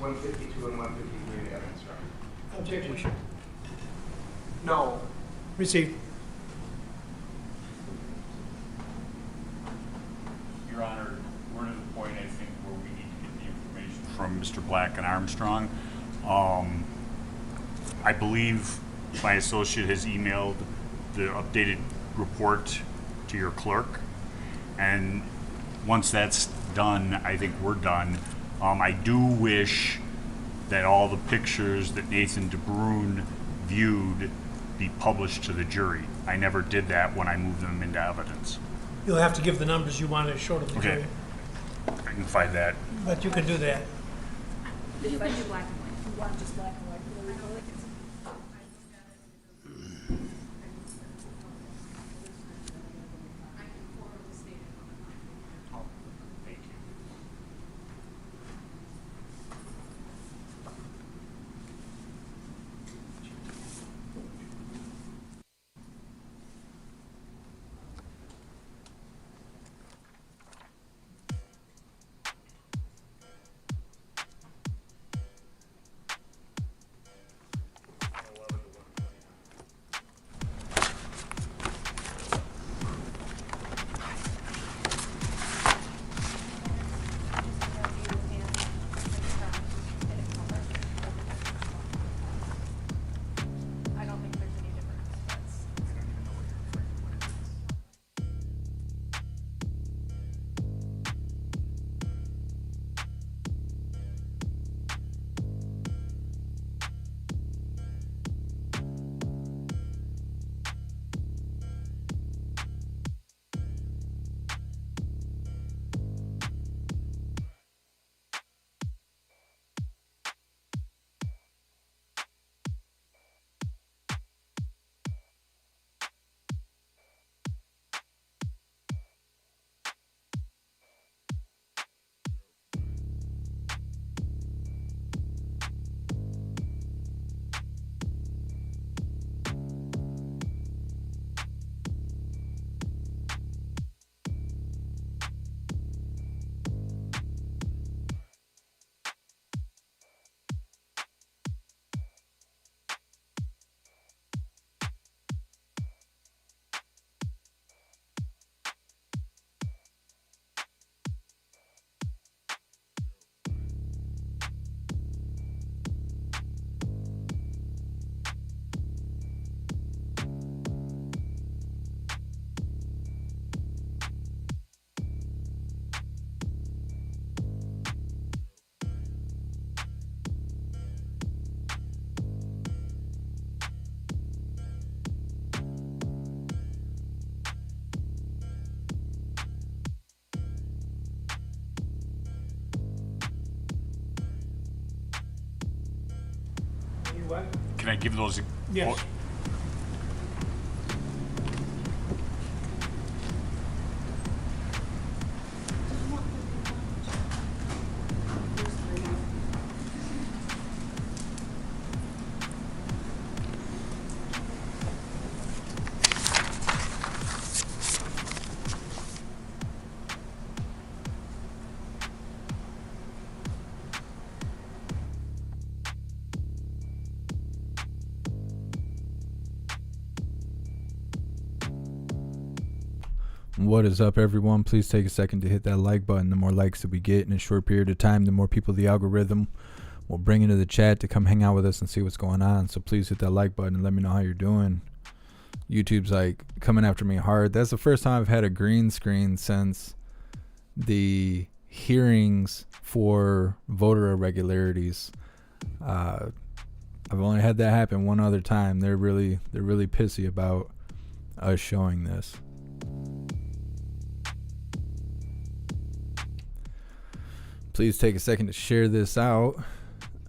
152 and 153 of the evidence, Your Honor. Objection. No. Received. Your Honor, we're to the point, I think, where we need to get the information from Mr. Black and Armstrong. I believe my associate has emailed the updated report to your clerk, and once that's done, I think we're done. I do wish that all the pictures that Nathan DeBrune viewed be published to the jury. I never did that when I moved them into evidence. You'll have to give the numbers you wanted short of the jury. I can find that. But you can do that. You can do black and white. You want just black and white? Thank you. I don't think there's any difference. You what? Can I give those? Yes. What is up, everyone? Please take a second to hit that like button. The more likes that we get in a short period of time, the more people the algorithm will bring into the chat to come hang out with us and see what's going on. So please hit that like button and let me know how you're doing. YouTube's like coming after me hard. That's the first time I've had a green screen since the hearings for voter irregularities. I've only had that happen one other time. They're really pissy about us showing this. Please take a second to share this out.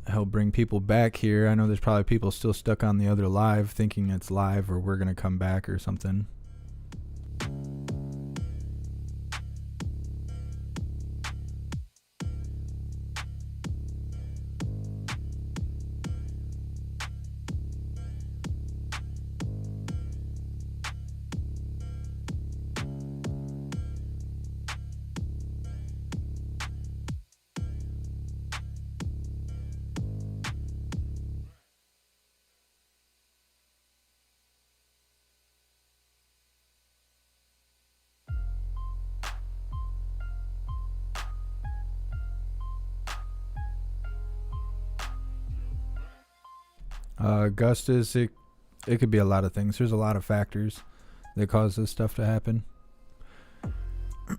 Help bring people back here. I know there's probably people still stuck on the other live thinking it's live or we're going to come back or something. Augustus, it could be a lot of things. There's a lot of factors that cause this stuff to happen.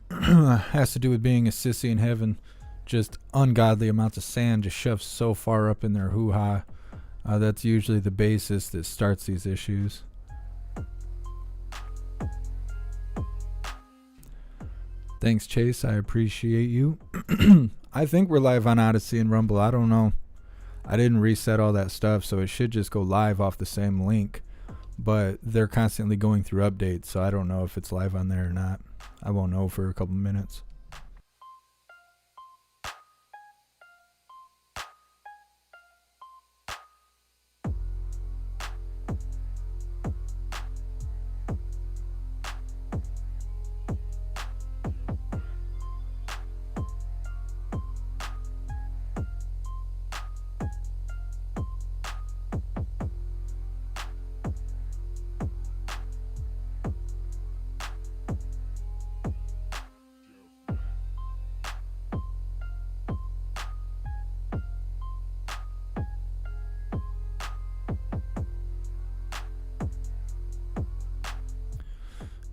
Has to do with being a sissy and having just ungodly amounts of sand just shoved so far up in their hoo-ha. That's usually the basis that starts these issues. Thanks, Chase. I appreciate you. I think we're live on Odyssey and Rumble. I don't know. I didn't reset all that stuff, so it should just go live off the same link. But they're constantly going through updates, so I don't know if it's live on there or not. I won't know for a couple minutes.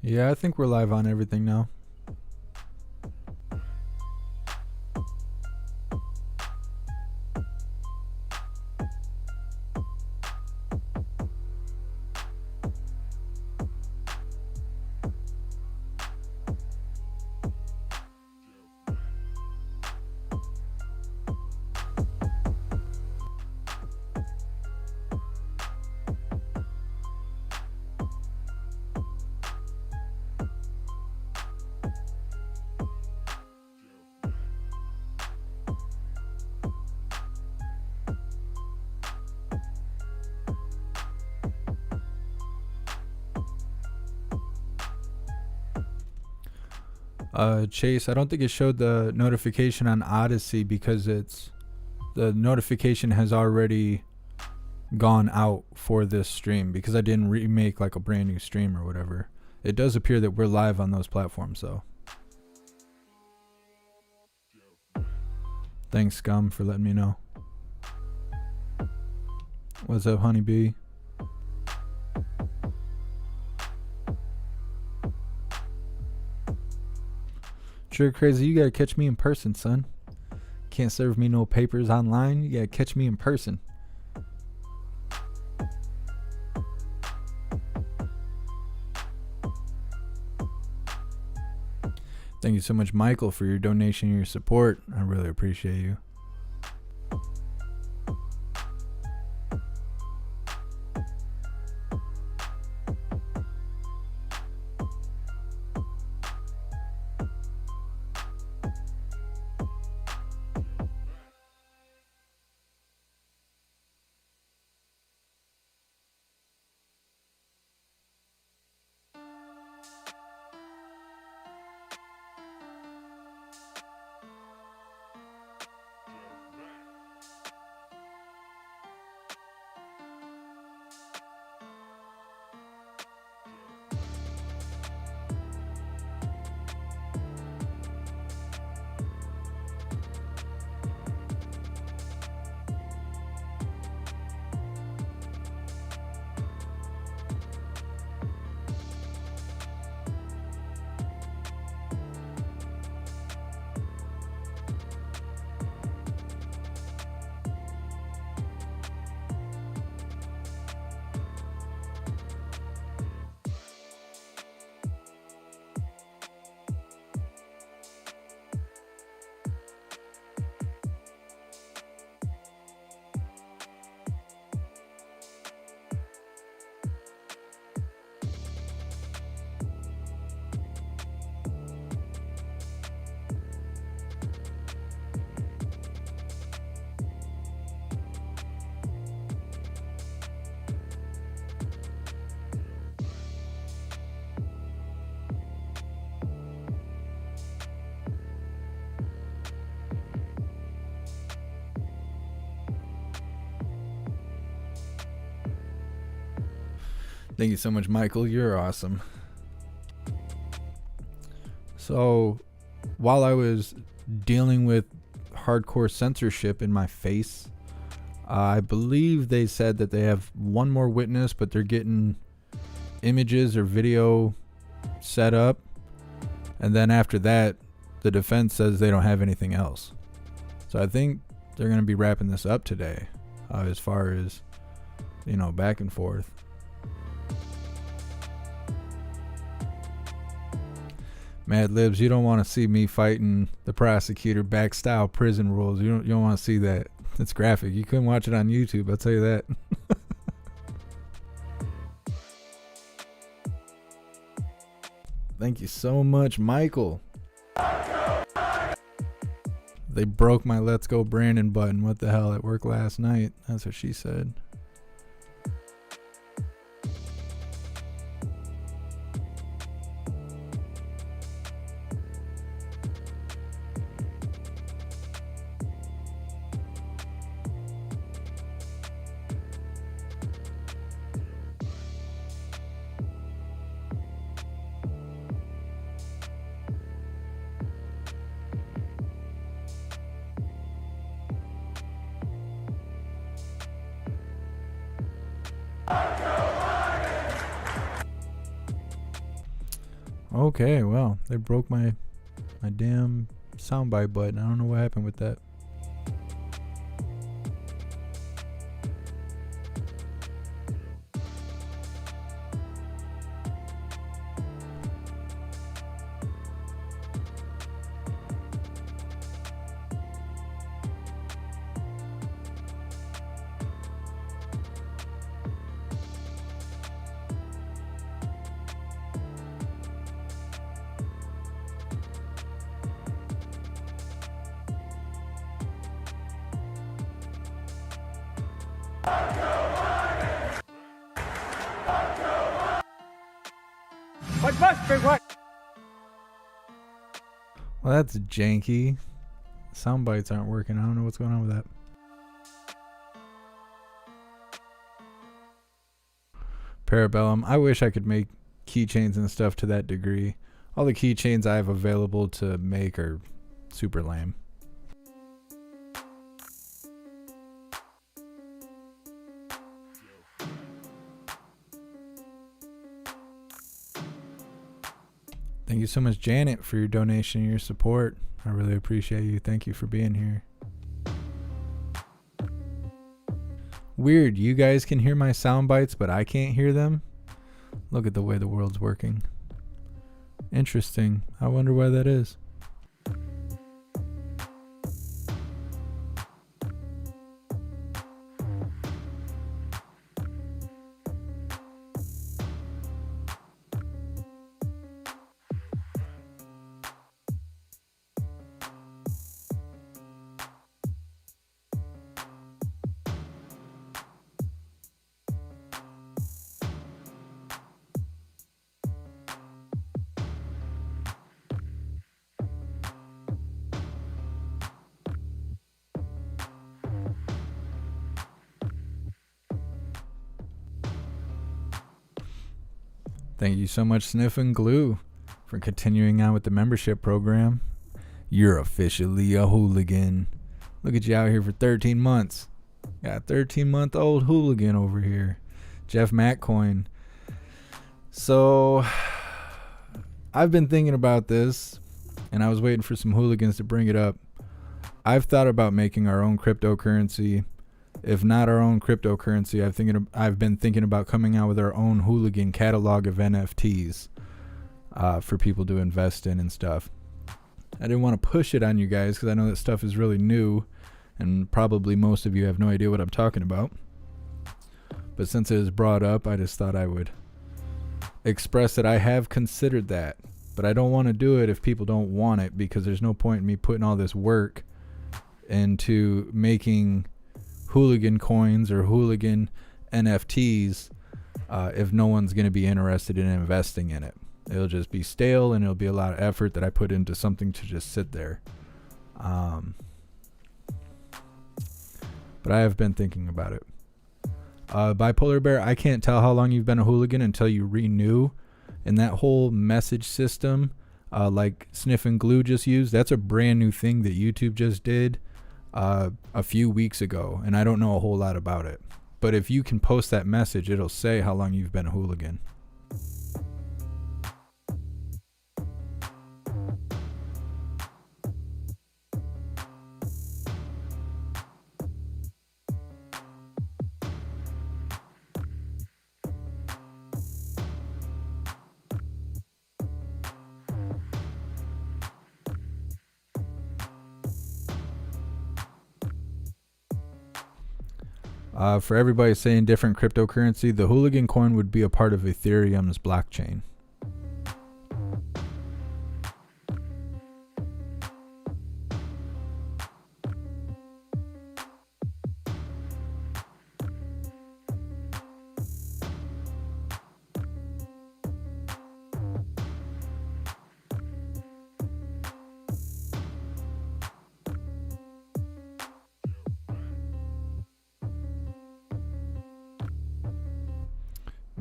Yeah, I think we're live on everything now. Chase, I don't think it showed the notification on Odyssey because the notification has already gone out for this stream because I didn't remake like a brand new stream or whatever. It does appear that we're live on those platforms though. Thanks, Scum, for letting me know. What's up, Honeybee? Sure, Crazy, you gotta catch me in person, son. Can't serve me no papers online. You gotta catch me in person. Thank you so much, Michael, for your donation and your support. I really appreciate you. Thank you so much, Michael. You're awesome. So, while I was dealing with hardcore censorship in my face, I believe they said that they have one more witness, but they're getting images or video set up. And then after that, the defense says they don't have anything else. So I think they're going to be wrapping this up today, as far as, back and forth. Mad Libs, you don't want to see me fighting the prosecutor back style prison rules. You don't want to see that. It's graphic. You couldn't watch it on YouTube, I'll tell you that. Thank you so much, Michael. They broke my Let's Go Brandon button. What the hell? At work last night. That's what she said. Okay, well, they broke my damn soundbite button. I don't know what happened with that. Well, that's janky. Sound bites aren't working. I don't know what's going on with that. Parabellum. I wish I could make keychains and stuff to that degree. All the keychains I have available to make are super lame. Thank you so much, Janet, for your donation and your support. I really appreciate you. Thank you for being here. Weird, you guys can hear my sound bites, but I can't hear them. Look at the way the world's working. Interesting. I wonder why that is. Thank you so much, Sniff and Glue, for continuing on with the membership program. You're officially a hooligan. Look at you out here for 13 months. Got a 13-month-old hooligan over here. Jeff Matcoin. So, I've been thinking about this, and I was waiting for some hooligans to bring it up. I've thought about making our own cryptocurrency. If not our own cryptocurrency, I've been thinking about coming out with our own hooligan catalog of NFTs for people to invest in and stuff. I didn't want to push it on you guys because I know that stuff is really new and probably most of you have no idea what I'm talking about. But since it is brought up, I just thought I would express that I have considered that. But I don't want to do it if people don't want it, because there's no point in me putting all this work into making hooligan coins or hooligan NFTs if no one's going to be interested in investing in it. It'll just be stale and it'll be a lot of effort that I put into something to just sit there. But I have been thinking about it. Bipolar Bear, I can't tell how long you've been a hooligan until you renew. And that whole message system, like Sniff and Glue just used, that's a brand new thing that YouTube just did. a few weeks ago, and I don't know a whole lot about it. But if you can post that message, it'll say how long you've been a hooligan. For everybody saying different cryptocurrency, the hooligan coin would be a part of Ethereum's blockchain.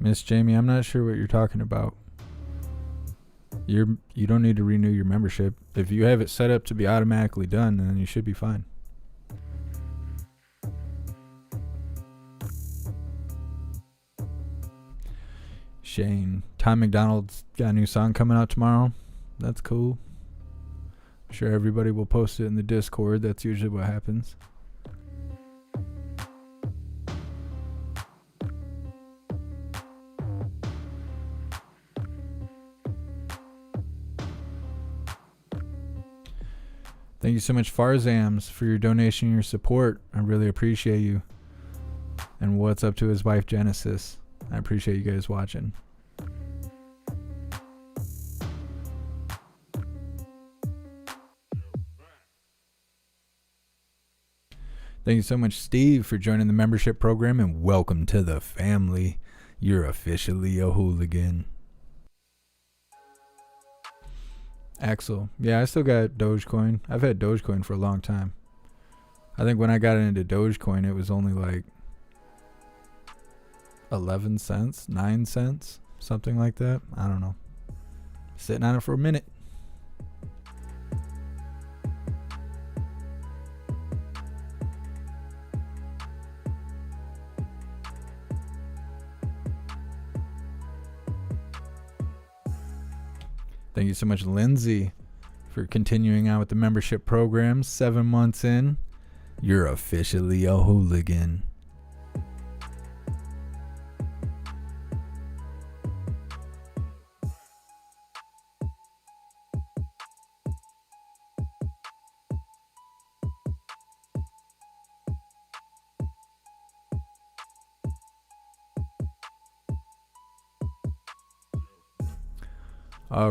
Miss Jamie, I'm not sure what you're talking about. You don't need to renew your membership. If you have it set up to be automatically done, then you should be fine. Shane, Tom McDonald's got a new song coming out tomorrow. That's cool. I'm sure everybody will post it in the Discord. That's usually what happens. Thank you so much, Farzams, for your donation and your support. I really appreciate you. And what's up to his wife, Genesis. I appreciate you guys watching. Thank you so much, Steve, for joining the membership program, and welcome to the family. You're officially a hooligan. Axel. Yeah, I still got Dogecoin. I've had Dogecoin for a long time. I think when I got into Dogecoin, it was only like 11 cents, 9 cents, something like that. I don't know. Sitting on it for a minute. Thank you so much, Lindsay, for continuing on with the membership program. 7 months in, you're officially a hooligan.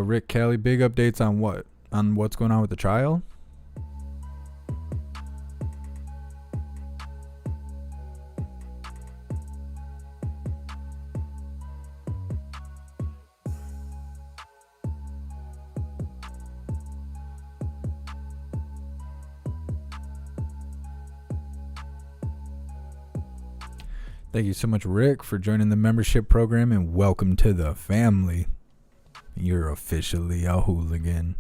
Rick Kelly, big updates on what? On what's going on with the trial? Thank you so much, Rick, for joining the membership program, and welcome to the family. You're officially a hooligan.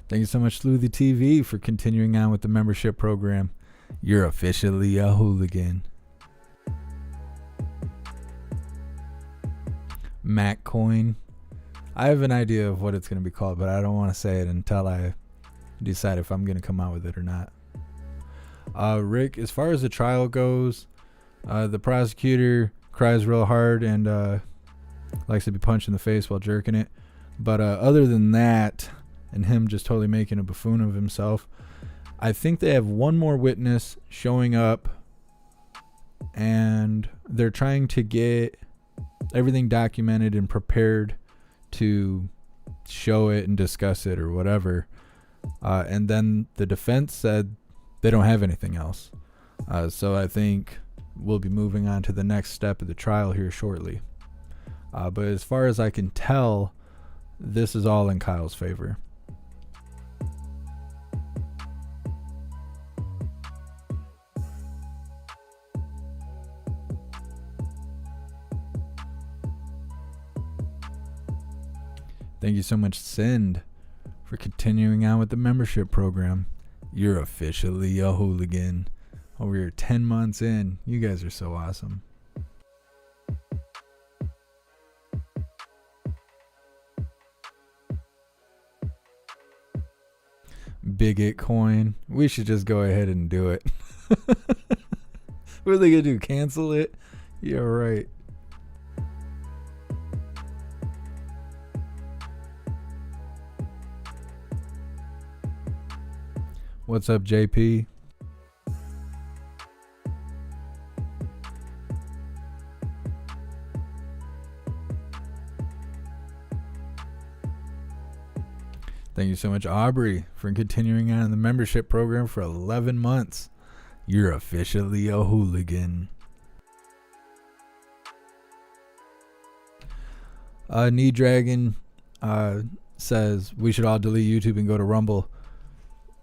Thank you so much, Sleuthy TV, for continuing on with the membership program. You're officially a hooligan. Mac Coin. I have an idea of what it's going to be called, but I don't want to say it until I decide if I'm going to come out with it or not. Rick, as far as the trial goes, the prosecutor cries real hard and likes to be punched in the face while jerking it. But other than that, and him just totally making a buffoon of himself, I think they have one more witness showing up, and they're trying to get everything documented and prepared to show it and discuss it or whatever. And then the defense said they don't have anything else. So I think we'll be moving on to the next step of the trial here shortly. But as far as I can tell, this is all in Kyle's favor. Thank you so much, Send, for continuing on with the membership program. You're officially a hooligan. Over here 10 months in. You guys are so awesome. Bigot coin. We should just go ahead and do it. What are they gonna do? Cancel it? Yeah, right. What's up, JP? Thank you so much, Aubrey, for continuing on in the membership program for 11 months. You're officially a hooligan. Knee Dragon says we should all delete YouTube and go to Rumble.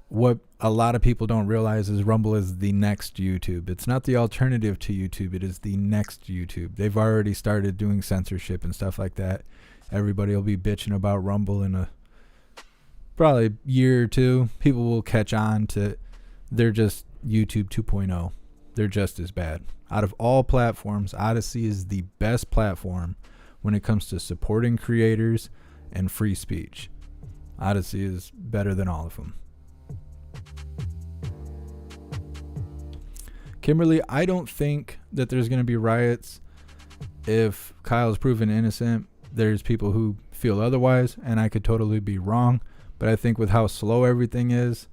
What a lot of people don't realize is Rumble is the next YouTube. It's not the alternative to YouTube. It is the next YouTube. They've already started doing censorship and stuff like that. Everybody will be bitching about Rumble in a probably year or two. People will catch on to they're just YouTube 2.0. They're just as bad. Out of all platforms, Odyssey is the best platform when it comes to supporting creators and free speech. Odyssey is better than all of them. Kimberly, I don't think that there's going to be riots if Kyle's proven innocent. There's people who feel otherwise, and I could totally be wrong. But I think with how slow everything is,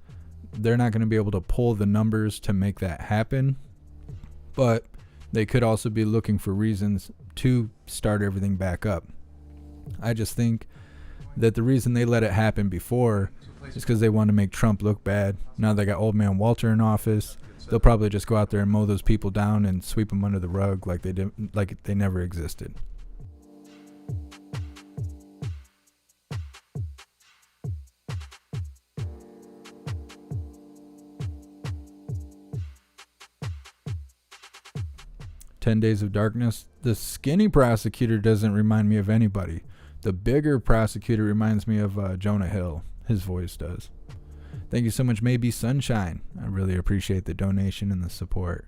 they're not going to be able to pull the numbers to make that happen. But they could also be looking for reasons to start everything back up. I just think that the reason they let it happen before is because they want to make Trump look bad. Now they got old man Walter in office. They'll probably just go out there and mow those people down and sweep them under the rug like they did, like they never existed. "10 Days of Darkness. The skinny prosecutor doesn't remind me of anybody. The bigger prosecutor reminds me of Jonah Hill. His voice does. Thank you so much, Maybe Sunshine. I really appreciate the donation and the support.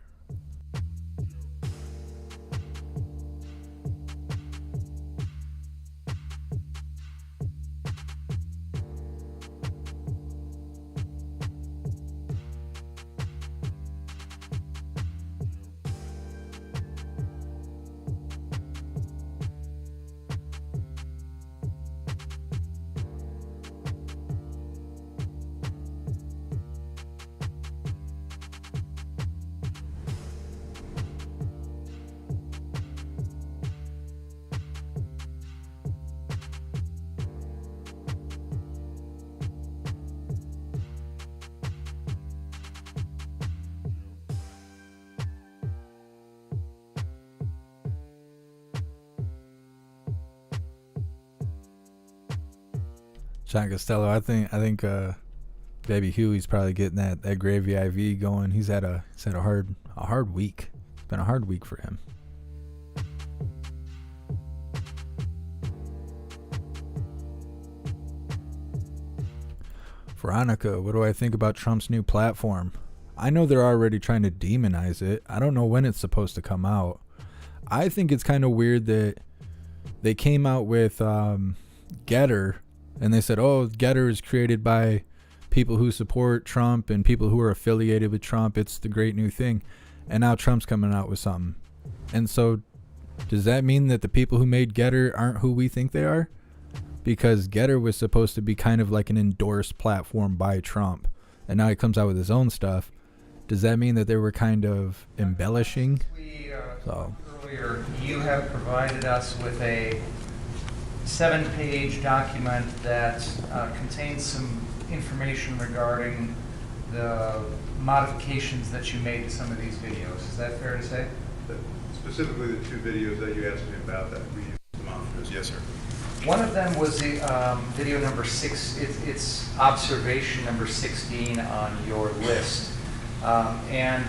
Sean Costello, I think Baby Huey's probably getting that gravy IV going. He's had a hard week. It's been a hard week for him. Veronica, what do I think about Trump's new platform? I know they're already trying to demonize it. I don't know when it's supposed to come out. I think it's kind of weird that they came out with Getter, and they said, oh, Getter is created by people who support Trump and people who are affiliated with Trump. It's the great new thing. And now Trump's coming out with something. And so does that mean that the people who made Getter aren't who we think they are? Because Getter was supposed to be kind of like an endorsed platform by Trump. And now he comes out with his own stuff. Does that mean that they were kind of embellishing? Earlier, you have provided us with a 7-page document that contains some information regarding the modifications that you made to some of these videos. Is that fair to say? Specifically the two videos that you asked me about that we used the monitors. Yes, sir. One of them was the video number 6. It's observation number 16 on your list. And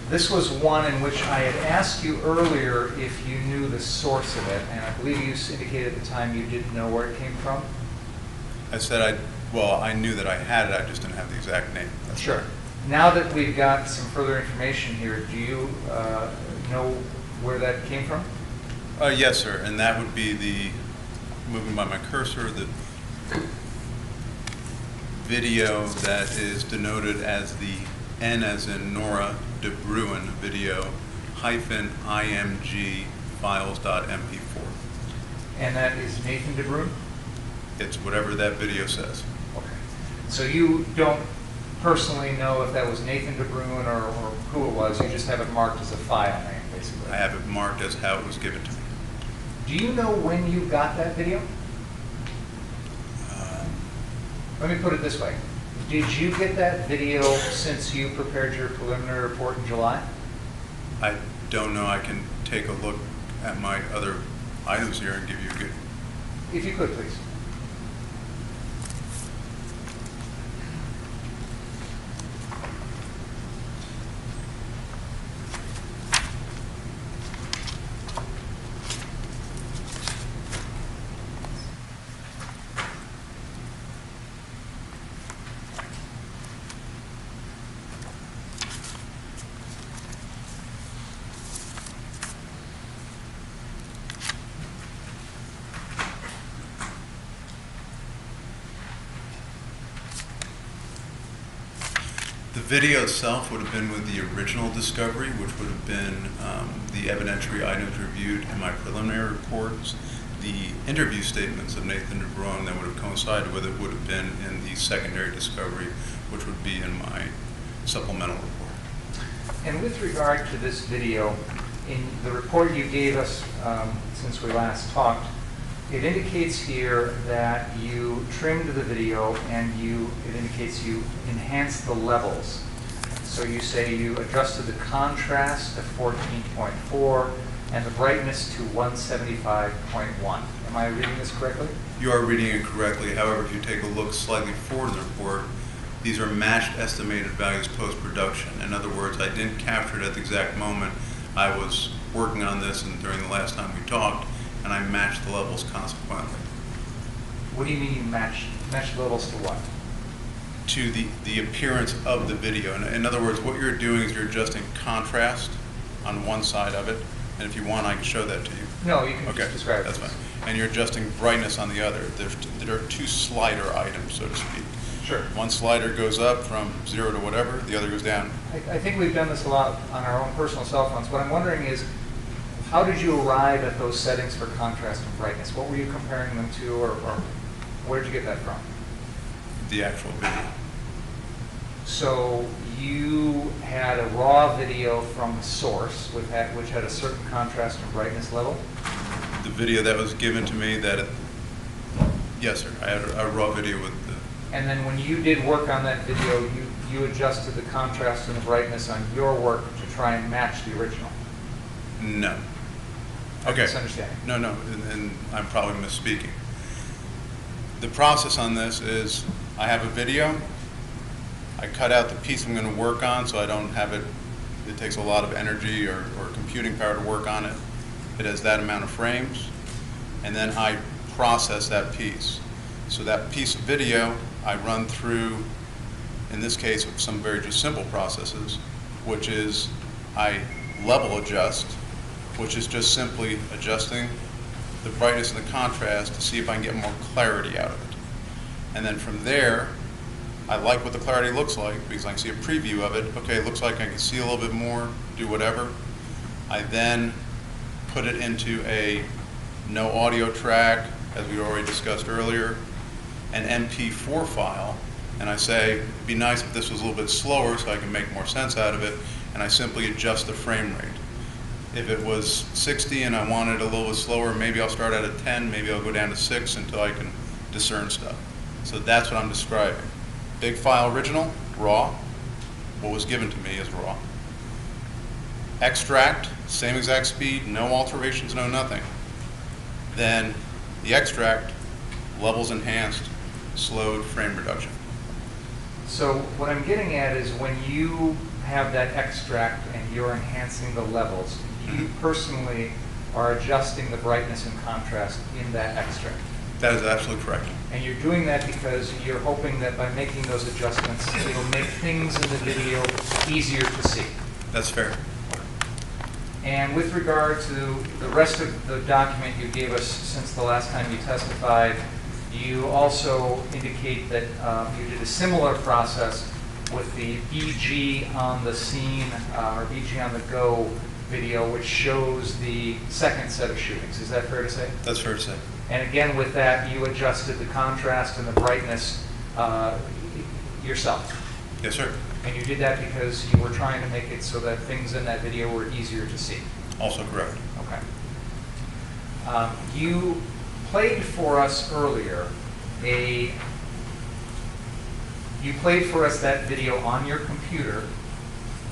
this was one in which I had asked you earlier if you knew the source of it, and I believe you indicated at the time you didn't know where it came from. I said I knew that I had it, I just didn't have the exact name. That's Sure. Now that we've got some further information here, do you know where that came from? Yes, sir, and that would be the, moving by my cursor, the video that is denoted as the N as in Nora de Bruin video -img files.mp4. And that is Nathan DeBruin? It's whatever that video says. Okay. So you don't personally know if that was Nathan DeBruin or who it was, you just have it marked as a file name, basically? I have it marked as how it was given to me. Do you know when you got that video? Let me put it this way. Did you get that video since you prepared your preliminary report in July? I don't know. I can take a look at my other items here and give you a good. If you could, please. The video itself would have been with the original discovery, which would have been the evidentiary items reviewed in my preliminary reports. The interview statements of Nathan DeBruin that would have coincided with it would have been in the secondary discovery, which would be in my supplemental report. And with regard to this video, in the report you gave us since we last talked, it indicates here that you trimmed the video and it indicates you enhanced the levels. So you say you adjusted the contrast to 14.4 and the brightness to 175.1. Am I reading this correctly? You are reading it correctly. However, if you take a look slightly forward in the report, these are matched estimated values post-production. In other words, I didn't capture it at the exact moment. I was working on this and during the last time we talked, and I matched the levels consequently. What do you mean you matched levels to what? To the appearance of the video. In other words, what you're doing is you're adjusting contrast on one side of it, and if you want, I can show that to you. No, you can Okay, just describe it. that's fine. And you're adjusting brightness on the other. There are two slider items, so to speak. Sure. One slider goes up from 0 to whatever, the other goes down. I think we've done this a lot on our own personal cell phones. What I'm wondering is, how did you arrive at those settings for contrast and brightness? What were you comparing them to, or where did you get that from? The actual video. So you had a raw video from the source, which had a certain contrast and brightness level? The video that was given to me yes sir, I had a raw video with the, And then when you did work on that video, you adjusted the contrast and the brightness on your work to try and match the original? no. I'm Okay. misunderstanding. No, and I'm probably misspeaking. The process on this is I have a video, I cut out the piece I'm going to work on so I don't have it takes a lot of energy or computing power to work on it. It has that amount of frames, and then I process that piece. So that piece of video I run through, in this case, with some very just simple processes, which is I level adjust, which is just simply adjusting the brightness and the contrast to see if I can get more clarity out of it. And then from there, I like what the clarity looks like because I can see a preview of it. Okay, it looks like I can see a little bit more, do whatever. I then put it into a no audio track, as we already discussed earlier, an MP4 file, and I say, it'd be nice if this was a little bit slower so I can make more sense out of it, and I simply adjust the frame rate. If it was 60 and I wanted a little bit slower, maybe I'll start at a 10, maybe I'll go down to 6 until I can discern stuff. So that's what I'm describing. Big file original, raw. What was given to me is raw. Extract, same exact speed, no alterations, no nothing. Then the extract, levels enhanced, slowed, frame reduction. So what I'm getting at is when you have that extract and you're enhancing the levels, you personally are adjusting the brightness and contrast in that extract. That is absolutely correct. And you're doing that because you're hoping that by making those adjustments, it'll make things in the video easier to see. That's fair. And with regard to the rest of the document you gave us since the last time you testified, you also indicate that you did a similar process with the BG on the scene or BG on the go video, which shows the second set of shootings. Is that fair to say? That's fair to say. And again, with that, you adjusted the contrast and the brightness yourself. Yes, sir. And you did that because you were trying to make it so that things in that video were easier to see. Also correct. Okay. You played for us earlier you played for us that video on your computer,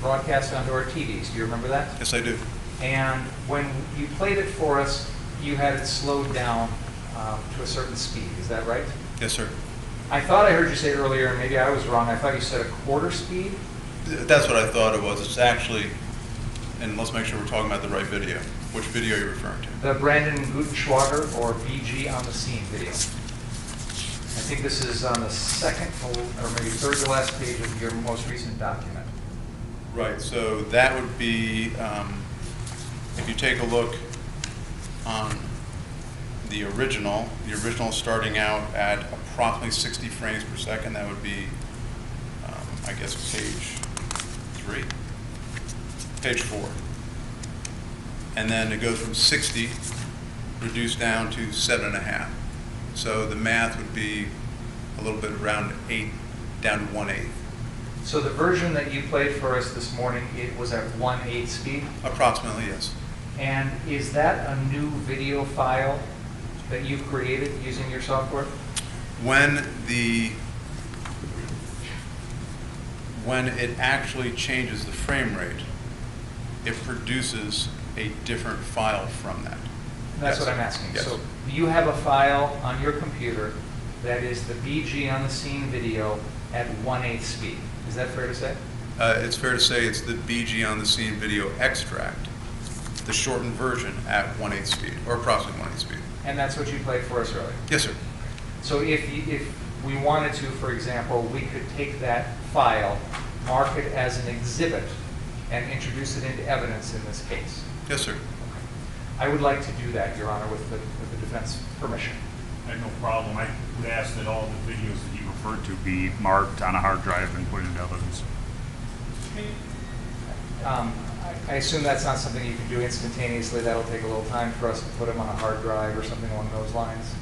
broadcast onto our TVs. Do you remember that? Yes, I do. And when you played it for us, you had it slowed down to a certain speed. Is that right? Yes, sir. I thought I heard you say earlier, and maybe I was wrong, I thought you said a quarter speed? That's what I thought it was. It's actually, and let's make sure we're talking about the right video. Which video are you referring to? The Brandon Gutenschwager or BG on the scene video. I think this is on the second or maybe third to last page of your most recent document. Right, so that would be, if you take a look on the original starting out at approximately 60 frames per second, that would be, I guess, page 4. And then it goes from 60, reduced down to 7.5. So the math would be a little bit around 8, down to 1/8. So the version that you played for us this morning, it was at 1/8 speed? Approximately, yes. And is that a new video file that you created using your software? When it actually changes the frame rate, it produces a different file from that. That's Yes. what I'm asking. Yes. So you have a file on your computer that is the BG on the scene video at 1/8 speed. Is that fair to say? It's fair to say it's the BG on the scene video extract, the shortened version at 1/8 speed, or approximately 1/8 speed. And that's what you played for us earlier? Yes, sir. So if we wanted to, for example, we could take that file, mark it as an exhibit, and introduce it into evidence in this case. Yes, sir. I would like to do that, Your Honor, with the defense permission. I have no problem. I would ask that all the videos that you referred to be marked on a hard drive and put into evidence. I assume that's not something you can do instantaneously. That'll take a little time for us to put them on a hard drive or something along those lines.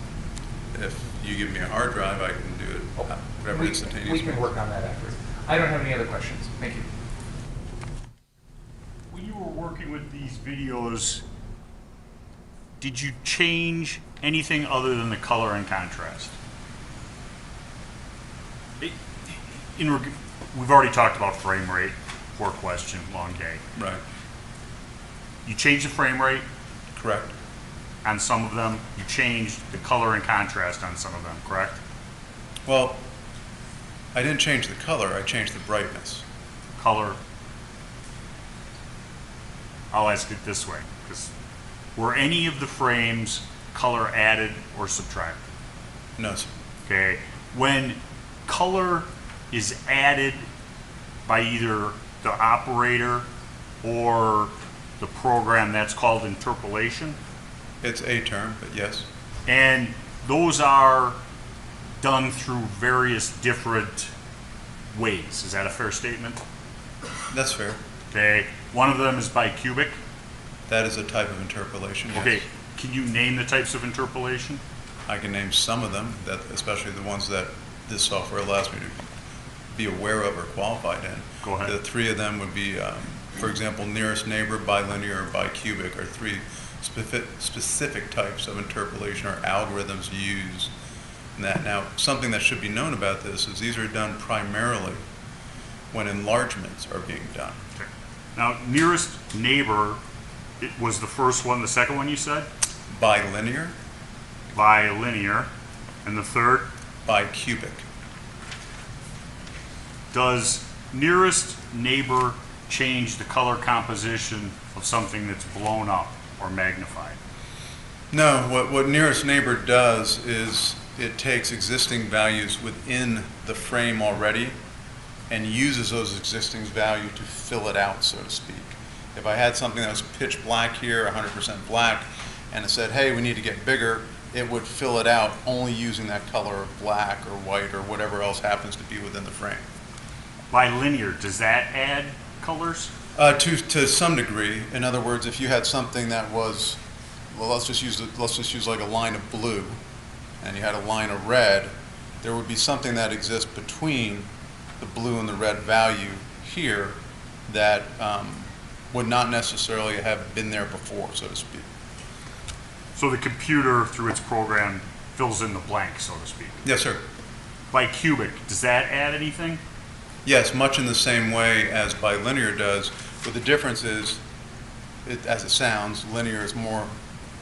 If you give me a hard drive, I can do it whatever We instantaneous. can work on that after. I don't have any other questions. Thank you. When you were working with these videos, did you change anything other than the color and contrast? We've already talked about frame rate, poor question, long day. Right. You changed the frame rate Correct. on some of them. You changed the color and contrast on some of them, correct? Well, I didn't change the color, I changed the brightness. Color. I'll ask it this way, because were any of the frames color added or subtracted? No, sir. Okay. When color is added by either the operator or the program, that's called interpolation. It's a term, but yes. And those are done through various different ways. Is that a fair statement? That's fair. Okay. One of them is bicubic. That is a type of interpolation, yes. Okay. Can you name the types of interpolation? I can name some of them, that especially the ones that this software allows me to be aware of or qualified in. Go ahead. The three of them would be, for example, nearest neighbor, bilinear, or bicubic are three specific types of interpolation or algorithms used in that. Now, something that should be known about this is these are done primarily when enlargements are being done. Okay. Now, nearest neighbor, it was the first one. The second one you said? Bilinear, Bilinear. And the third? bicubic. Does nearest neighbor change the color composition of something that's blown up or magnified? No, what nearest neighbor does is it takes existing values within the frame already and uses those existing values to fill it out, so to speak. If I had something that was pitch black here, 100% black, and it said, hey, we need to get bigger, it would fill it out only using that color of black or white or whatever else happens to be within the frame. Bilinear, does that add colors? To some degree. In other words, if you had something that was, well, let's just use like a line of blue, and you had a line of red, there would be something that exists between the blue and the red value here that would not necessarily have been there before, so to speak. So the computer, through its program, fills in the blank, so to speak. Yes, sir. Bicubic, does that add anything? Yes, much in the same way as bilinear does, but the difference is, as it sounds, linear is more,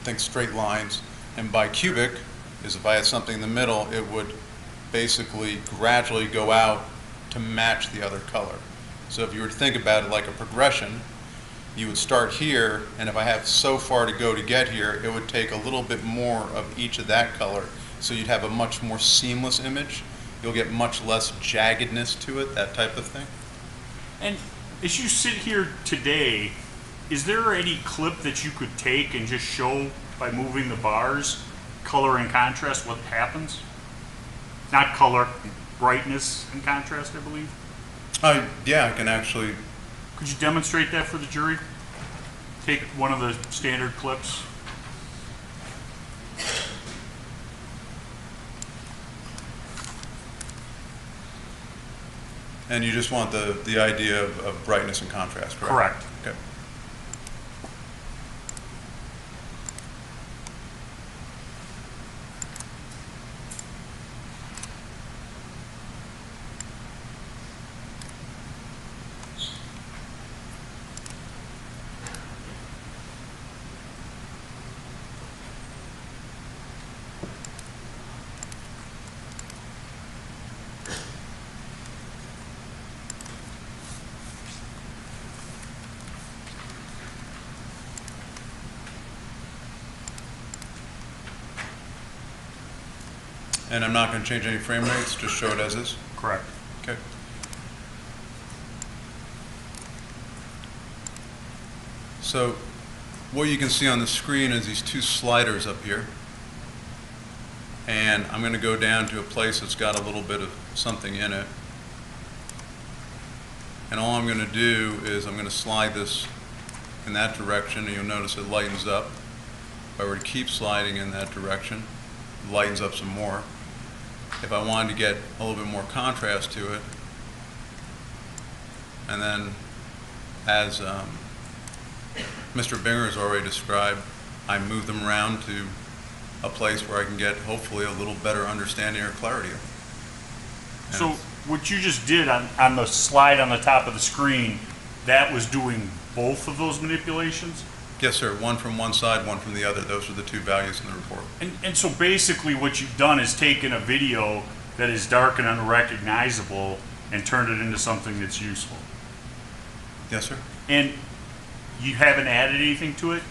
think straight lines, and bicubic is if I had something in the middle, it would basically gradually go out to match the other color. So if you were to think about it like a progression, you would start here, and if I have so far to go to get here, it would take a little bit more of each of that color, so you'd have a much more seamless image. You'll get much less jaggedness to it, that type of thing. And as you sit here today, is there any clip that you could take and just show by moving the bars, color and contrast, what happens? Not color, brightness and contrast, I believe. Yeah, I can actually. Could you demonstrate that for the jury? Take one of the standard clips. And you just want the idea of brightness and contrast, correct? Correct. Okay. And I'm not going to change any frame rates, just show it as is? Correct. Okay. So what you can see on the screen is these two sliders up here. And I'm going to go down to a place that's got a little bit of something in it. And all I'm going to do is I'm going to slide this in that direction, and you'll notice it lightens up. If I were to keep sliding in that direction, it lightens up some more. If I wanted to get a little bit more contrast to it, and then as Mr. Binger has already described, I move them around to a place where I can get hopefully a little better understanding or clarity. And So what you just did on the slide on the top of the screen, that was doing both of those manipulations? yes, sir, one from one side, one from the other. Those are the two values in the report. And so basically what you've done is taken a video that is dark and unrecognizable and turned it into something that's useful. Yes, sir? And you haven't added anything to it?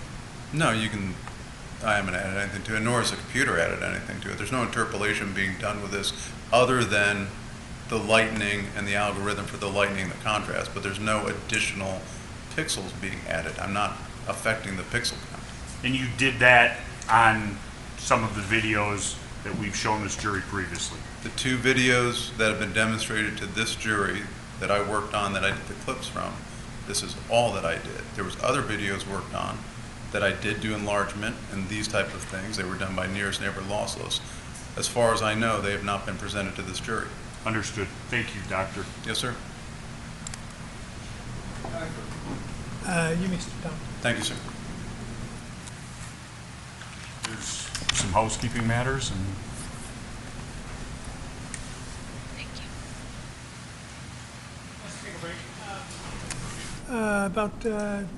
No, I haven't added anything to it, nor has the computer added anything to it. There's no interpolation being done with this other than the lightening and the algorithm for the lightening and the contrast, but there's no additional pixels being added. I'm not affecting the pixel count. And you did that on some of the videos that we've shown this jury previously? The two videos that have been demonstrated to this jury that I worked on, that I did the clips from, this is all that I did. There was other videos worked on that I did do enlargement and these type of things. They were done by nearest neighbor lossless. As far as I know, they have not been presented to this jury. Understood. Thank you, Doctor. Yes, sir. You may sit down. Thank you, sir. There's some housekeeping matters and About 10,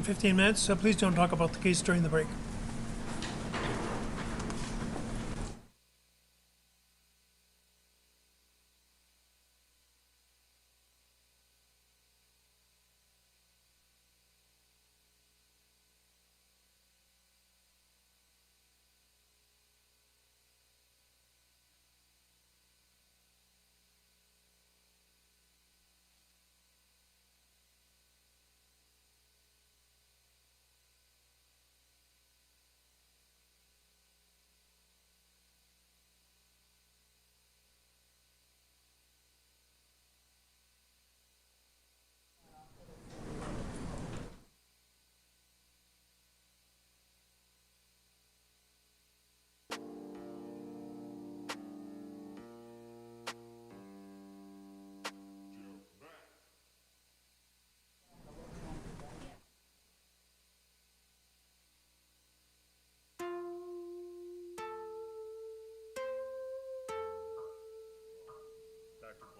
15 minutes, so please don't talk about the case during the break.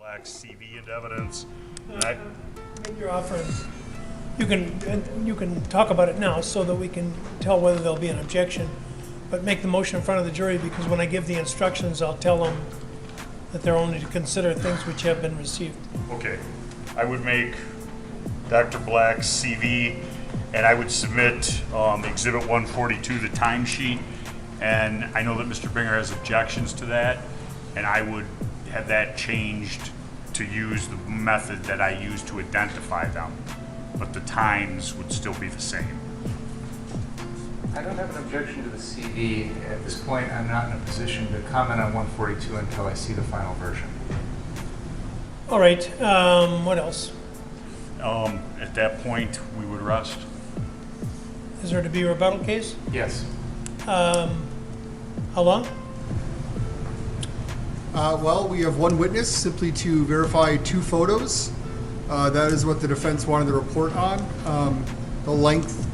Black's CV into evidence. And I, Make your offer. You can talk about it now so that we can tell whether there'll be an objection. But make the motion in front of the jury, because when I give the instructions, I'll tell them that they're only to consider things which have been received. okay, I would make Dr. Black's CV, and I would submit Exhibit 142, the timesheet. And I know that Mr. Binger has objections to that, and I would have that changed to use the method that I use to identify them. But the times would still be the same. I don't have an objection to the CV. At this point, I'm not in a position to comment on 142 until I see the final version. All right, what else? At that point, we would rest. Is there to be a rebuttal case? Yes. How long? Well, we have one witness, simply to verify 2 photos. That is what the defense wanted the report on. The length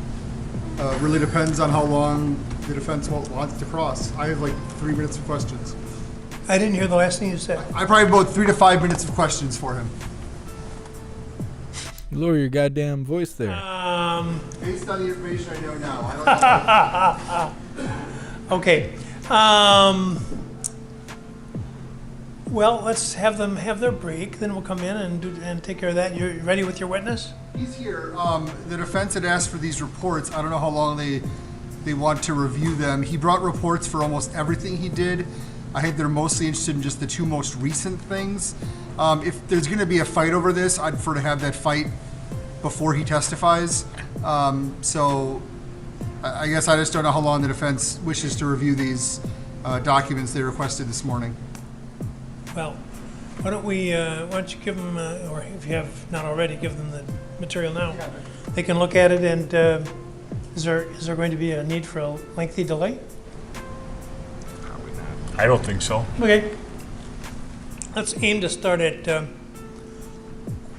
really depends on how long the defense wants to cross. I have like 3 minutes of questions. I didn't hear the last thing you said. I probably have about 3 to 5 minutes of questions for him. Lower your goddamn voice there. Based on the information I know now, I don't know. Okay. Well, let's have them have their break, then we'll come in and take care of that. You ready with your witness? He's here. The defense had asked for these reports. I don't know how long they want to review them. He brought reports for almost everything he did. I think they're mostly interested in just the 2 most recent things. If there's going to be a fight over this, I'd prefer to have that fight before he testifies. So I guess I just don't know how long the defense wishes to review these documents they requested this morning. Well, why don't you give them, or if you have not already, give them the material now. They can look at it, and is there going to be a need for a lengthy delay? I don't think so. Okay. Let's aim to start at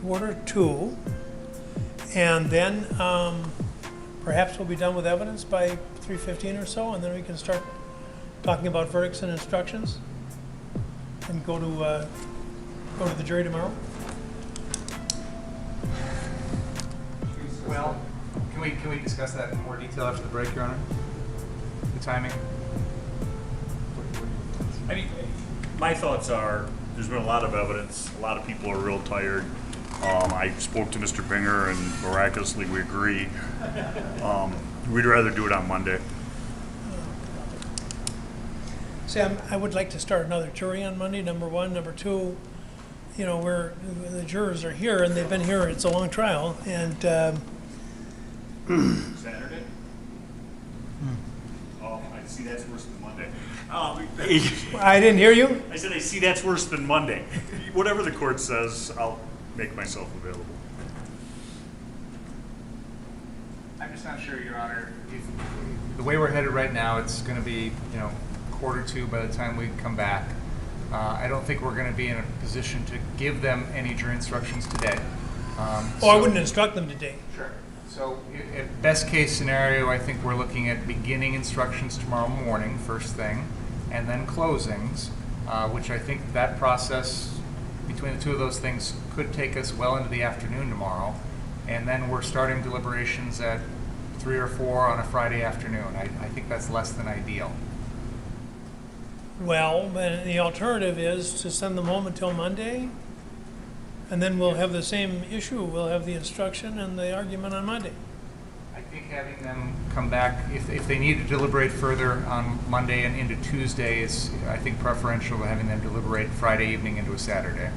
1:45, and then perhaps we'll be done with evidence by 3:15 or so, and then we can start talking about verdicts and instructions, and go to the jury tomorrow. Well, can we discuss that in more detail after the break, Your Honor? The timing? I mean, my thoughts are, there's been a lot of evidence, a lot of people are real tired. I spoke to Mr. Binger, and miraculously we agree. We'd rather do it on Monday. Sam, I would like to start another jury on Monday, number one. Number two, the jurors are here, and they've been here, it's a long trial, and Saturday? Oh, I see that's worse than Monday. I didn't hear you. I said I see that's worse than Monday. Whatever the court says, I'll make myself available. I'm just not sure, Your Honor. The way we're headed right now, it's going to be, 1:45 by the time we come back. I don't think we're going to be in a position to give them any jury instructions today. I wouldn't instruct them today. Sure. So, at best case scenario, I think we're looking at beginning instructions tomorrow morning, first thing, and then closings, which I think that process between the two of those things could take us well into the afternoon tomorrow. And then we're starting deliberations at 3 or 4 on a Friday afternoon. I think that's less than ideal. Well, the alternative is to send them home until Monday, and then we'll have the same issue. We'll have the instruction and the argument on Monday. I think having them come back, if they need to deliberate further on Monday and into Tuesday, is, I think, preferential to having them deliberate Friday evening into a Saturday.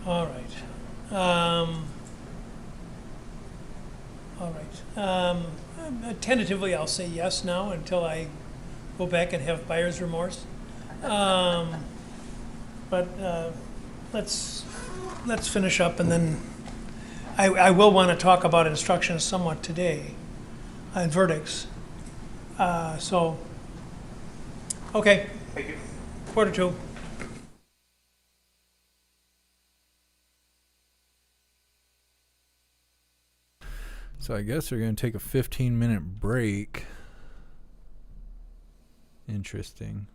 All right. Tentatively, I'll say yes now until I go back and have buyer's remorse. But let's finish up, and then I will want to talk about instructions somewhat today and verdicts. So, okay. Thank you. 1:45. So I guess we're going to take a 15-minute break. Interesting.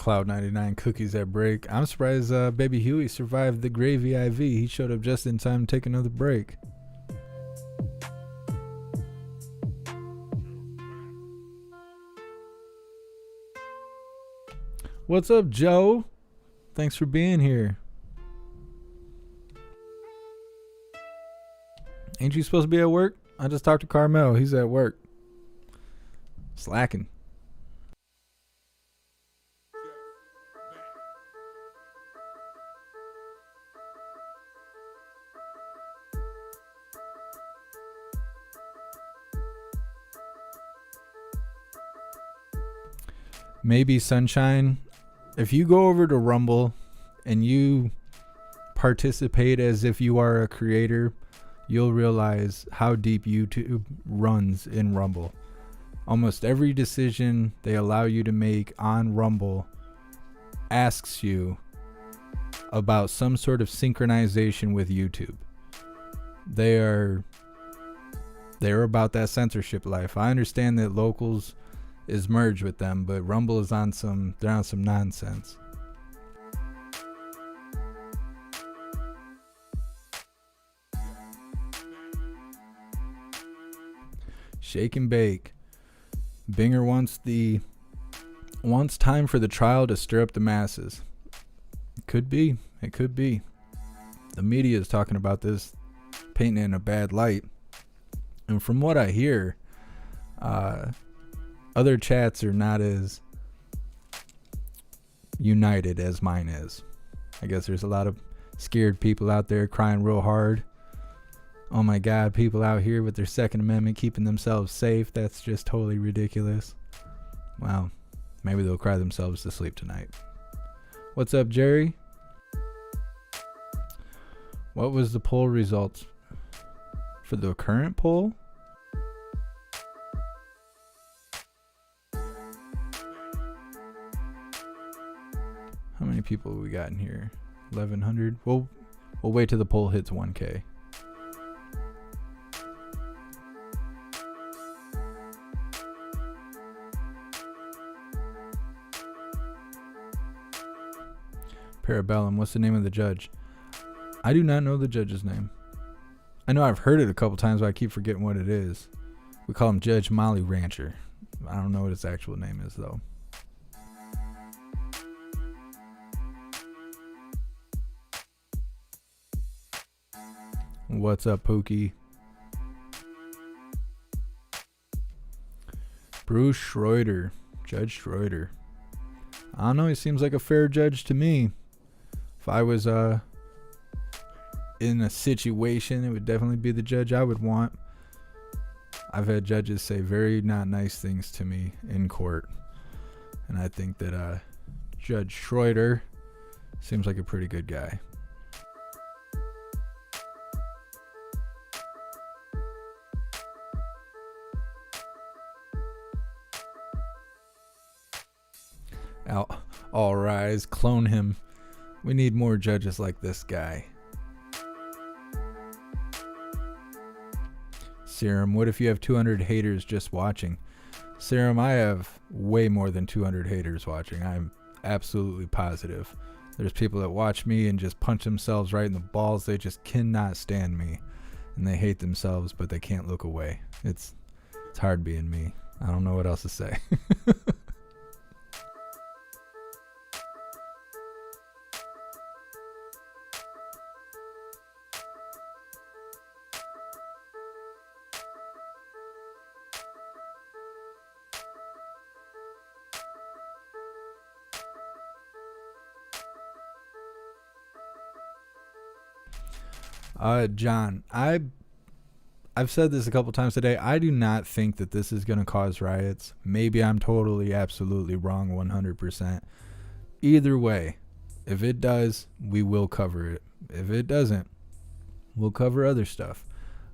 Cloud 99 cookies at break. I'm surprised Baby Huey survived the gravy IV. He showed up just in time to take another break. What's up, Joe? Thanks for being here. Ain't you supposed to be at work? I just talked to Carmel. He's at work. Slacking. Maybe Sunshine, if you go over to Rumble and you participate as if you are a creator, you'll realize how deep YouTube runs in Rumble. Almost every decision they allow you to make on Rumble asks you about some sort of synchronization with YouTube. They're about that censorship life. I understand that Locals is merged with them, but Rumble is on some nonsense. Shake and bake. Binger wants time for the trial to stir up the masses. It could be. The media is talking about this, painting it in a bad light. And from what I hear, other chats are not as united as mine is. I guess there's a lot of scared people out there crying real hard. Oh my God, people out here with their Second Amendment keeping themselves safe. That's just totally ridiculous. Wow. Maybe they'll cry themselves to sleep tonight. What's up, Jerry? What was the poll results for the current poll? How many people we got in here? 1,100. We'll wait till the poll hits 1K. Parabellum, what's the name of the judge? I do not know the judge's name. I know I've heard it a couple times, but I keep forgetting what it is. We call him Judge Molly Rancher. I don't know what his actual name is, though. What's up, Pookie? Bruce Schroeder. Judge Schroeder. I don't know, he seems like a fair judge to me. If I was in a situation, it would definitely be the judge I would want. I've had judges say very not nice things to me in court. And I think that Judge Schroeder seems like a pretty good guy. All rise, clone him. We need more judges like this guy. Serum, what if you have 200 haters just watching? Serum, I have way more than 200 haters watching. I'm absolutely positive. There's people that watch me and just punch themselves right in the balls. They just cannot stand me. And they hate themselves, but they can't look away. It's hard being me. I don't know what else to say. John, I've said this a couple times today. I do not think that this is going to cause riots. Maybe I'm totally, absolutely wrong 100%. Either way, if it does, we will cover it. If it doesn't, we'll cover other stuff.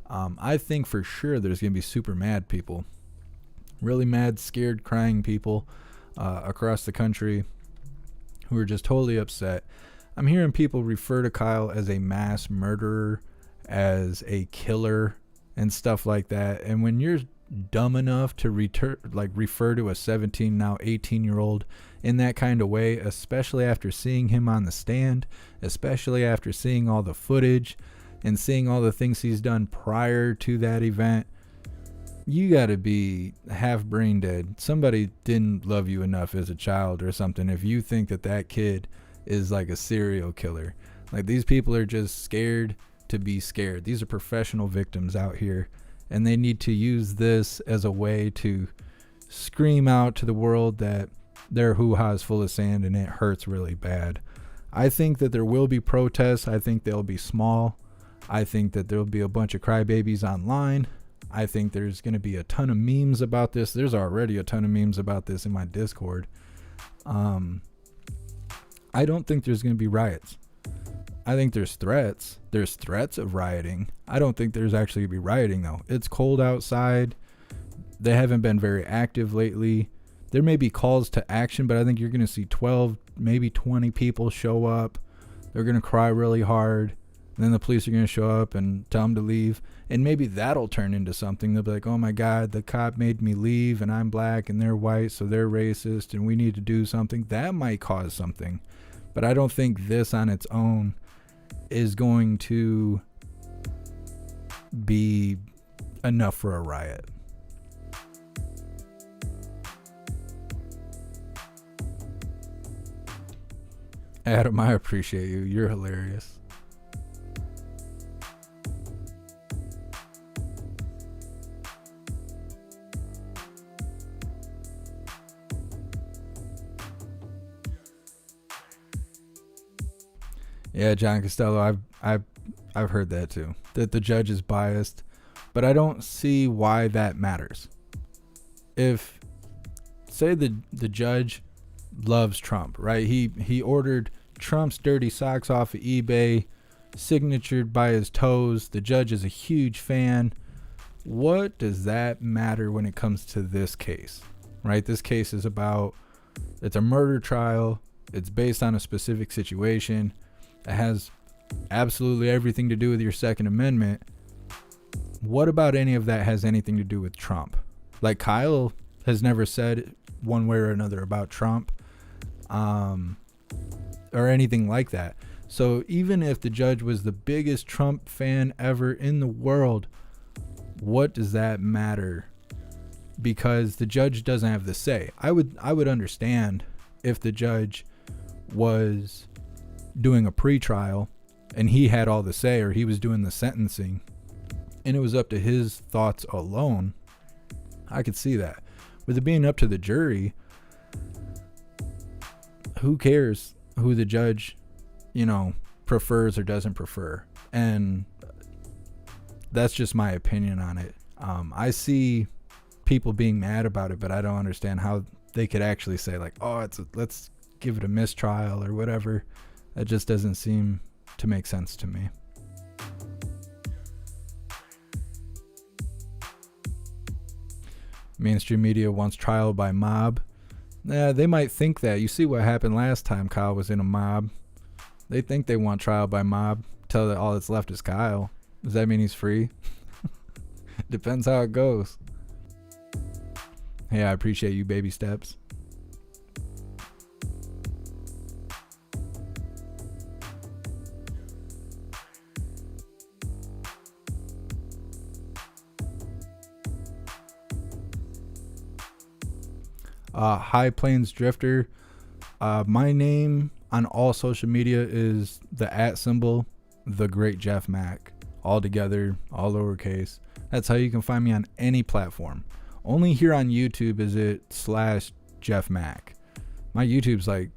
I think for sure there's going to be super mad people. Really mad, scared, crying people across the country who are just totally upset. I'm hearing people refer to Kyle as a mass murderer, as a killer, and stuff like that. And when you're dumb enough to refer to a 17, now 18-year-old in that kind of way, especially after seeing him on the stand, especially after seeing all the footage and seeing all the things he's done prior to that event, you got to be half brain dead. Somebody didn't love you enough as a child or something if you think that that kid is like a serial killer. Like, these people are just scared to be scared. These are professional victims out here, and they need to use this as a way to scream out to the world that their hoo-ha is full of sand and it hurts really bad. I think that there will be protests. I think they'll be small. I think that there'll be a bunch of crybabies online. I think there's going to be a ton of memes about this. There's already a ton of memes about this in my Discord. I don't think there's going to be riots. I think there's threats. There's threats of rioting. I don't think there's actually going to be rioting, though. It's cold outside. They haven't been very active lately. There may be calls to action, but I think you're going to see 12, maybe 20 people show up. They're going to cry really hard. And then the police are going to show up and tell them to leave. And maybe that'll turn into something. They'll be like, oh my God, the cop made me leave and I'm black and they're white, so they're racist and we need to do something. That might cause something. But I don't think this on its own is going to be enough for a riot. Adam, I appreciate you. You're hilarious. Yeah, John Costello, I've heard that too. That the judge is biased, but I don't see why that matters. If, say, the judge loves Trump, right? He ordered Trump's dirty socks off of eBay, signatured by his toes. The judge is a huge fan. What does that matter when it comes to this case, right? This case is about, it's a murder trial. It's based on a specific situation. It has absolutely everything to do with your Second Amendment. What about any of that has anything to do with Trump? Like, Kyle has never said one way or another about Trump, or anything like that. So even if the judge was the biggest Trump fan ever in the world, what does that matter? Because the judge doesn't have the say. I would understand if the judge was doing a pre-trial and he had all the say, or he was doing the sentencing and it was up to his thoughts alone. I could see that. With it being up to the jury, who cares who the judge, prefers or doesn't prefer? And that's just my opinion on it. I see people being mad about it, but I don't understand how they could actually say like, oh, let's give it a mistrial or whatever. That just doesn't seem to make sense to me. Mainstream media wants trial by mob. Yeah, they might think that. You see what happened last time Kyle was in a mob. They think they want trial by mob. Tell that all that's left is Kyle. Does that mean he's free? Depends how it goes. Hey, I appreciate you, baby steps. High Plains Drifter. My name on all social media is the @ the Great Jeff Mack. All together, all lowercase. That's how you can find me on any platform. Only here on YouTube is it /Jeff Mack. My YouTube's like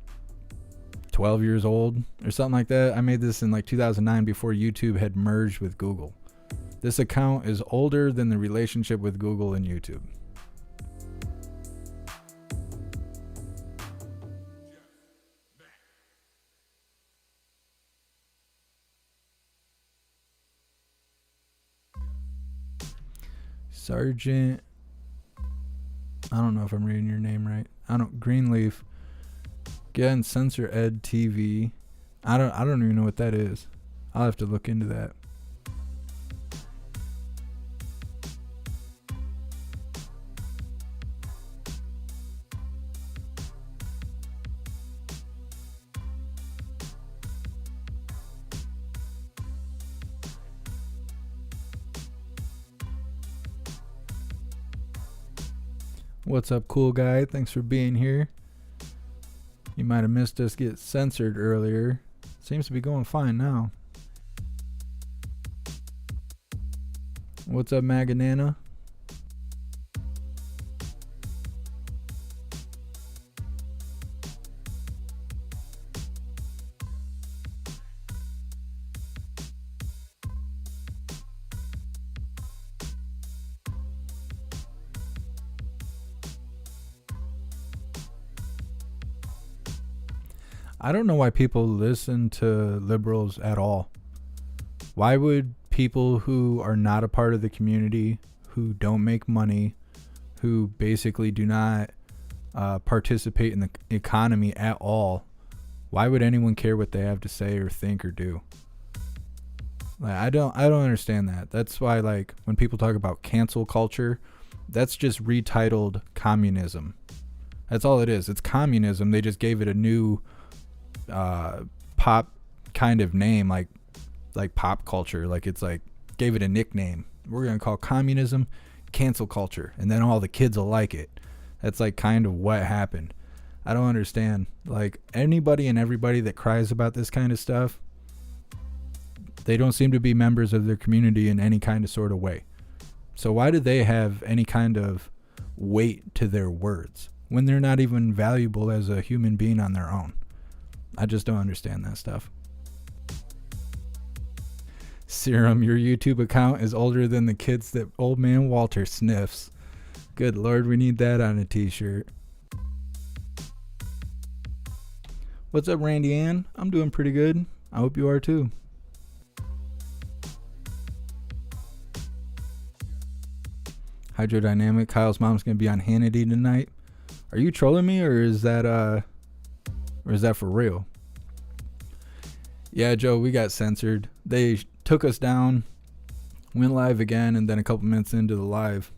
12 years old or something like that. I made this in like 2009 before YouTube had merged with Google. This account is older than the relationship with Google and YouTube. Sergeant, I don't know if I'm reading your name right. Greenleaf. Again, Censor Ed TV. I don't even know what that is. I'll have to look into that. What's up, cool guy? Thanks for being here. You might have missed us get censored earlier. Seems to be going fine now. What's up, Maganana? I don't know why people listen to liberals at all. Why would people who are not a part of the community, who don't make money, who basically do not participate in the economy at all, why would anyone care what they have to say or think or do? Like, I don't understand that. That's why, like, when people talk about cancel culture, that's just retitled communism. That's all it is. It's communism. They just gave it a new pop kind of name, like pop culture. Like, it's like gave it a nickname. We're gonna call communism cancel culture, and then all the kids will like it. That's like kind of what happened. I don't understand. Like, anybody and everybody that cries about this kind of stuff, they don't seem to be members of their community in any kind of sort of way. So why do they have any kind of weight to their words when they're not even valuable as a human being on their own? I just don't understand that stuff. Serum, your YouTube account is older than the kids that old man Walter sniffs. Good Lord, we need that on a t-shirt. What's up, Randy Ann? I'm doing pretty good. I hope you are too. Hydrodynamic, Kyle's mom's gonna be on Hannity tonight. Are you trolling me, or is that for real? Yeah, Joe, we got censored. They took us down, went live again, and then a couple minutes into the live,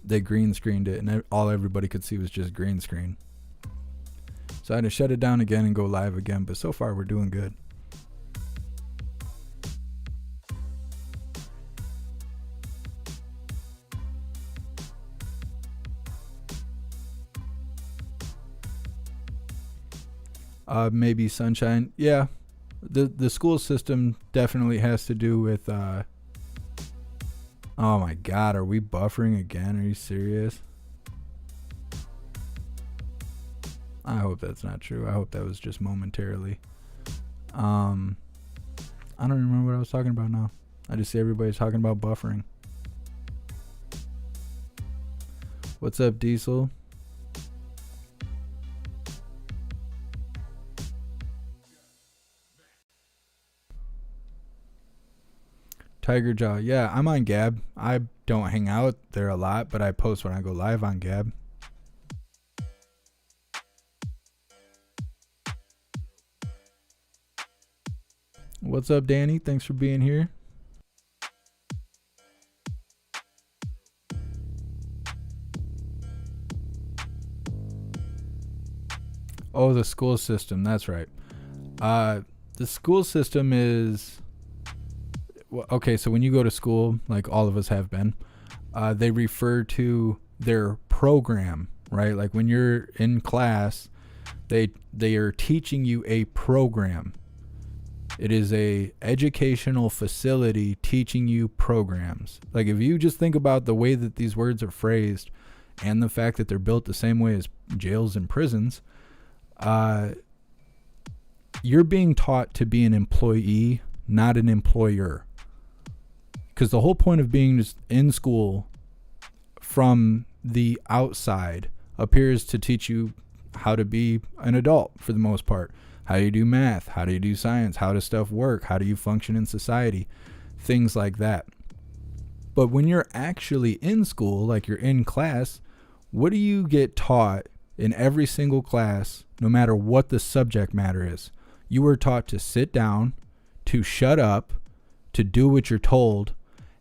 they green screened it, and all everybody could see was just green screen. So I had to shut it down again and go live again, but so far we're doing good. Maybe Sunshine. Yeah, the school system definitely has to do with oh my god, are we buffering again? Are you serious? I hope that's not true. I hope that was just momentarily. I don't remember what I was talking about now. I just see everybody's talking about buffering. What's up, Diesel? Tiger Jaw. Yeah, I'm on Gab. I don't hang out there a lot, but I post when I go live on Gab. What's up, Danny? Thanks for being here. Oh, the school system. That's right. The school system is... Okay, so when you go to school, like all of us have been, they refer to their program, right? Like when you're in class, they are teaching you a program. It is a educational facility teaching you programs. Like, if you just think about the way that these words are phrased and the fact that they're built the same way as jails and prisons, you're being taught to be an employee, not an employer. Because the whole point of being just in school from the outside appears to teach you how to be an adult for the most part. How do you do math? How do you do science? How does stuff work? How do you function in society? Things like that. But when you're actually in school, like you're in class, what do you get taught in every single class, no matter what the subject matter is? You are taught to sit down, to shut up, to do what you're told,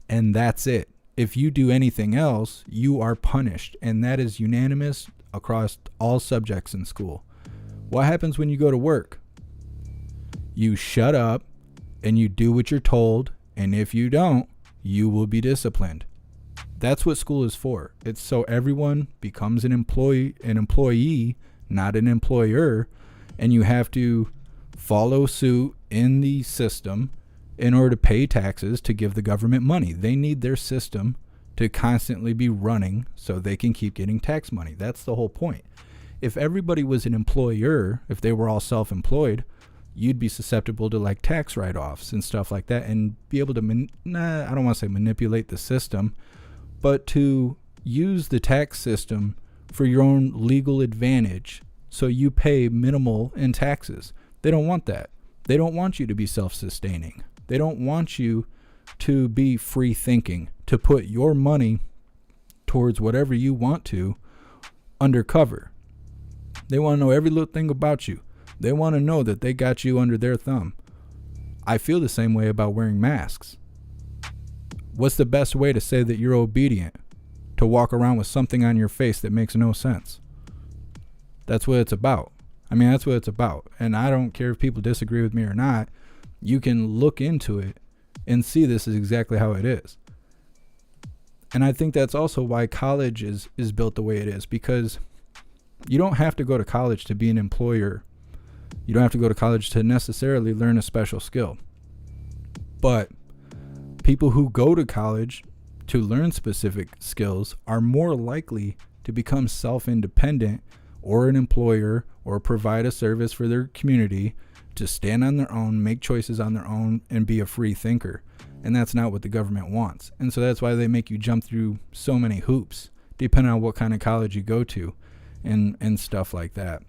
and that's it. If you do anything else, you are punished, and that is unanimous across all subjects in school. What happens when you go to work? You shut up and you do what you're told, and if you don't, you will be disciplined. That's what school is for. It's so everyone becomes an employee, not an employer, and you have to follow suit in the system in order to pay taxes to give the government money. They need their system to constantly be running so they can keep getting tax money. That's the whole point. If everybody was an employer, if they were all self-employed, you'd be susceptible to like tax write-offs and stuff like that, and be able to, I don't want to say manipulate the system, but to use the tax system for your own legal advantage so you pay minimal in taxes. They don't want that. They don't want you to be self-sustaining. They don't want you to be free thinking, to put your money towards whatever you want to undercover. They want to know every little thing about you. They want to know that they got you under their thumb. I feel the same way about wearing masks. What's the best way to say that you're obedient? To walk around with something on your face that makes no sense. That's what it's about. I mean, that's what it's about. And I don't care if people disagree with me or not. You can look into it and see this is exactly how it is. And I think that's also why college is built the way it is, because you don't have to go to college to be an employer. You don't have to go to college to necessarily learn a special skill. But people who go to college to learn specific skills are more likely to become self-independent or an employer or provide a service for their community, to stand on their own, make choices on their own, and be a free thinker. And that's not what the government wants. And so that's why they make you jump through so many hoops, depending on what kind of college you go to and stuff like that.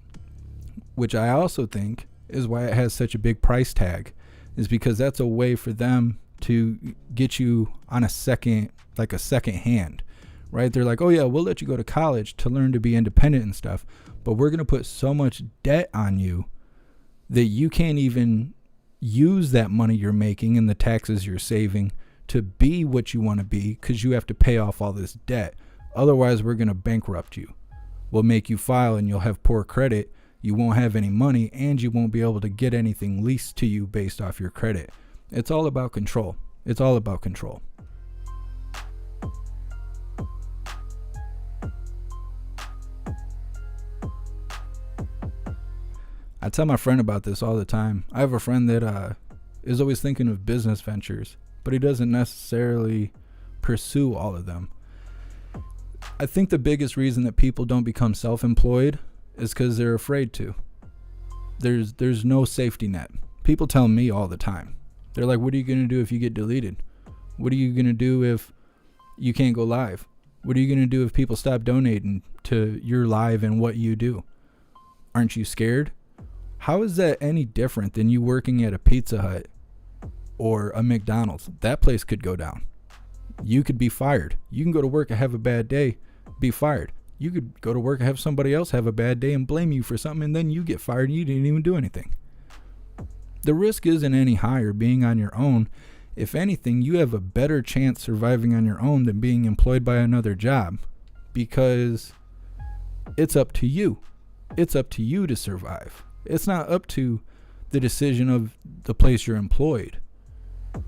Which I also think is why it has such a big price tag, is because that's a way for them to get you on a second hand, right? They're like, oh yeah, we'll let you go to college to learn to be independent and stuff, but we're going to put so much debt on you that you can't even use that money you're making and the taxes you're saving to be what you want to be, because you have to pay off all this debt. Otherwise, we're going to bankrupt you. We'll make you file and you'll have poor credit. You won't have any money, and you won't be able to get anything leased to you based off your credit. It's all about control. It's all about control. I tell my friend about this all the time. I have a friend that is always thinking of business ventures, but he doesn't necessarily pursue all of them. I think the biggest reason that people don't become self-employed is because they're afraid to. There's no safety net. People tell me all the time. They're like, what are you going to do if you get deleted? What are you going to do if you can't go live? What are you going to do if people stop donating to your live and what you do? Aren't you scared? How is that any different than you working at a Pizza Hut or a McDonald's? That place could go down. You could be fired. You can go to work and have a bad day, be fired. You could go to work and have somebody else have a bad day and blame you for something, and then you get fired and you didn't even do anything. The risk isn't any higher being on your own. If anything, you have a better chance surviving on your own than being employed by another job, because it's up to you. It's up to you to survive. It's not up to the decision of the place you're employed.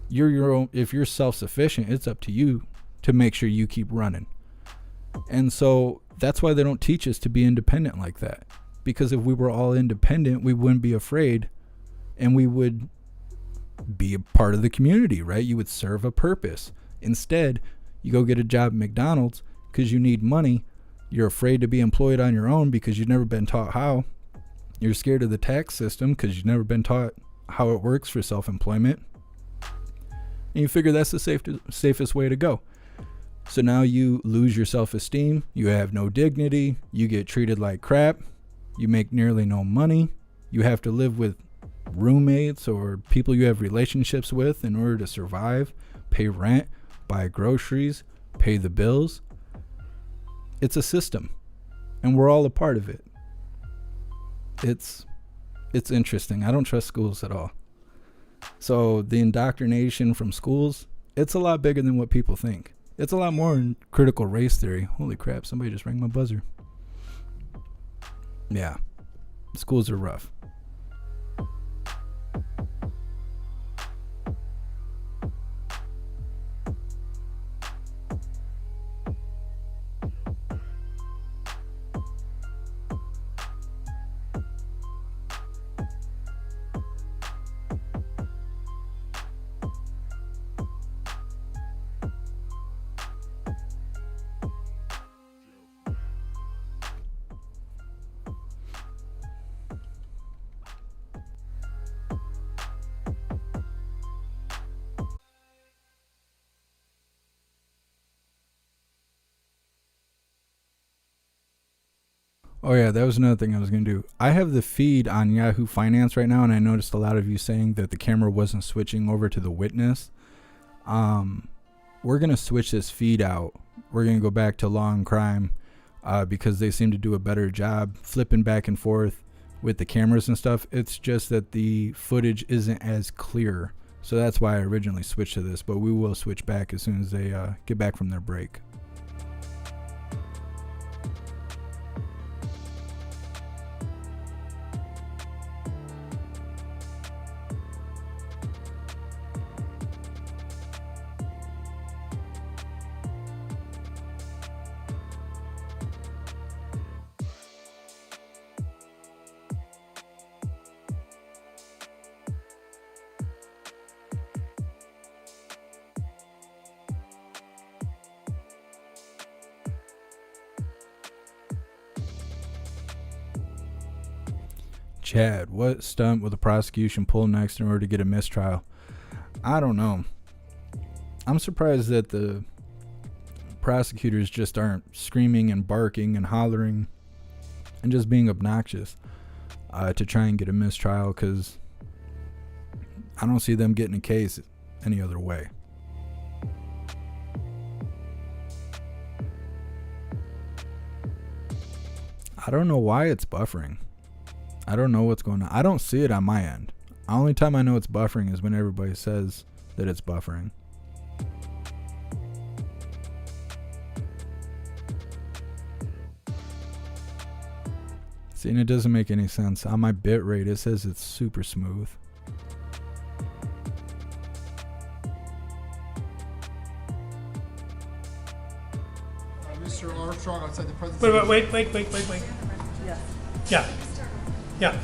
You're your own. If you're self-sufficient, it's up to you to make sure you keep running. And so that's why they don't teach us to be independent like that. Because if we were all independent, we wouldn't be afraid, and we would be a part of the community, right? You would serve a purpose. Instead, you go get a job at McDonald's because you need money. You're afraid to be employed on your own because you've never been taught how. You're scared of the tax system because you've never been taught how it works for self-employment. And you figure that's the safest way to go. So now you lose your self-esteem. You have no dignity. You get treated like crap. You make nearly no money. You have to live with roommates or people you have relationships with in order to survive, pay rent, buy groceries, pay the bills. It's a system, and we're all a part of it. It's interesting. I don't trust schools at all. So the indoctrination from schools, it's a lot bigger than what people think. It's a lot more in critical race theory. Holy crap, somebody just rang my buzzer. Yeah, schools are rough. Oh yeah, that was another thing I was gonna do. I have the feed on Yahoo Finance right now, and I noticed a lot of you saying that the camera wasn't switching over to the witness. We're gonna switch this feed out. We're gonna go back to Law and Crime because they seem to do a better job flipping back and forth with the cameras and stuff. It's just that the footage isn't as clear, so that's why I originally switched to this. But we will switch back as soon as they get back from their break. Chad, what stunt will the prosecution pull next in order to get a mistrial? I don't know. I'm surprised that the prosecutors just aren't screaming and barking and hollering and just being obnoxious to try and get a mistrial, because I don't see them getting a case any other way. I don't know why it's buffering. I don't know what's going on. I don't see it on my end. The only time I know it's buffering is when everybody says that it's buffering. See, and it doesn't make any sense. On my bit rate, it says it's super smooth. Mr. Armstrong, outside the presence. Wait. Yeah.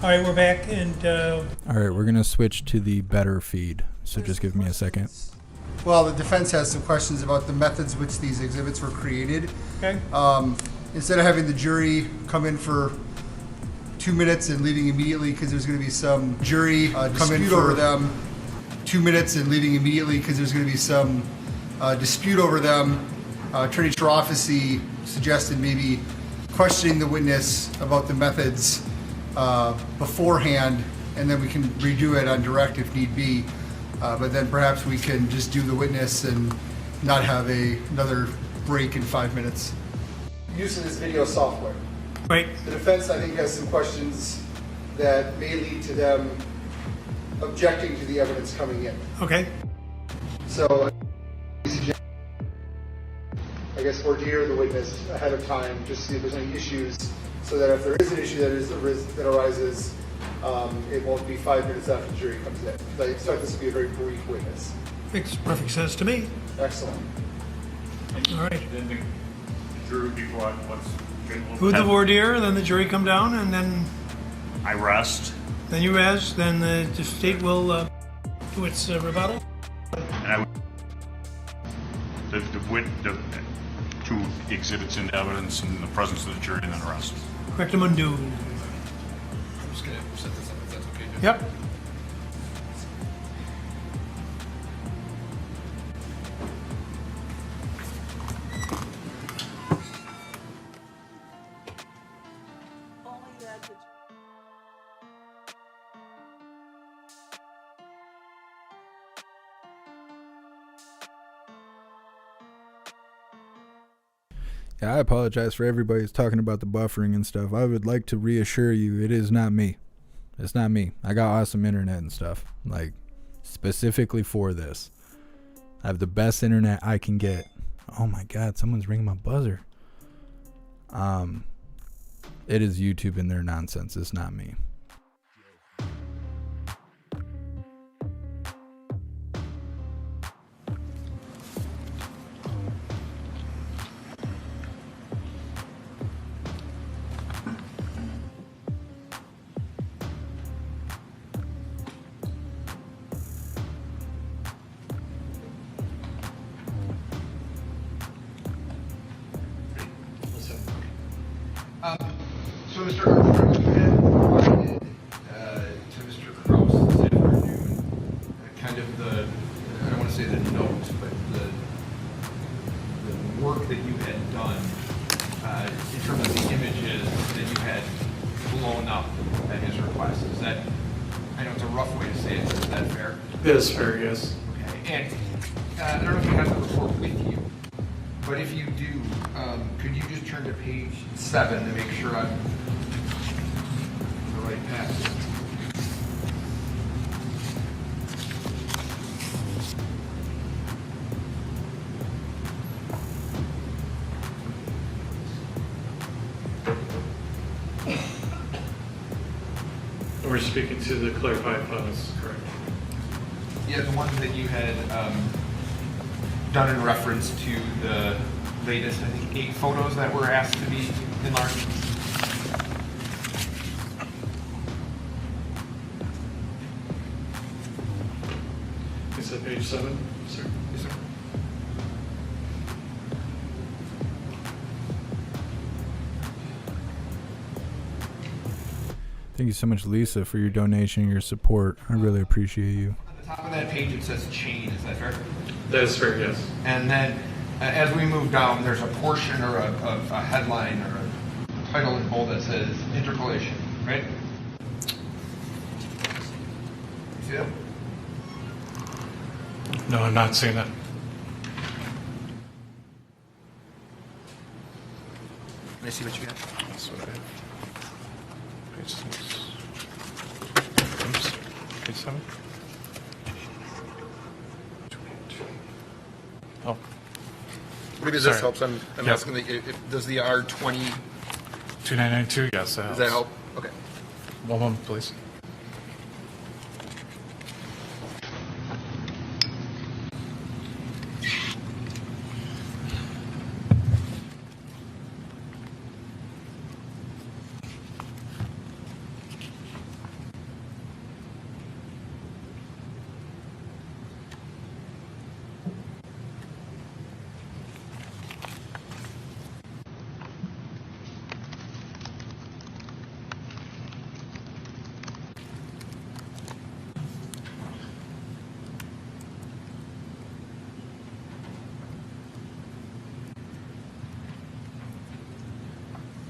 All right, we're back, and All right, we're going to switch to the better feed. So just give me a second. Well, the defense has some questions about the methods which these exhibits were created. okay. Instead of having the jury come in for 2 minutes and leaving immediately because there's going to be some jury dispute over them, 2 minutes and leaving immediately because there's going to be some dispute over them, Attorney Tarafisi suggested maybe questioning the witness about the methods beforehand, and then we can redo it on direct if need be. But then perhaps we can just do the witness and not have another break in 5 minutes. Use of this video software. Right. The defense, I think, has some questions that may lead to them objecting to the evidence coming in. Okay. So, I guess ordeer the witness ahead of time, just see if there's any issues, so that if there is an issue that arises, it won't be 5 minutes after the jury comes in. I expect this to be a very brief witness. Makes perfect sense to me. Excellent. All right. Then the jury would be brought, Who the voir dire, then the jury come down, and then I rest, you rest, then the state will do its rebuttal. and I would, the two exhibits into evidence in the presence of the jury, and then arrest. Correct them undo. I'm just going to set this up if that's okay, Judge. Yep. Yeah, I apologize for everybody who's talking about the buffering and stuff. I would like to reassure you, it is not me. It's not me. I got awesome internet and stuff, like specifically for this. I have the best internet I can get. Oh my God, someone's ringing my buzzer. It is YouTube and their nonsense. It's not me. So, Mr. Armstrong, you had provided to Mr. Krause this afternoon kind of the, I don't want to say the notes, but the work that you had done in terms of the images That is fair, yes. Okay, and I don't know if you have the report with you, but if you do, could you just turn to page 7 to make sure I'm on the right path? We're speaking to the clarified files, correct? Yeah, the one that you had done in reference to the latest, I think, 8 photos that were asked to be enlarged. Is that page 7, sir? Yes, sir. Thank you so much, Lisa, for your donation and your support. I really appreciate you. On the top of that page, it says chain, is that fair? That is fair, yes. And then, as we move down, there's a portion or a headline or a title in bold that says interpolation, right? You see that? No, I'm not seeing that. Let me see what you got. That's what I have. Page 6. Oops. Page 7. Oh. Maybe this Sorry. helps. I'm Yep. asking, does the R20, 2992, yes. does that help? Okay. One moment, please.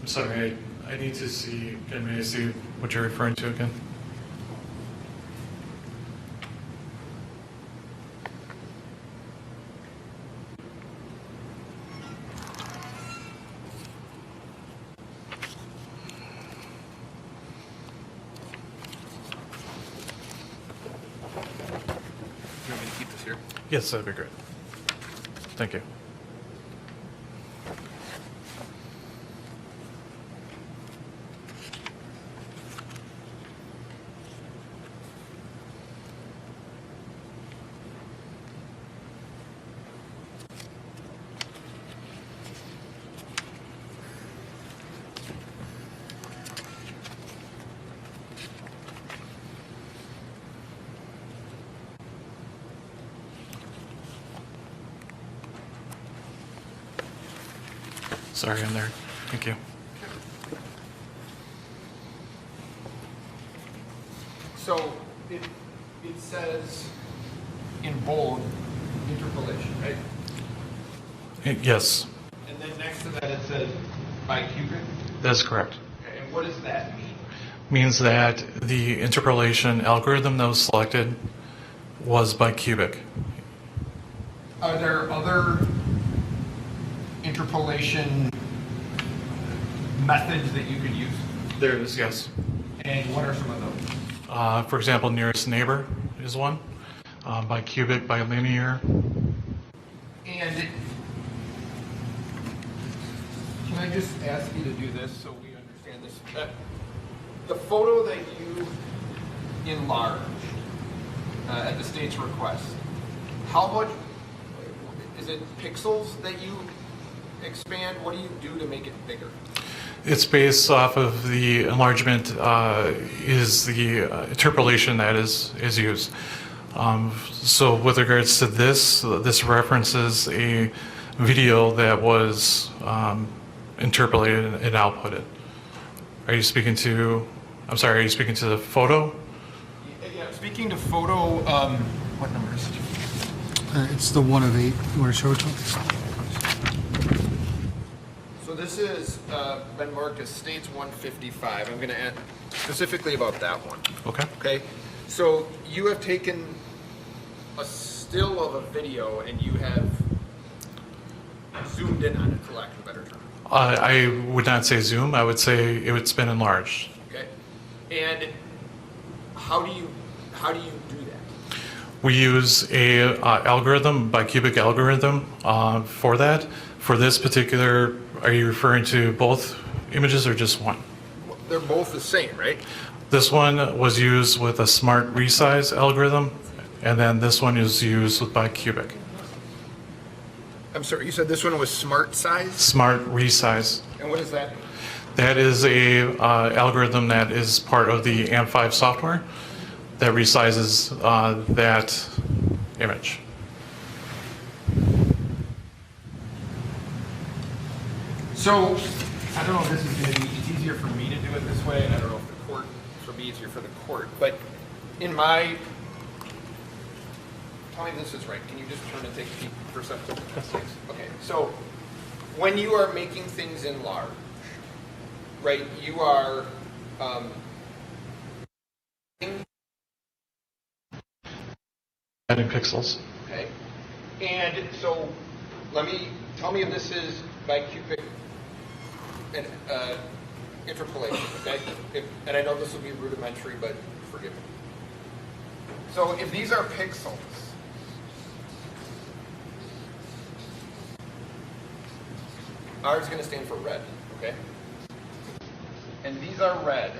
I'm sorry, I need to see, may I see what you're referring to again? You want me to keep this here? Yes, that'd be great. Thank you. Sorry, I'm there. Thank you. So it says in bold, interpolation, right? Yes, And then next to that it says by cubic. that's correct. Okay, and what does that mean? Means that the interpolation algorithm that was selected was bicubic. Are there other interpolation methods that you could use? There is, yes. And what are some of those? For example, nearest neighbor is one. Bicubic, bilinear. And can I just ask you to do this so we understand this? The photo that you enlarged at the state's request, how much, is it pixels that you expand? What do you do to make it bigger? It's based off of the enlargement is the interpolation that is used. So with regards to this references a video that was interpolated and outputted. Are you speaking to, I'm sorry, are you speaking to the photo? Yeah, speaking to photo, what number is it? It's the 1 of 8. You want to show it to us? So this is been marked as States 155. I'm going to add specifically about that one. Okay. Okay, so you have taken a still of a video and you have zoomed in on it, for lack of a better term. I would not say zoom. I would say it's been enlarged. Okay, and how do you do that? We use a algorithm, bicubic algorithm, for that. For this particular, are you referring to both images or just one? They're both the same, right? This one was used with a smart resize algorithm, and then this one is used with bicubic. I'm sorry, you said this one was smart size? Smart resize. And what does that mean? That is a algorithm that is part of the AMP5 software that resizes that image. So, I don't know if this is going to be, it's easier for me to do it this way, and I don't know if the court, this will be easier for the court, but in my, tell me if this is right, can you just turn and take a peek for a second? Thanks. Okay, so when you are making things in large, right, you are, Adding pixels. okay, and so tell me if this is bicubic and interpolation, okay? And I know this will be rudimentary, but forgive me. So if these are pixels, R is going to stand for red, okay? And these are red.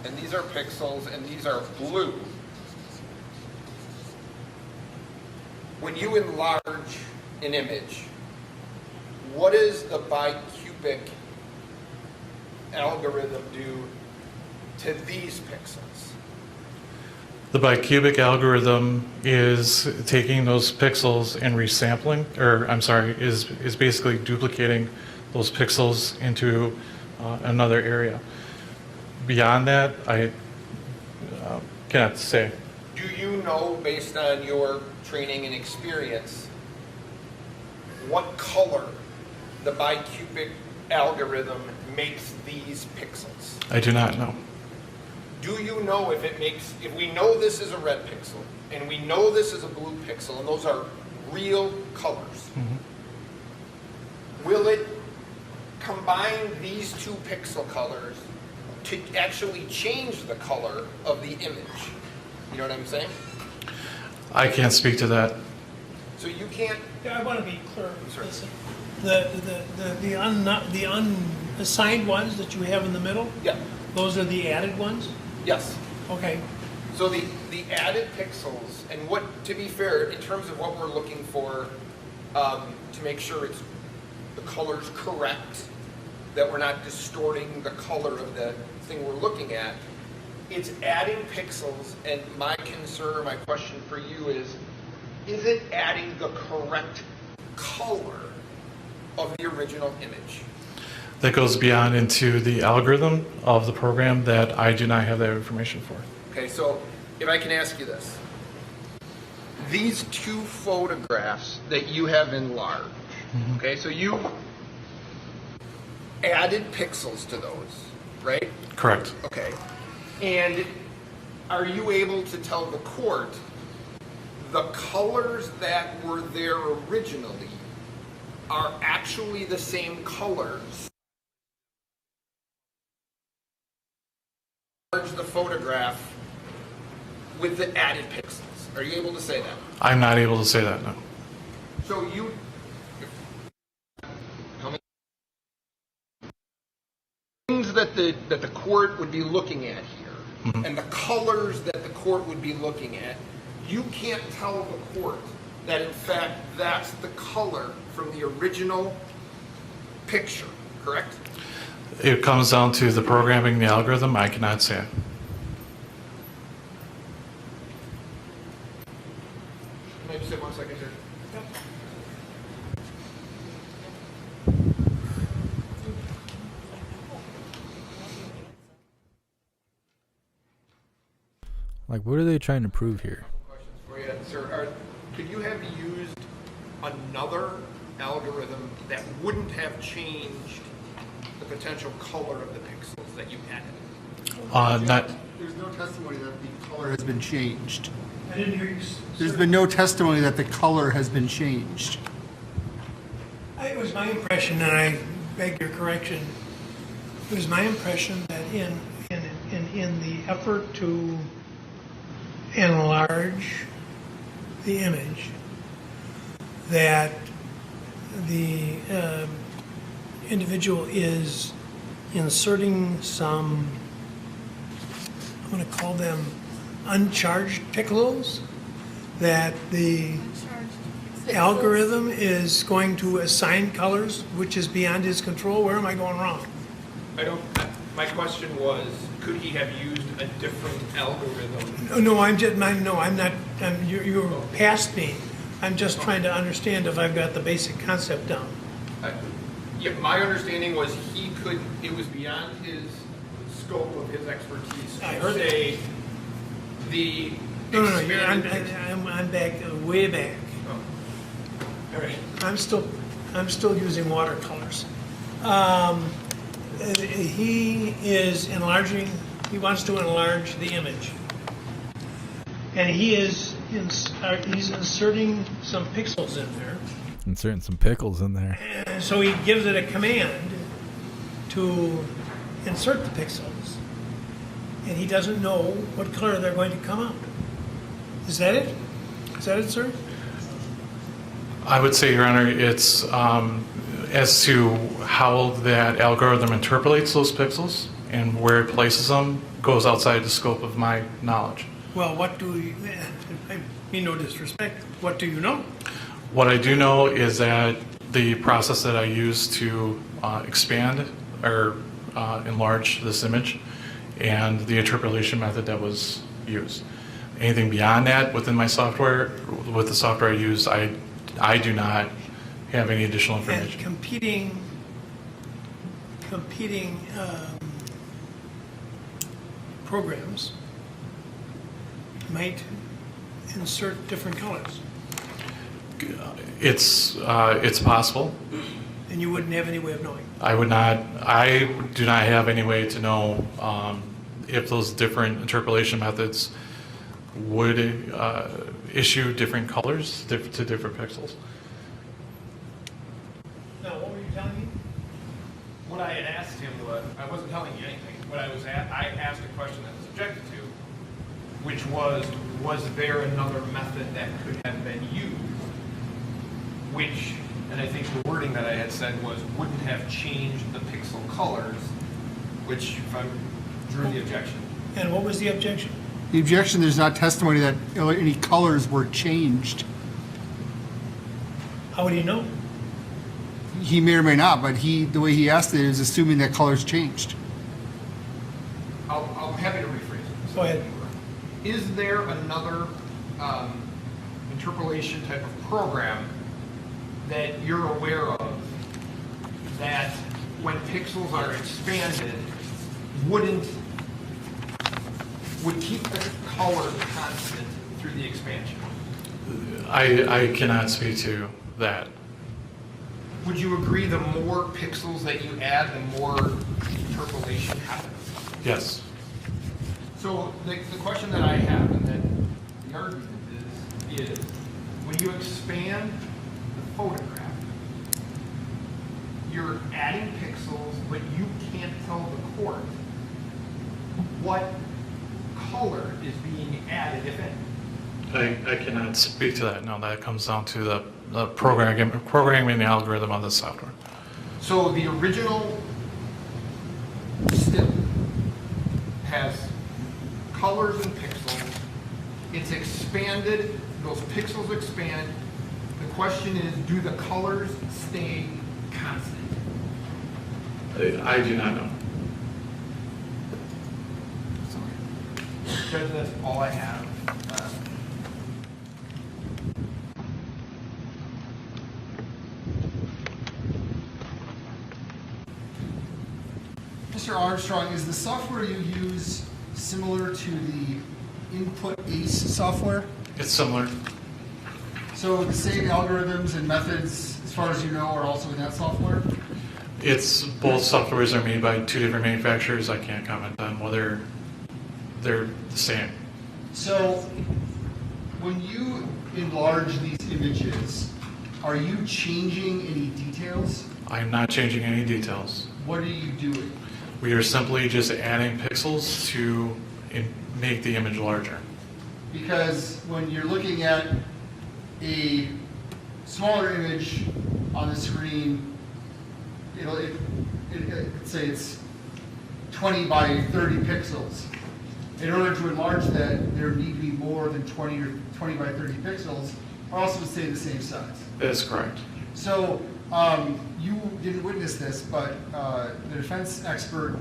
And these are pixels, and these are blue. When you enlarge an image, what does the bicubic algorithm do to these pixels? The bicubic algorithm is taking those pixels and resampling, or I'm sorry, is basically duplicating those pixels into another area. Beyond that, I cannot say. Do you know, based on your training and experience, what color the bicubic algorithm makes these pixels? I do not know. Do you know if we know this is a red pixel, and we know this is a blue pixel, and those are real colors, will it combine these two pixel colors to actually change the color of the image? You know what I'm saying? I can't speak to that. So you can't. Yeah, I want to be clear. Sure. Listen, the unassigned ones that you have in the middle, Yeah. those are the added ones? Yes. Okay. So the added pixels, and what, to be fair, in terms of what we're looking for, to make sure the color's correct, that we're not distorting the color of the thing we're looking at, it's adding pixels, and my concern, my question for you is it adding the correct color of the original image? That goes beyond into the algorithm of the program that I do not have that information for. Okay, so if I can ask you this. These two photographs that you have enlarged, okay, so you added pixels to those, right? Correct. Okay. And are you able to tell the court the colors that were there originally are actually the same colors? The photograph with the added pixels. Are you able to say that? I'm not able to say that, no. So you, how many things that the court would be looking at here, and the colors that the court would be looking at, you can't tell the court that in fact that's the color from the original picture, correct? It comes down to the programming, the algorithm. I cannot say. Can I just have 1 second here? Like, what are they trying to prove here? Questions for you, sir. Could you have used another algorithm that wouldn't have changed the potential color of the pixels that you added? Not, There's no testimony that the color has been changed. I didn't hear you. There's been no testimony that the color has been changed. It was my impression, and I beg your correction, it was my impression that in the effort to enlarge the image, that the individual is inserting some, I'm going to call them uncharged pixels, that the algorithm is going to assign colors, which is beyond his control. Where am I going wrong? My question was, could he have used a different algorithm? No, I'm not, you're past me. I'm just trying to understand if I've got the basic concept down. Yeah, my understanding was it was beyond his scope of his expertise I to heard say the No, expanded I'm back, way back. Oh. All right. I'm still using watercolors. He is enlarging, he wants to enlarge the image. And he's inserting some pixels in there. Inserting some pickles in there. And so he gives it a command to insert the pixels. And he doesn't know what color they're going to come out. Is that it? Is that it, sir? I would say, Your Honor, it's as to how that algorithm interpolates those pixels and where it places them goes outside the scope of my knowledge. Well, what do you, I mean no disrespect, what do you know? What I do know is that the process that I use to expand or enlarge this image and the interpolation method that was used. Anything beyond that within my software, with the software I use, I do not have any additional And information. competing programs might insert different colors, It's possible. and you wouldn't have any way of knowing. I do not have any way to know if those different interpolation methods would issue different colors to different pixels. Now, what were you telling me? What I had asked him was, I wasn't telling you anything. I asked a question that was objected to, which was there another method that could have been used, which, and I think the wording that I had said was, wouldn't have changed the pixel colors, which if I drew the objection. And what was the objection? The objection, there's not testimony that any colors were changed. How would he know? He may or may not, but the way he asked it is assuming that colors changed. I'm happy to rephrase it. Go ahead. Is there another interpolation type of program that you're aware of that when pixels are expanded would keep the color constant through the expansion? I cannot speak to that. Would you agree the more pixels that you add, the more interpolation happens? Yes. So the question that I have, and that the argument is when you expand the photograph, you're adding pixels, but you can't tell the court what color is being added, if any. I cannot speak to that. No, that comes down to the programming the algorithm on the software. So the original still has colors and pixels. It's expanded, those pixels expand. The question is, do the colors stay constant? I do not know. Judge, that's all I have. Mr. Armstrong, is the software you use similar to the Input ACE software? It's similar. So the same algorithms and methods, as far as you know, are also in that software? It's both softwares are made by two different manufacturers. I can't comment on whether they're the same. So, when you enlarge these images, are you changing any details? I'm not changing any details. What are you doing? We are simply just adding pixels to make the image larger. Because when you're looking at a smaller image on the screen, say it's 20 by 30 pixels. In order to enlarge that, there need to be more than 20 by 30 pixels, or else it would stay the same size. That is correct. So you didn't witness this, but the defense expert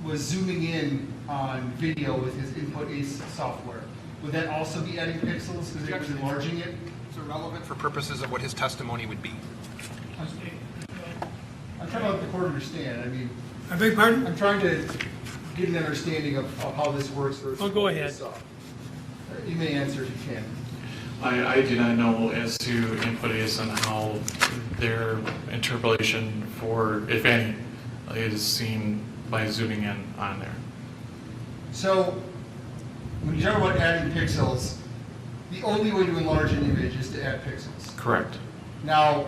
was zooming in on video with his Input Ace software. Would that also be adding pixels because it was enlarging it? It's irrelevant for purposes of what his testimony would be. I'm trying to let the court understand. I mean, I beg pardon? I'm trying to get an understanding of how this works. Oh, go ahead. You may answer if you can. I do not know as to Input Ace and how their interpolation for, if any, is seen by zooming in on there. So, when you talk about adding pixels, the only way to enlarge an image is to add pixels. Correct. Now,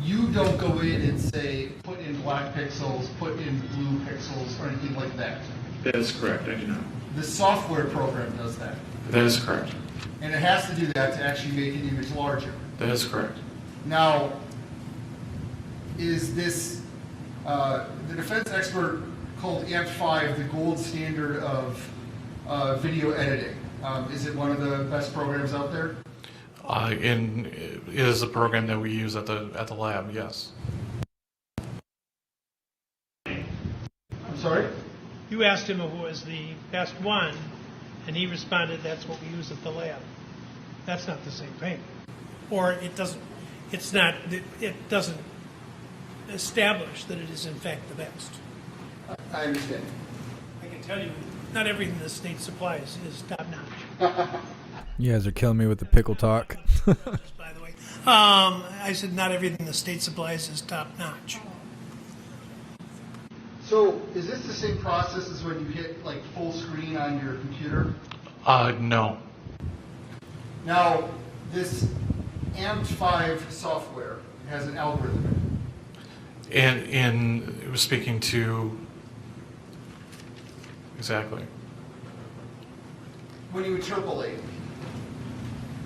you don't go in and say, put in black pixels, put in blue pixels, or anything like that. That is correct. I do not. The software program does that. That is correct. And it has to do that to actually make an image larger. That is correct. Now, is this, the defense expert called AMP5 the gold standard of video editing? Is it one of the best programs out there? It is a program that we use at the lab. Yes. I'm sorry? You asked him if it was the best one, and he responded, that's what we use at the lab. That's not the same thing. Or it doesn't establish that it is in fact the best. I understand. I can tell you, not everything the state supplies is top-notch. You guys are killing me with the pickle talk. By the way, I said not everything the state supplies is top-notch. So, is this the same process as when you hit like full screen on your computer? No. Now, this AMP5 software has an algorithm. And it was speaking to exactly. When you interpolate,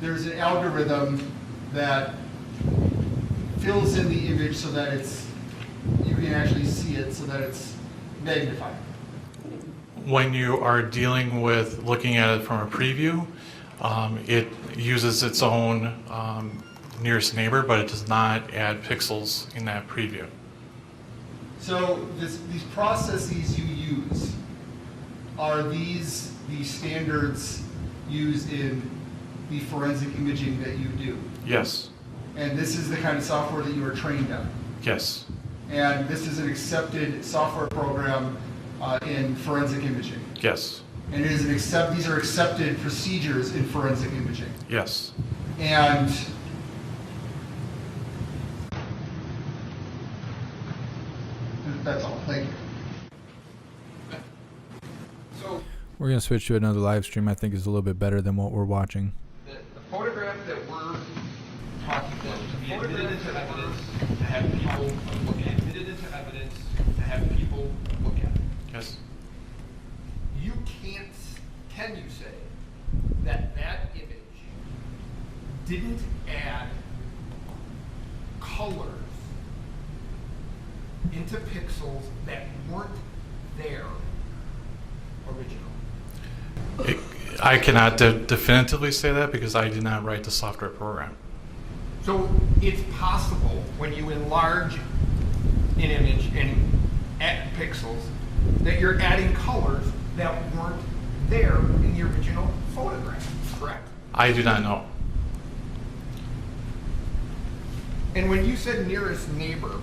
there's an algorithm that fills in the image so that you can actually see it, so that it's magnified. When you are dealing with looking at it from a preview, it uses its own nearest neighbor, but it does not add pixels in that preview. So these processes you use, are these the standards used in the forensic imaging that you do? Yes. And this is the kind of software that you are trained on? Yes. And this is an accepted software program in forensic imaging? Yes. And it is these are accepted procedures in forensic imaging? Yes. And that's all. Thank you. So We're going to switch to another live stream I think is a little bit better than what we're watching. the photograph that we're talking about to be admitted into evidence to have people look at. Admitted into evidence to have people look at. Yes. You can you say that image didn't add colors into pixels that weren't there originally? I cannot definitively say that because I did not write the software program. So it's possible when you enlarge an image and add pixels that you're adding colors that weren't there in the original photograph, correct? I do not know. And when you said nearest neighbor,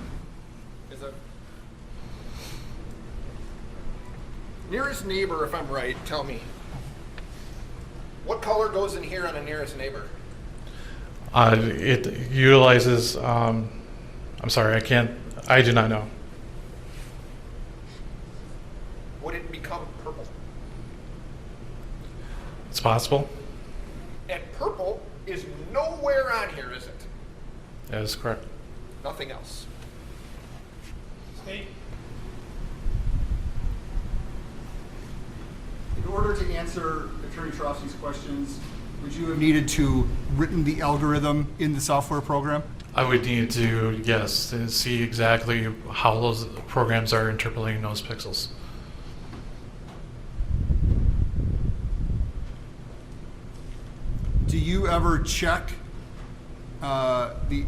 nearest neighbor, if I'm right, tell me. What color goes in here on a nearest neighbor? It utilizes. I'm sorry, I can't I do not know. Would it become purple? It's possible. And purple is nowhere on here, is it? That is correct. Nothing else. State. In order to answer Attorney Trofsky's questions, would you have needed to written the algorithm in the software program? I would need to, yes, to see exactly how those programs are interpolating those pixels. Do you ever check the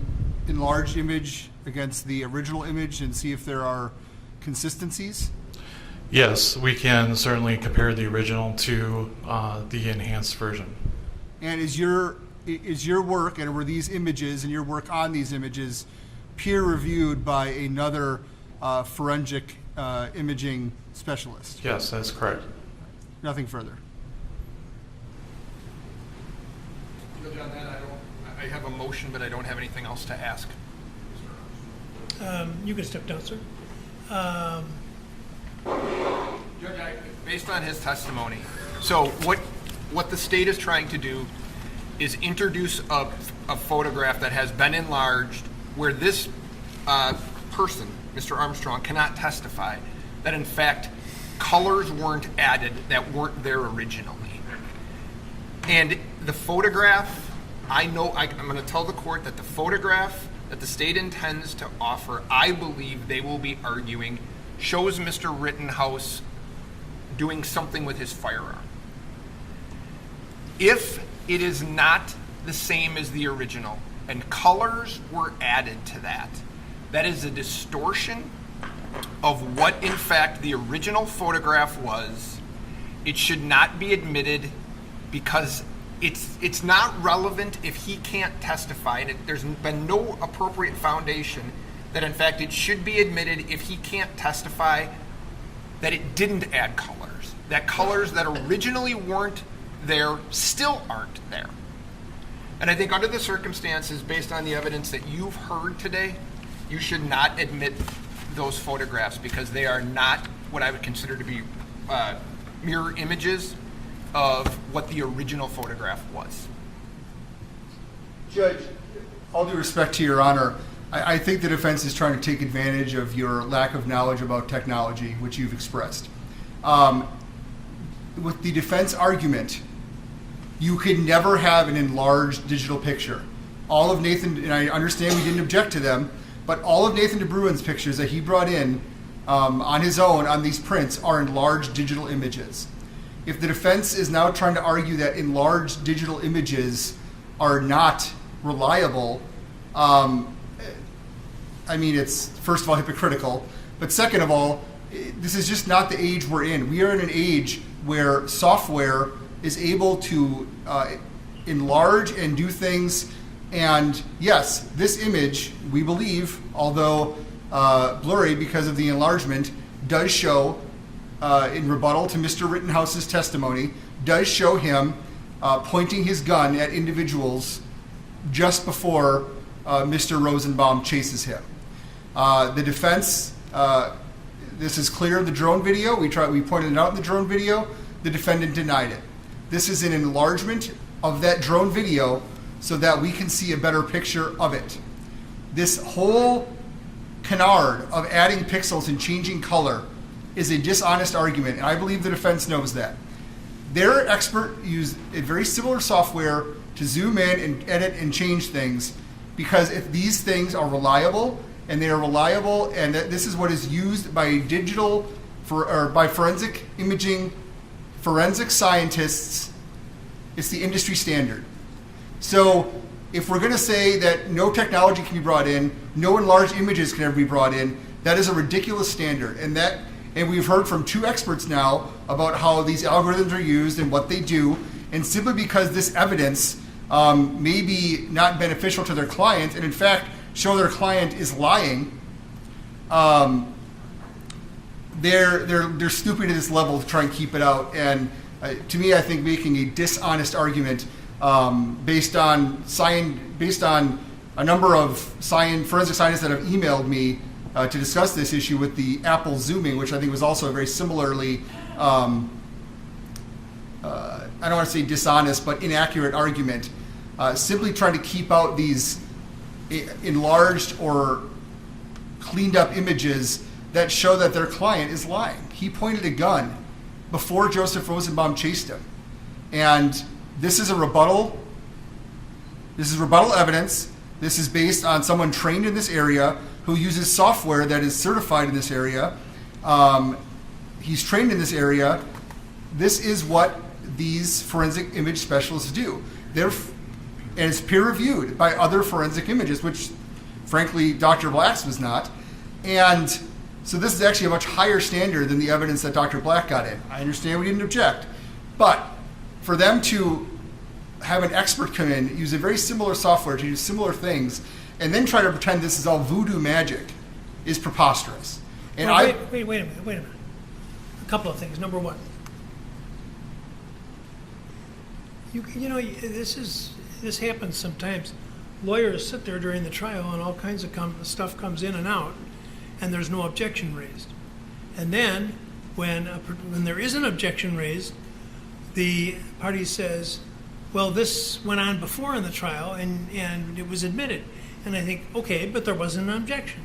enlarged image against the original image and see if there are consistencies? Yes, we can certainly compare the original to the enhanced version. And is your work, and were these images and your work on these images peer reviewed by another forensic imaging specialist? Yes, that's correct. Nothing further. Judge, on that, I have a motion, but I don't have anything else to ask. You can step down, sir. Judge, based on his testimony, so what the state is trying to do is introduce a photograph that has been enlarged where this person, Mr. Armstrong, cannot testify that in fact colors weren't added that weren't there originally. And the photograph, I'm going to tell the court that the photograph that the state intends to offer, I believe they will be arguing, shows Mr. Rittenhouse doing something with his firearm. If it is not the same as the original and colors were added to that, that is a distortion of what in fact the original photograph was. It should not be admitted because it's not relevant if he can't testify, and there's been no appropriate foundation that in fact it should be admitted if he can't testify that it didn't add colors, that colors that originally weren't there still aren't there. And I think under the circumstances, based on the evidence that you've heard today, you should not admit those photographs because they are not what I would consider to be mirror images of what the original photograph was. Judge, all due respect to your honor, I think the defense is trying to take advantage of your lack of knowledge about technology, which you've expressed. With the defense argument, you could never have an enlarged digital picture. All of Nathan, and I understand we didn't object to them, but all of Nathan DeBruin's pictures that he brought in on his own on these prints are enlarged digital images. If the defense is now trying to argue that enlarged digital images are not reliable, I mean, it's first of all hypocritical, but second of all, this is just not the age we're in. We are in an age where software is able to enlarge and do things. And yes, this image, we believe, although blurry because of the enlargement, does show, in rebuttal to Mr. Rittenhouse's testimony, does show him pointing his gun at individuals just before Mr. Rosenbaum chases him. The defense, this is clear in the drone video. We pointed it out in the drone video. The defendant denied it. This is an enlargement of that drone video so that we can see a better picture of it. This whole canard of adding pixels and changing color is a dishonest argument, and I believe the defense knows that. Their expert used a very similar software to zoom in and edit and change things, because if these things are reliable, and they are reliable, and that this is what is used by by forensic imaging, forensic scientists, it's the industry standard. So if we're going to say that no technology can be brought in, no enlarged images can ever be brought in, that is a ridiculous standard. And we've heard from two experts now about how these algorithms are used and what they do. And simply because this evidence may be not beneficial to their client, and in fact show their client is lying, they're stooping to this level to try and keep it out. And to me, I think making a dishonest argument based on a number of forensic scientists that have emailed me to discuss this issue with the Apple zooming, which I think was also a very similarly, I don't want to say dishonest, but inaccurate argument, simply trying to keep out these enlarged or cleaned up images that show that their client is lying. He pointed a gun before Joseph Rosenbaum chased him. And this is a rebuttal. This is rebuttal evidence. This is based on someone trained in this area who uses software that is certified in this area. He's trained in this area. This is what these forensic image specialists do. And it's peer-reviewed by other forensic images, which, frankly, Dr. Black's was not. And so this is actually a much higher standard than the evidence that Dr. Black got in. I understand we didn't object. But for them to have an expert come in, use a very similar software to do similar things, and then try to pretend this is all voodoo magic is preposterous. And Well, wait a minute. A couple of things. Number one, you know, this happens sometimes. Lawyers sit there during the trial and all kinds of stuff comes in and out, and there's no objection raised. And then when there is an objection raised, the party says, well, this went on before in the trial and it was admitted. And I think, okay, but there wasn't an objection.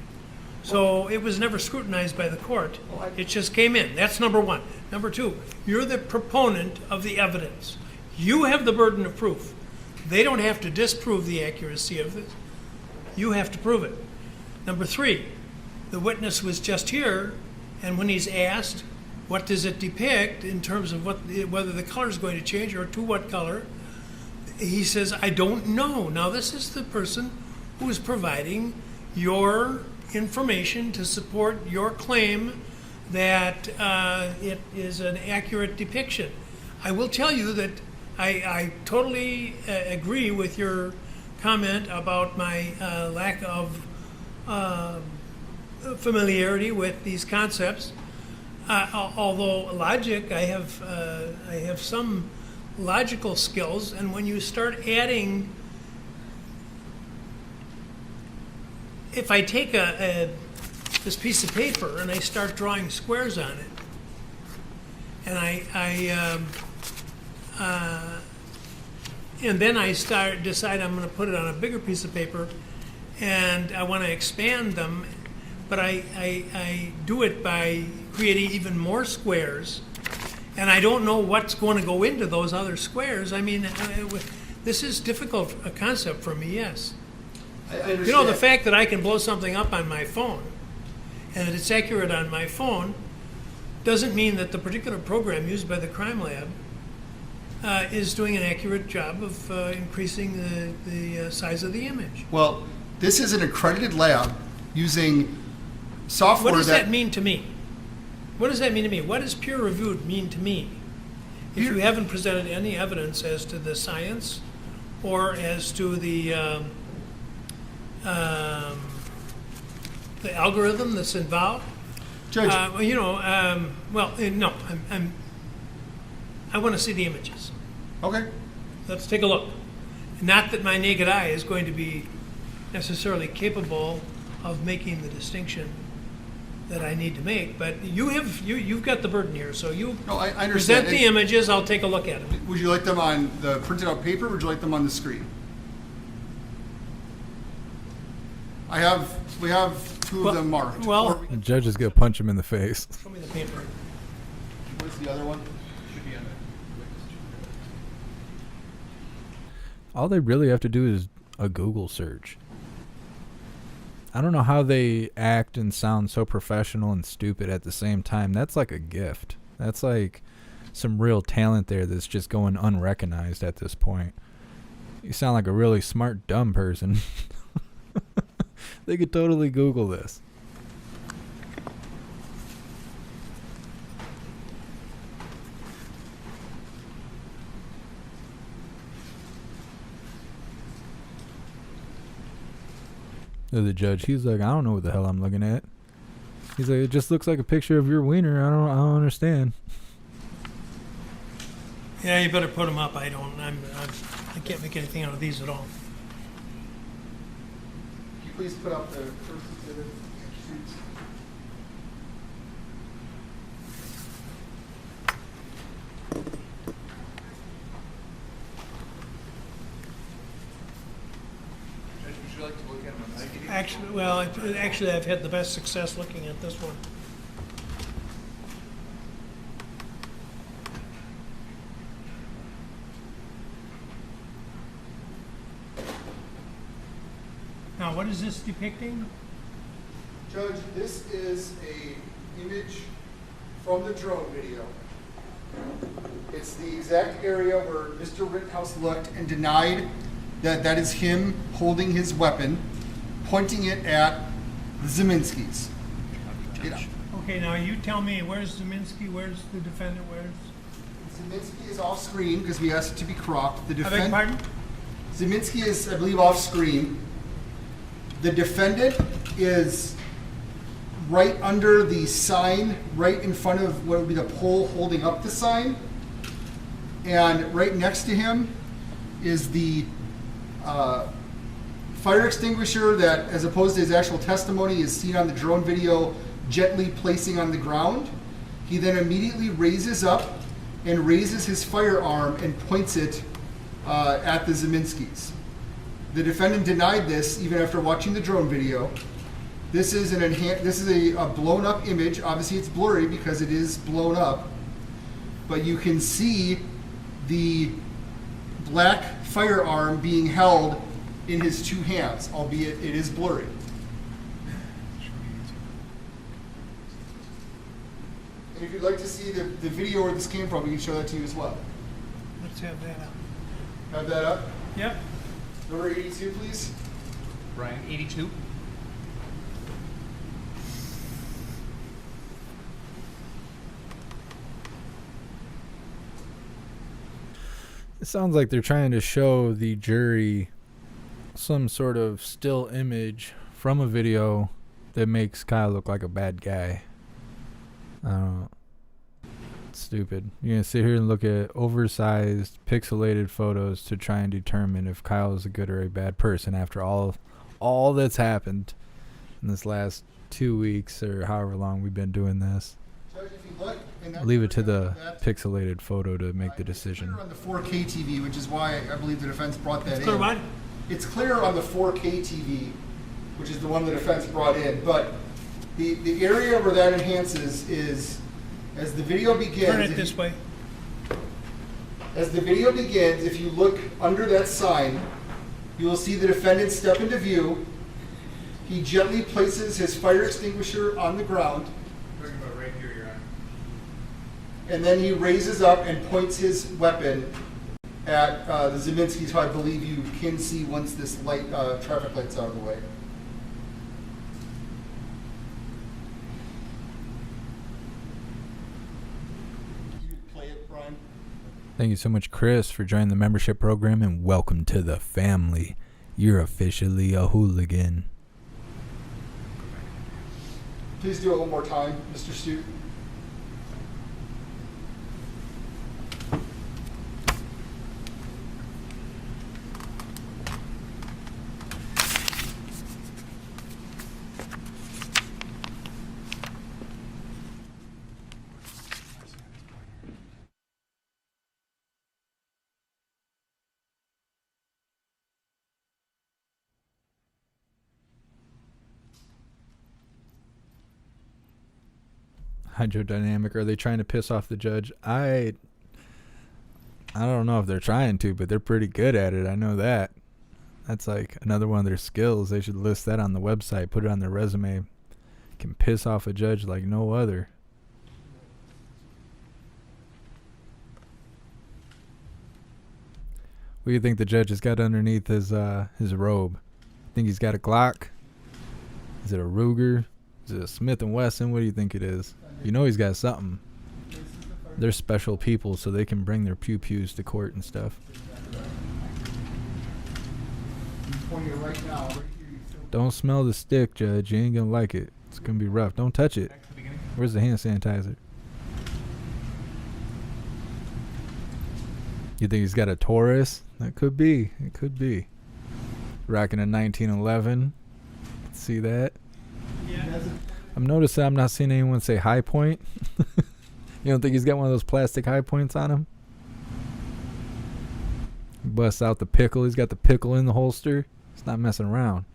So it was never scrutinized by the court. It just came in. That's number one. Number two, you're the proponent of the evidence. You have the burden of proof. They don't have to disprove the accuracy of this. You have to prove it. Number three, the witness was just here, and when he's asked, what does it depict in terms of whether the color is going to change or to what color, he says, I don't know. Now, this is the person who is providing your information to support your claim that it is an accurate depiction. I will tell you that I totally agree with your comment about my lack of familiarity with these concepts. Although logic, I have some logical skills, and when you start adding, if I take this piece of paper and I start drawing squares on it, and and then I decide I'm going to put it on a bigger piece of paper, and I want to expand them, but I do it by creating even more squares, and I don't know what's going to go into those other squares. I mean, this is difficult a concept for me, yes. I understand. You know, the fact that I can blow something up on my phone and that it's accurate on my phone doesn't mean that the particular program used by the crime lab is doing an accurate job of increasing the size of the image. Well, this is an accredited lab using software What does that mean to me? What does that mean to me? What does peer-reviewed mean to me? If you haven't presented any evidence as to the science or as to the algorithm that's involved, Judge, no, I want to see the images. okay. Let's take a look. Not that my naked eye is going to be necessarily capable of making the distinction that I need to make, but you've got the burden here, so you No, I understand. present the images, I'll take a look at them. Would you like them on the printed out paper, or would you like them on the screen? We have two of them marked. Well, Or The judge is going to punch him in the face. show me the paper. what's the other one? All they really have to do is a Google search. I don't know how they act and sound so professional and stupid at the same time. That's like a gift. That's like some real talent there that's just going unrecognized at this point. You sound like a really smart, dumb person. They could totally Google this. The judge, he's like, I don't know what the hell I'm looking at. He's like, it just looks like a picture of your wiener. I don't understand. Yeah, you better put them up. I can't make anything out of these at all. Can you please put up the first exhibit? Stutes. Judge, would you like to look at them on the CD? Actually, I've had the best success looking at this one. Now, what is this depicting? Judge, this is a image from the drone video. It's the exact area where Mr. Rittenhouse looked and denied that that is him holding his weapon, pointing it at the Zeminskis. Okay, now you tell me, where's Zeminski, where's the defendant, where's? Zeminski is off screen because we asked it to be cropped. I beg your pardon? Zeminski is, I believe, off screen. The defendant is right under the sign, right in front of what would be the pole holding up the sign. And right next to him is the fire extinguisher that, as opposed to his actual testimony, is seen on the drone video gently placing on the ground. He then immediately raises up and raises his firearm and points it at the Zeminskis. The defendant denied this even after watching the drone video. This is a blown up image. Obviously it's blurry because it is blown up, but you can see the black firearm being held in his two hands, albeit it is blurry. And if you'd like to see the video where this came from, we can show that to you as well. Let's have that up. Have that up. Yep. Number 82, please. Brian, 82. It sounds like they're trying to show the jury some sort of still image from a video that makes Kyle look like a bad guy. I don't know. It's stupid. You're going to sit here and look at oversized, pixelated photos to try and determine if Kyle is a good or a bad person after all that's happened in this last 2 weeks or however long we've been doing this. Judge, if you look in that Leave it to the that- pixelated photo to make the decision. It's clear on the 4K TV, which is why I believe the defense brought that in. Clear what? It's clear on the 4K TV, which is the one the defense brought in, but the area where that enhances is as the video begins. Turn it this way. As the video begins, if you look under that sign, you will see the defendant step into view. He gently places his fire extinguisher on the ground. Talking about right here, Your Honor. And then he raises up and points his weapon at the Zeminskis, who I believe you can see once this light, traffic light's out of the way. Can you play it, Brian? Thank you so much, Chris, for joining the membership program, and welcome to the family. You're officially a hooligan. Please do it one more time, Mr. Stute. Hydrodynamic. Are they trying to piss off the judge? I don't know if they're trying to, but they're pretty good at it. I know that. That's like another one of their skills. They should list that on the website, put it on their resume. Can piss off a judge like no other. What do you think the judge has got underneath his robe? Think he's got a Glock? Is it a Ruger? Is it a Smith & Wesson? What do you think it is? You know he's got something. They're special people, so they can bring their pew-pews to court and stuff. Pointing it right now. Right here, Don't smell the stick, Judge. You ain't gonna like it. It's gonna be rough. Don't touch it. Where's the hand sanitizer? You think he's got a Taurus? That could be. It could be. Rocking a 1911. See that? Yeah. I'm noticing I'm not seeing anyone say high point. You don't think he's got one of those plastic high points on him? Busts out the pickle. He's got the pickle in the holster. He's not messing around.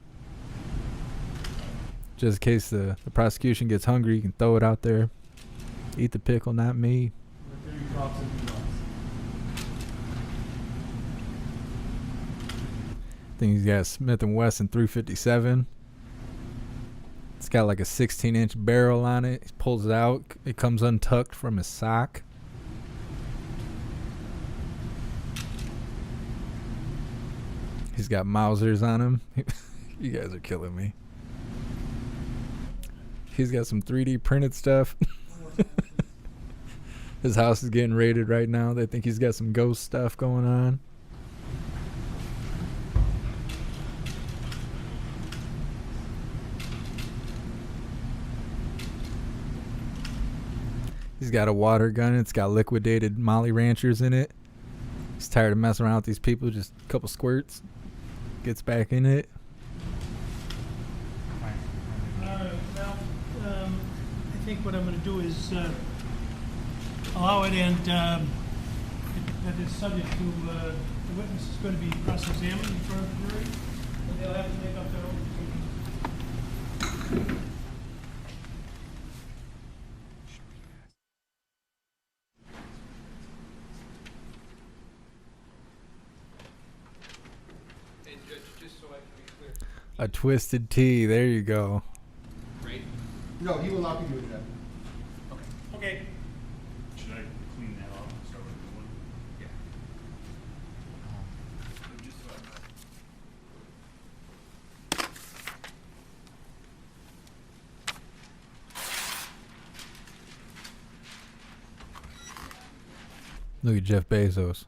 Just in case the prosecution gets hungry, you can throw it out there. Eat the pickle, not me. I think he's got Smith & Wesson 357. It's got like a 16-inch barrel on it. He pulls it out. It comes untucked from his sock. He's got Mausers on him. You guys are killing me. He's got some 3D printed stuff. His house is getting raided right now. They think he's got some ghost stuff going on. He's got a water gun. It's got liquidated Molly Ranchers in it. He's tired of messing around with these people. Just a couple squirts. Gets back in it. Alright, well, I think what I'm going to do is allow it, and that is subject to the witness is going to be cross-examined in front of the jury, and they'll have to make up their own decision. And Judge, just so I can be clear, A twisted T. There you go. right? No, he will not be doing that. Okay. Should I clean that off and start with a new one? Yeah. Just so I'm not- Look at Jeff Bezos.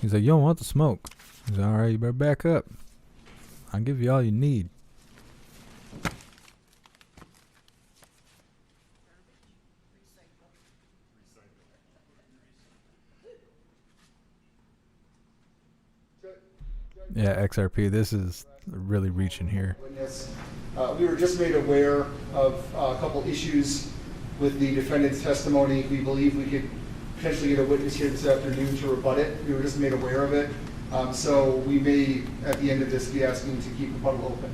He's like, you don't want the smoke. He's like, all right, you better back up. I'll give you all you need. Yeah, XRP, this is really reaching here. Witness. We were just made aware of a couple issues with the defendant's testimony. We believe we could potentially get a witness here this afternoon to rebut it. We were just made aware of it. So we may, at the end of this, be asking to keep rebuttal open.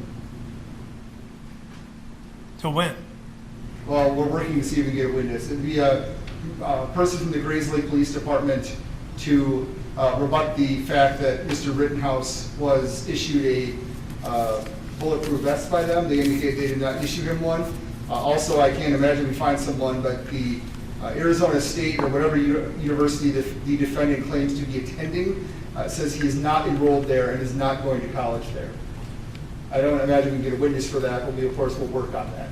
So when? Well, we're working to see if we can get a witness. It'd be a person from the Grays Lake Police Department to rebut the fact that Mr. Rittenhouse was issued a bulletproof vest by them. They indicate they did not issue him one. Also, I can't imagine we find someone, but the Arizona State or whatever university the defendant claims to be attending says he is not enrolled there and is not going to college there. I don't imagine we can get a witness for that, but we, of course, will work on that.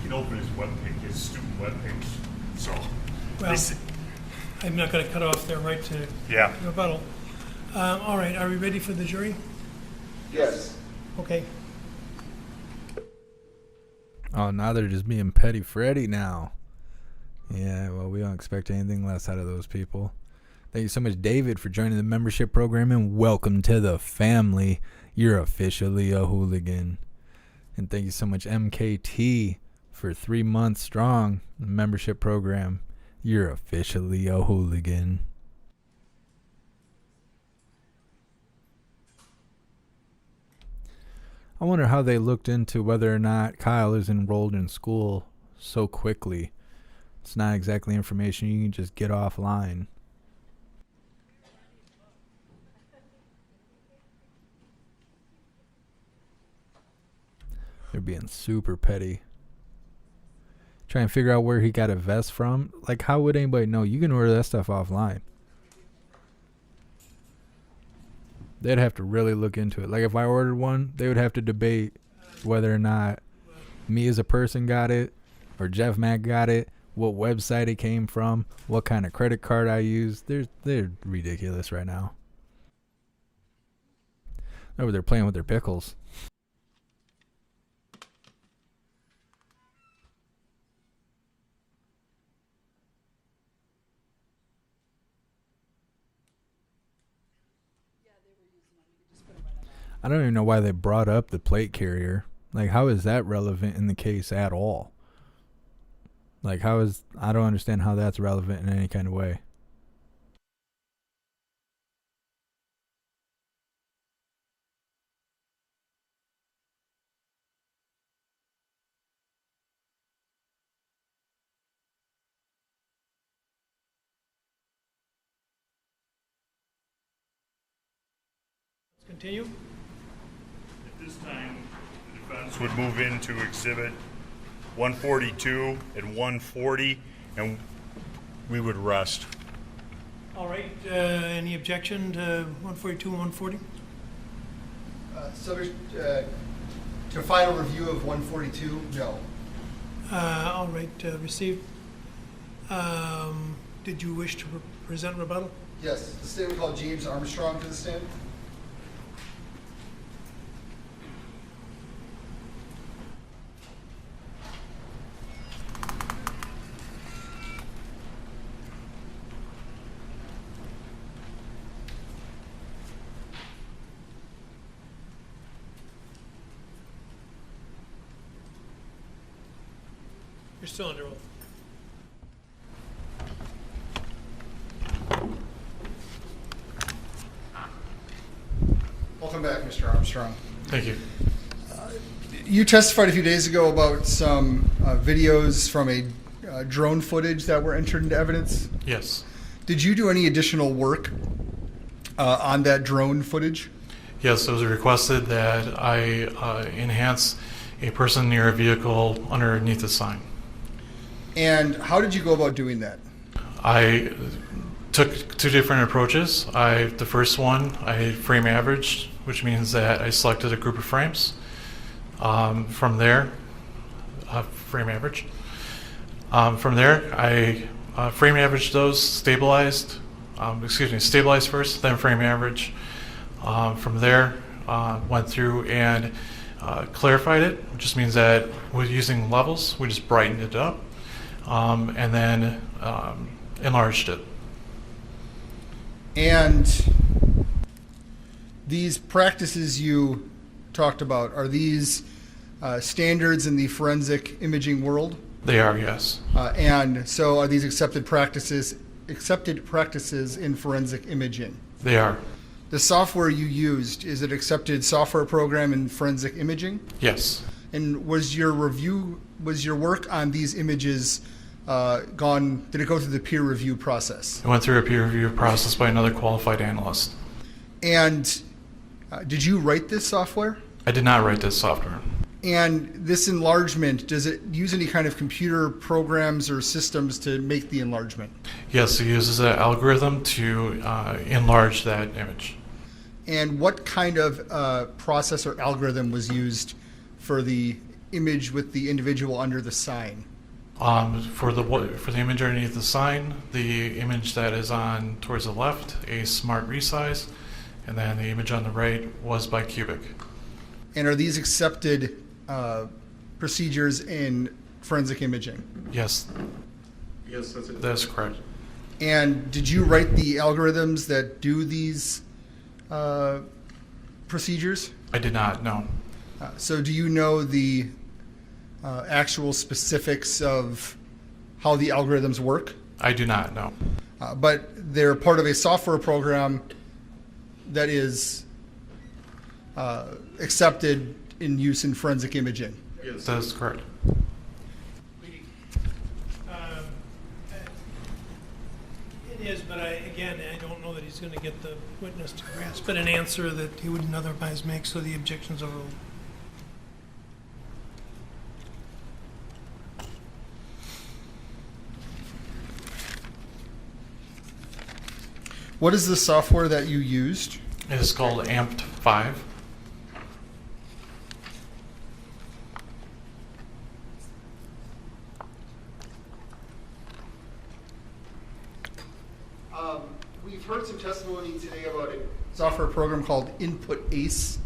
You can open his webpage, his student webpage. So, Well, this- I'm not going to cut off their right to yeah. rebuttal. All right, are we ready for the jury? Yes. Okay. Oh, now they're just being petty Freddy now. Yeah, well, we don't expect anything less out of those people. Thank you so much, David, for joining the membership program, and welcome to the family. You're officially a hooligan. And thank you so much, MKT, for 3 months strong in the membership program. You're officially a hooligan. I wonder how they looked into whether or not Kyle is enrolled in school so quickly. It's not exactly information you can just get offline. They're being super petty. Try and figure out where he got a vest from. Like, how would anybody know? You can order that stuff offline. They'd have to really look into it. Like, if I ordered one, they would have to debate whether or not me as a person got it or Jeff Mack got it, what website it came from, what kind of credit card I used. They're ridiculous right now. Over there playing with their pickles. I don't even know why they brought up the plate carrier. Like, how is that relevant in the case at all? Like, I don't understand how that's relevant in any kind of way. Let's continue. At this time, the defense would move into Exhibit 142 and 140, and we would rest. All right, any objection to 142 and 140? Subject to final review of 142, no. All right, received. Did you wish to present rebuttal? Yes, the state would call James Armstrong to the stand. You're still under oath. Welcome back, Mr. Armstrong. Thank you. You testified a few days ago about some videos from a drone footage that were entered into evidence. Yes. Did you do any additional work on that drone footage? Yes, it was requested that I enhance a person near a vehicle underneath a sign. And how did you go about doing that? I took two different approaches. The first one, I frame averaged, which means that I selected a group of frames. From there, frame average. From there, I frame averaged those, stabilized first, then frame average. From there, went through and clarified it, which just means that with using levels, we just brightened it up, and then enlarged it. And these practices you talked about, are these standards in the forensic imaging world? They are, yes. And so are these accepted practices in forensic imaging? They are. The software you used, is it accepted software program in forensic imaging? Yes. And was your work on these images did it go through the peer review process? It went through a peer review process by another qualified analyst. And did you write this software? I did not write this software. And this enlargement, does it use any kind of computer programs or systems to make the enlargement? Yes, it uses an algorithm to enlarge that image. And what kind of process or algorithm was used for the image with the individual under the sign? For the image underneath the sign, the image that is on towards the left, a smart resize, and then the image on the right was bicubic. And are these accepted procedures in forensic imaging? Yes. Yes, that's correct. And did you write the algorithms that do these procedures? I did not, no. So do you know the actual specifics of how the algorithms work? I do not, no. But they're part of a software program that is accepted in use in forensic imaging. Yes, that is correct. It is, but I don't know that he's going to get the witness to grasp an answer that he wouldn't otherwise make, so the objection's overruled. What is the software that you used? It is called Amped 5. We've heard some testimony today about a software program called Input Ace.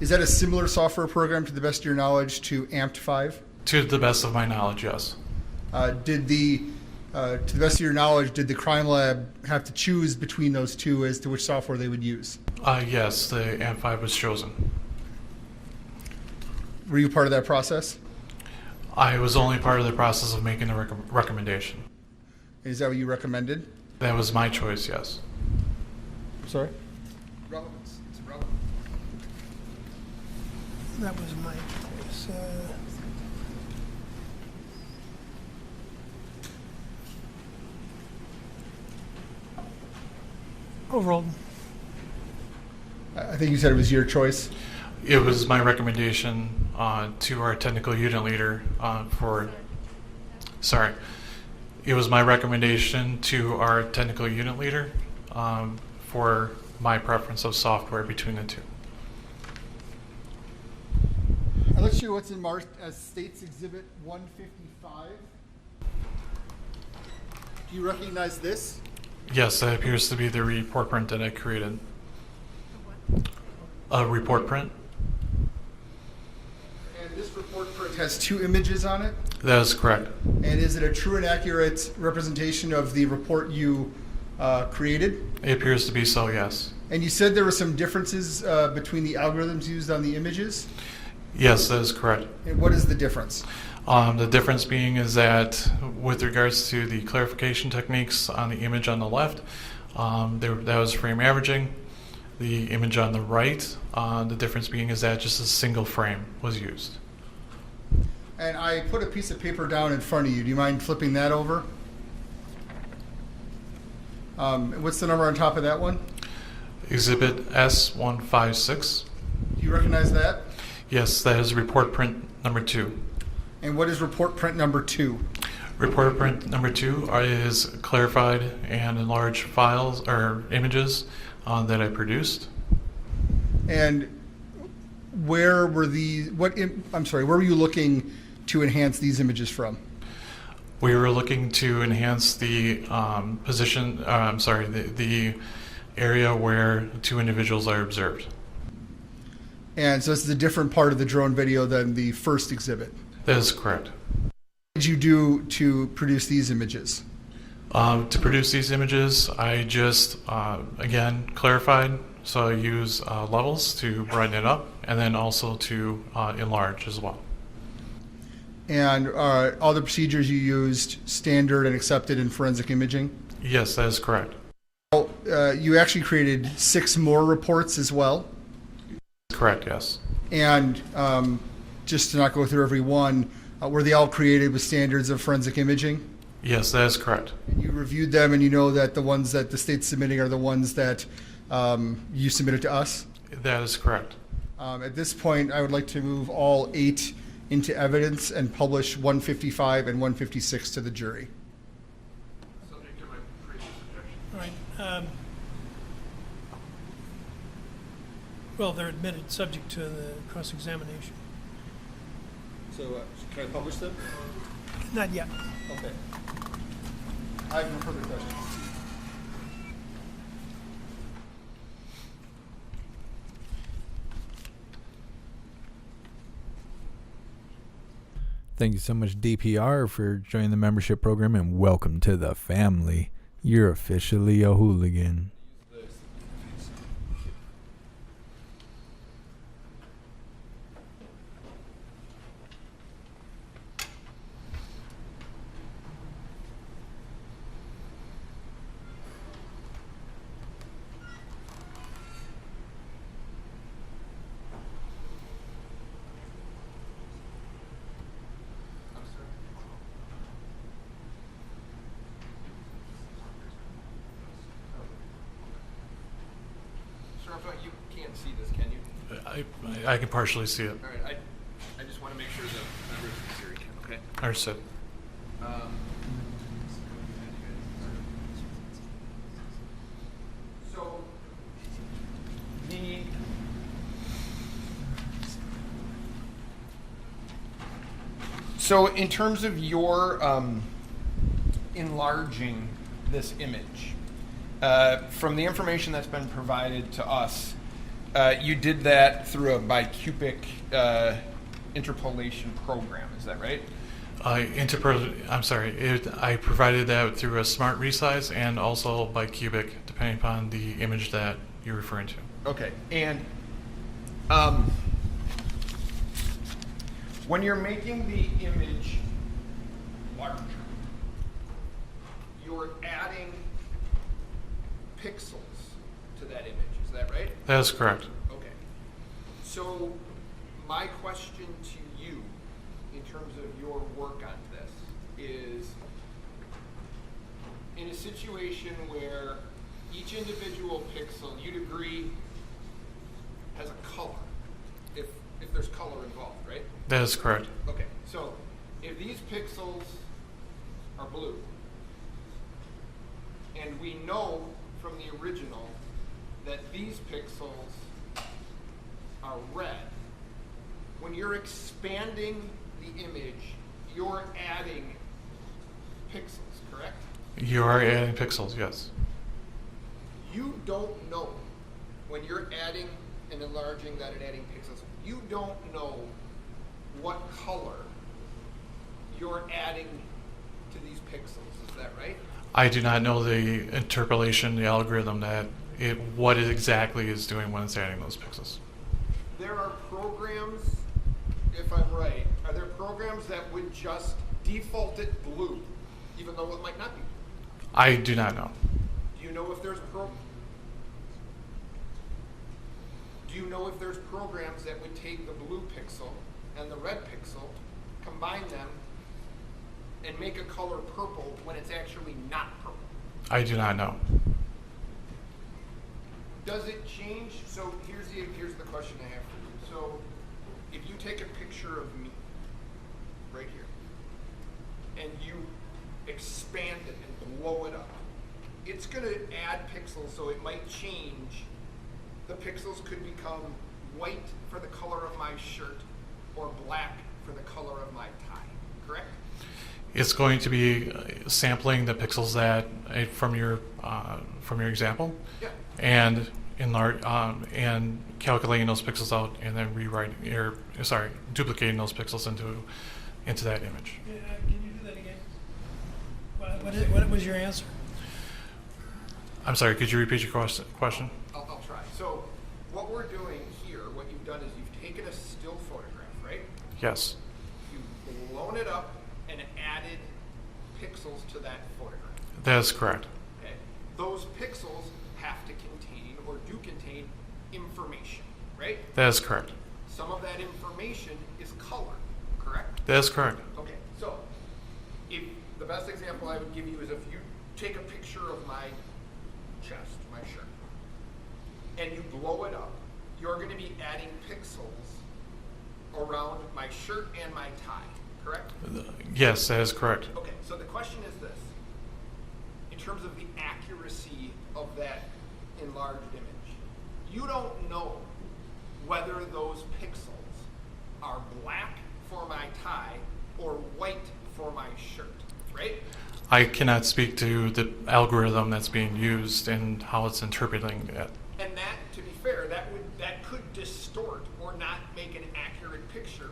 Is that a similar software program, to the best of your knowledge, to Amped 5? To the best of my knowledge, yes. To the best of your knowledge, did the crime lab have to choose between those two as to which software they would use? Yes, the Amp 5 was chosen. Were you part of that process? I was only part of the process of making a recommendation. Is that what you recommended? That was my choice, yes. Sorry? Relevance. It's relevant. That was my choice. Overall, I think you said it was your choice. It was my recommendation to our technical unit leader It was my recommendation to our technical unit leader for my preference of software between the two. I'll let you what's in marked as States Exhibit 155. Do you recognize this? Yes, that appears to be the report print that I created. A report print? And this report print has 2 images on it. That is correct. And is it a true and accurate representation of the report you created? It appears to be so, yes. And you said there were some differences between the algorithms used on the images? Yes, that is correct. And what is the difference? The difference being is that with regards to the clarification techniques on the image on the left, that was frame averaging. The image on the right, the difference being is that just a single frame was used. And I put a piece of paper down in front of you. Do you mind flipping that over? What's the number on top of that one? Exhibit S156. Do you recognize that? Yes, that is report print number 2. And what is report print number 2? Report print number 2 is clarified and enlarged files or images that I produced. And where were where were you looking to enhance these images from? We were looking to enhance the the area where 2 individuals are observed. And so this is a different part of the drone video than the first exhibit. That is correct. What did you do to produce these images? To produce these images, I just, again, clarified. So I use levels to brighten it up and then also to enlarge as well. And all the procedures you used standard and accepted in forensic imaging? Yes, that is correct. You actually created 6 more reports as well? Correct, yes. And just to not go through every one, were they all created with standards of forensic imaging? Yes, that is correct. And you reviewed them and you know that the ones that the state's submitting are the ones that you submitted to us? That is correct. At this point, I would like to move all 8 into evidence and publish 155 and 156 to the jury. Subject to my previous objection. all right. Well, they're admitted, subject to the cross-examination. So can I publish them? Not yet. Okay. I have no further questions. Thank you so much, DPR, for joining the membership program, and welcome to the family. You're officially a hooligan. Sir, you can't see this, can you? I can partially see it. All right, I just want to make sure the members of the jury can, okay? Understood. So, so in terms of your enlarging this image, from the information that's been provided to us, you did that through a bicubic interpolation program, is that right? I provided that through a smart resize and also by cubic, depending upon the image that you're referring to. Okay, and When you're making the image larger, you're adding pixels to that image, is that right? That is correct. Okay. So my question to you, in terms of your work on this, is in a situation where each individual pixel, you'd agree, has a color, if there's color involved, right? That is correct. Okay, so if these pixels are blue, and we know from the original that these pixels are red, when you're expanding the image, you're adding pixels, correct? You are adding pixels, yes. You don't know when you're adding and enlarging that and adding pixels, you don't know what color you're adding to these pixels, is that right? I do not know the interpolation, the algorithm what it exactly is doing when it's adding those pixels. There are programs, if I'm right, are there programs that would just default it blue, even though it might not be? I do not know. Do you know if there's programs that would take the blue pixel and the red pixel, combine them, and make a color purple when it's actually not purple? I do not know. Does it change? So here's the question I have for you. So if you take a picture of me right here and you expand it and blow it up, it's going to add pixels, so it might change. The pixels could become white for the color of my shirt or black for the color of my tie, correct? It's going to be sampling the pixels that from your example, Yeah. and and calculating those pixels out, and then duplicating those pixels into that image. Yeah, can you do that again? What was your answer? I'm sorry. Could you repeat your question? I'll try. So what we're doing here, what you've done is you've taken a still photograph, right? Yes. You've blown it up and added pixels to that photograph. That is correct. Okay. Those pixels have to contain or do contain information, right? That is correct. Some of that information is color, correct? That is correct. Okay, so if the best example I would give you is if you take a picture of my chest, my shirt, and you blow it up, you're going to be adding pixels around my shirt and my tie, correct? Yes, that is correct. Okay, so the question is this. In terms of the accuracy of that enlarged image, you don't know whether those pixels are black for my tie or white for my shirt, right? I cannot speak to the algorithm that's being used and how it's interpreting it. And that, to be fair, that could distort or not make an accurate picture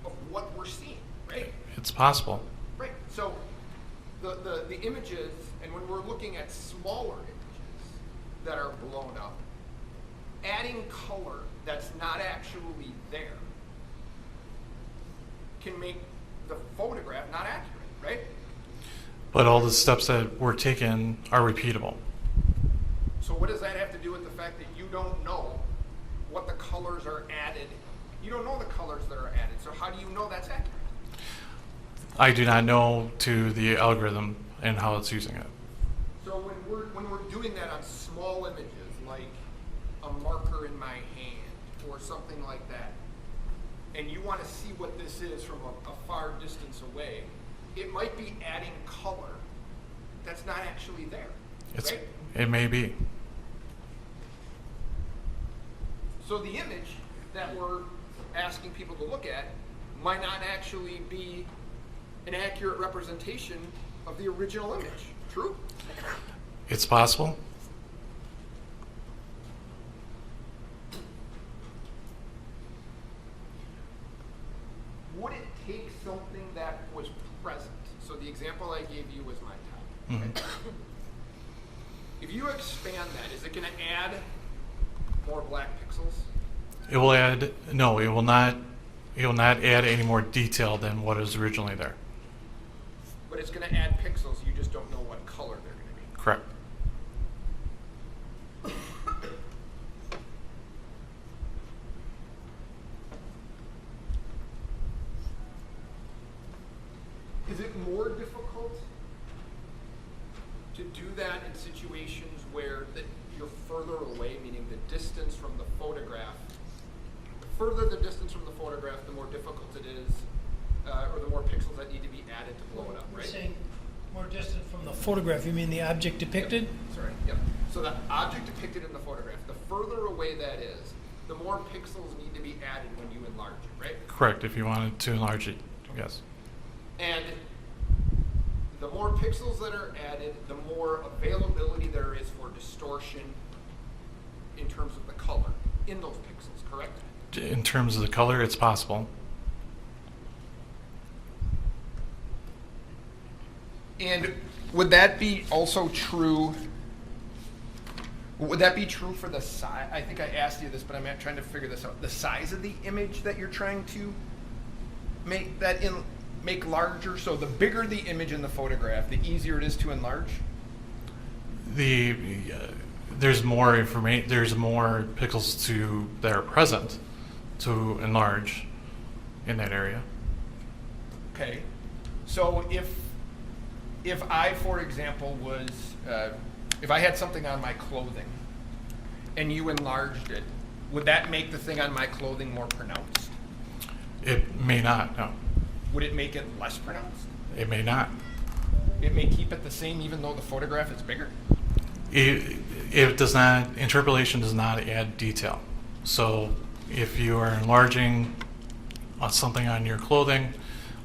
of what we're seeing, right? It's possible. Right. So the images, and when we're looking at smaller images that are blown up, adding color that's not actually there can make the photograph not accurate, right? But all the steps that were taken are repeatable. So what does that have to do with the fact that you don't know what the colors are added? You don't know the colors that are added, so how do you know that's accurate? I do not know to the algorithm and how it's using it. So when we're doing that on small images, like a marker in my hand or something like that, and you want to see what this is from a far distance away, it might be adding color that's not actually there, right? It may be. So the image that we're asking people to look at might not actually be an accurate representation of the original image. True? It's possible. Would it take something that was present? So the example I gave you was my tie. Mhm. If you expand that, is it going to add more black pixels? It will add, no, it will not It will not add any more detail than what is originally there. But it's going to add pixels, you just don't know what color they're going to be. Correct. Is it more difficult to do that in situations where you're further away, meaning the distance from the photograph? The further the distance from the photograph, the more difficult it is, or the more pixels that need to be added to blow it up, We're right? saying more distant from the photograph, you mean the object depicted? Yep. Sorry, yep. So the object depicted in the photograph, the further away that is, the more pixels need to be added when you enlarge it, right? Correct, if you wanted to enlarge it, yes. And the more pixels that are added, the more availability there is for distortion in terms of the color in those pixels, correct? In terms of the color, it's possible. And would that be also true? Would that be true for the size? I think I asked you this, but I'm trying to figure this out. The size of the image that you're trying to make larger. So the bigger the image in the photograph, the easier it is to enlarge. There's more information. There's more pixels that are present to enlarge in that area. Okay. So if I, for example, was if I had something on my clothing and you enlarged it, would that make the thing on my clothing more pronounced? It may not, no. Would it make it less pronounced? It may not. It may keep it the same even though the photograph is bigger? It does not, interpolation does not add detail. So if you are enlarging something on your clothing,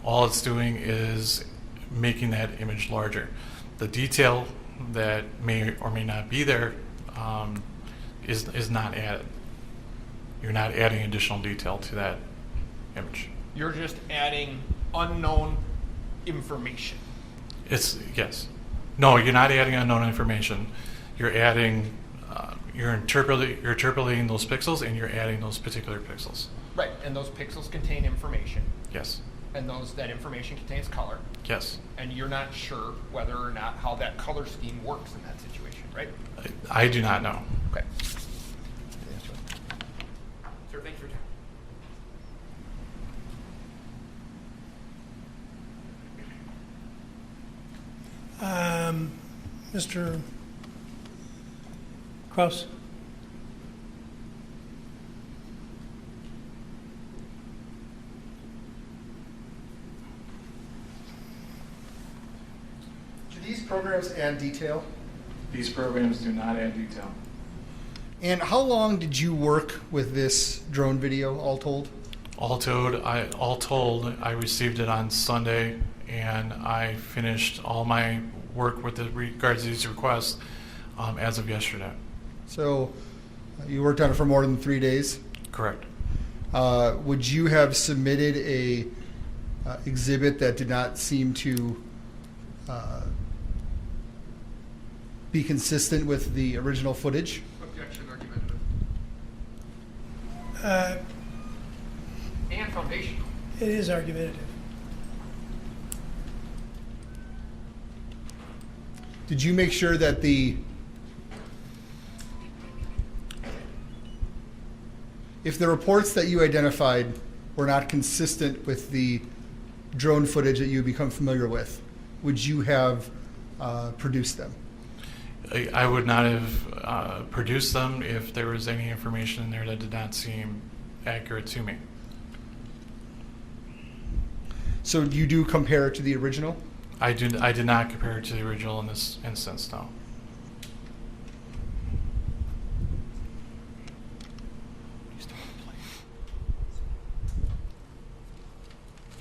all it's doing is making that image larger. The detail that may or may not be there is not added. You're not adding additional detail to that image. You're just adding unknown information. Yes. No, you're not adding unknown information. You're adding, you're interpolating those pixels and you're adding those particular pixels. Right, and those pixels contain information. Yes. And that information contains color. Yes. And you're not sure whether or not how that color scheme works in that situation, right? I do not know. Okay. Sir, thanks for your time. Mr. Kraus? Do these programs add detail? These programs do not add detail. And how long did you work with this drone video, all told? All told, I received it on Sunday, and I finished all my work with regards to these requests as of yesterday. So you worked on it for more than 3 days? Correct. Would you have submitted a exhibit that did not seem to be consistent with the original footage? Objection, argumentative. And foundational. It is argumentative. Did you make sure that if the reports that you identified were not consistent with the drone footage that you become familiar with, would you have produced them? I would not have produced them if there was any information in there that did not seem accurate to me. So you do compare it to the original? I did not compare it to the original in this instance, no.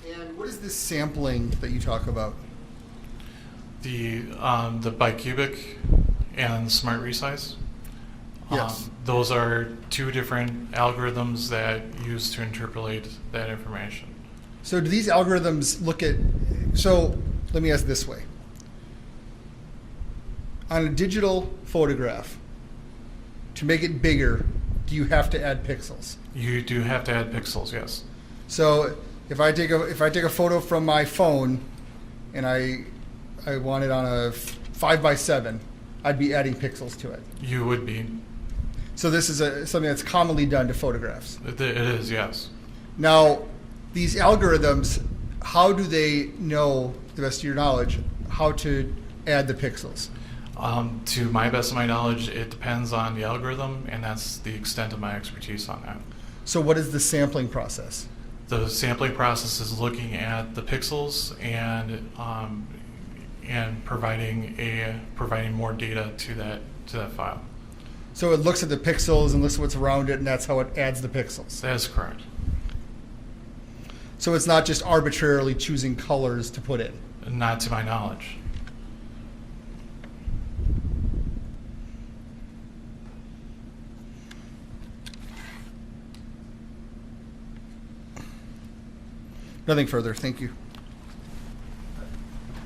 And what is this sampling that you talk about? The bicubic and smart resize. Yes. Those are two different algorithms that use to interpolate that information. So do these algorithms look at, so let me ask this way. On a digital photograph, to make it bigger, do you have to add pixels? You do have to add pixels, yes. So if I take a photo from my phone and I want it on a 5x7, I'd be adding pixels to it. You would be. So this is something that's commonly done to photographs. It is, yes. Now, these algorithms, how do they know, to the best of your knowledge, how to add the pixels? To my best of my knowledge, it depends on the algorithm, and that's the extent of my expertise on that. So what is the sampling process? The sampling process is looking at the pixels and providing more data to that file. So it looks at the pixels and looks at what's around it, and that's how it adds the pixels. That is correct. So it's not just arbitrarily choosing colors to put in. Not to my knowledge. Nothing further. Thank you.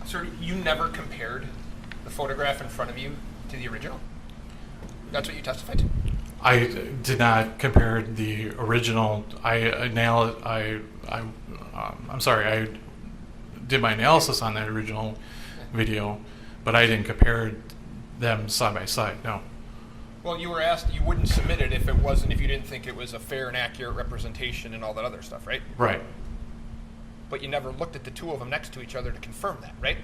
Sir, you never compared the photograph in front of you to the original? That's what you testified to? I did not compare the original. I did my analysis on that original video, but I didn't compare them side by side. No. Well, you were asked you wouldn't submit it if you didn't think it was a fair and accurate representation and all that other stuff, right? Right. But you never looked at the two of them next to each other to confirm that, right?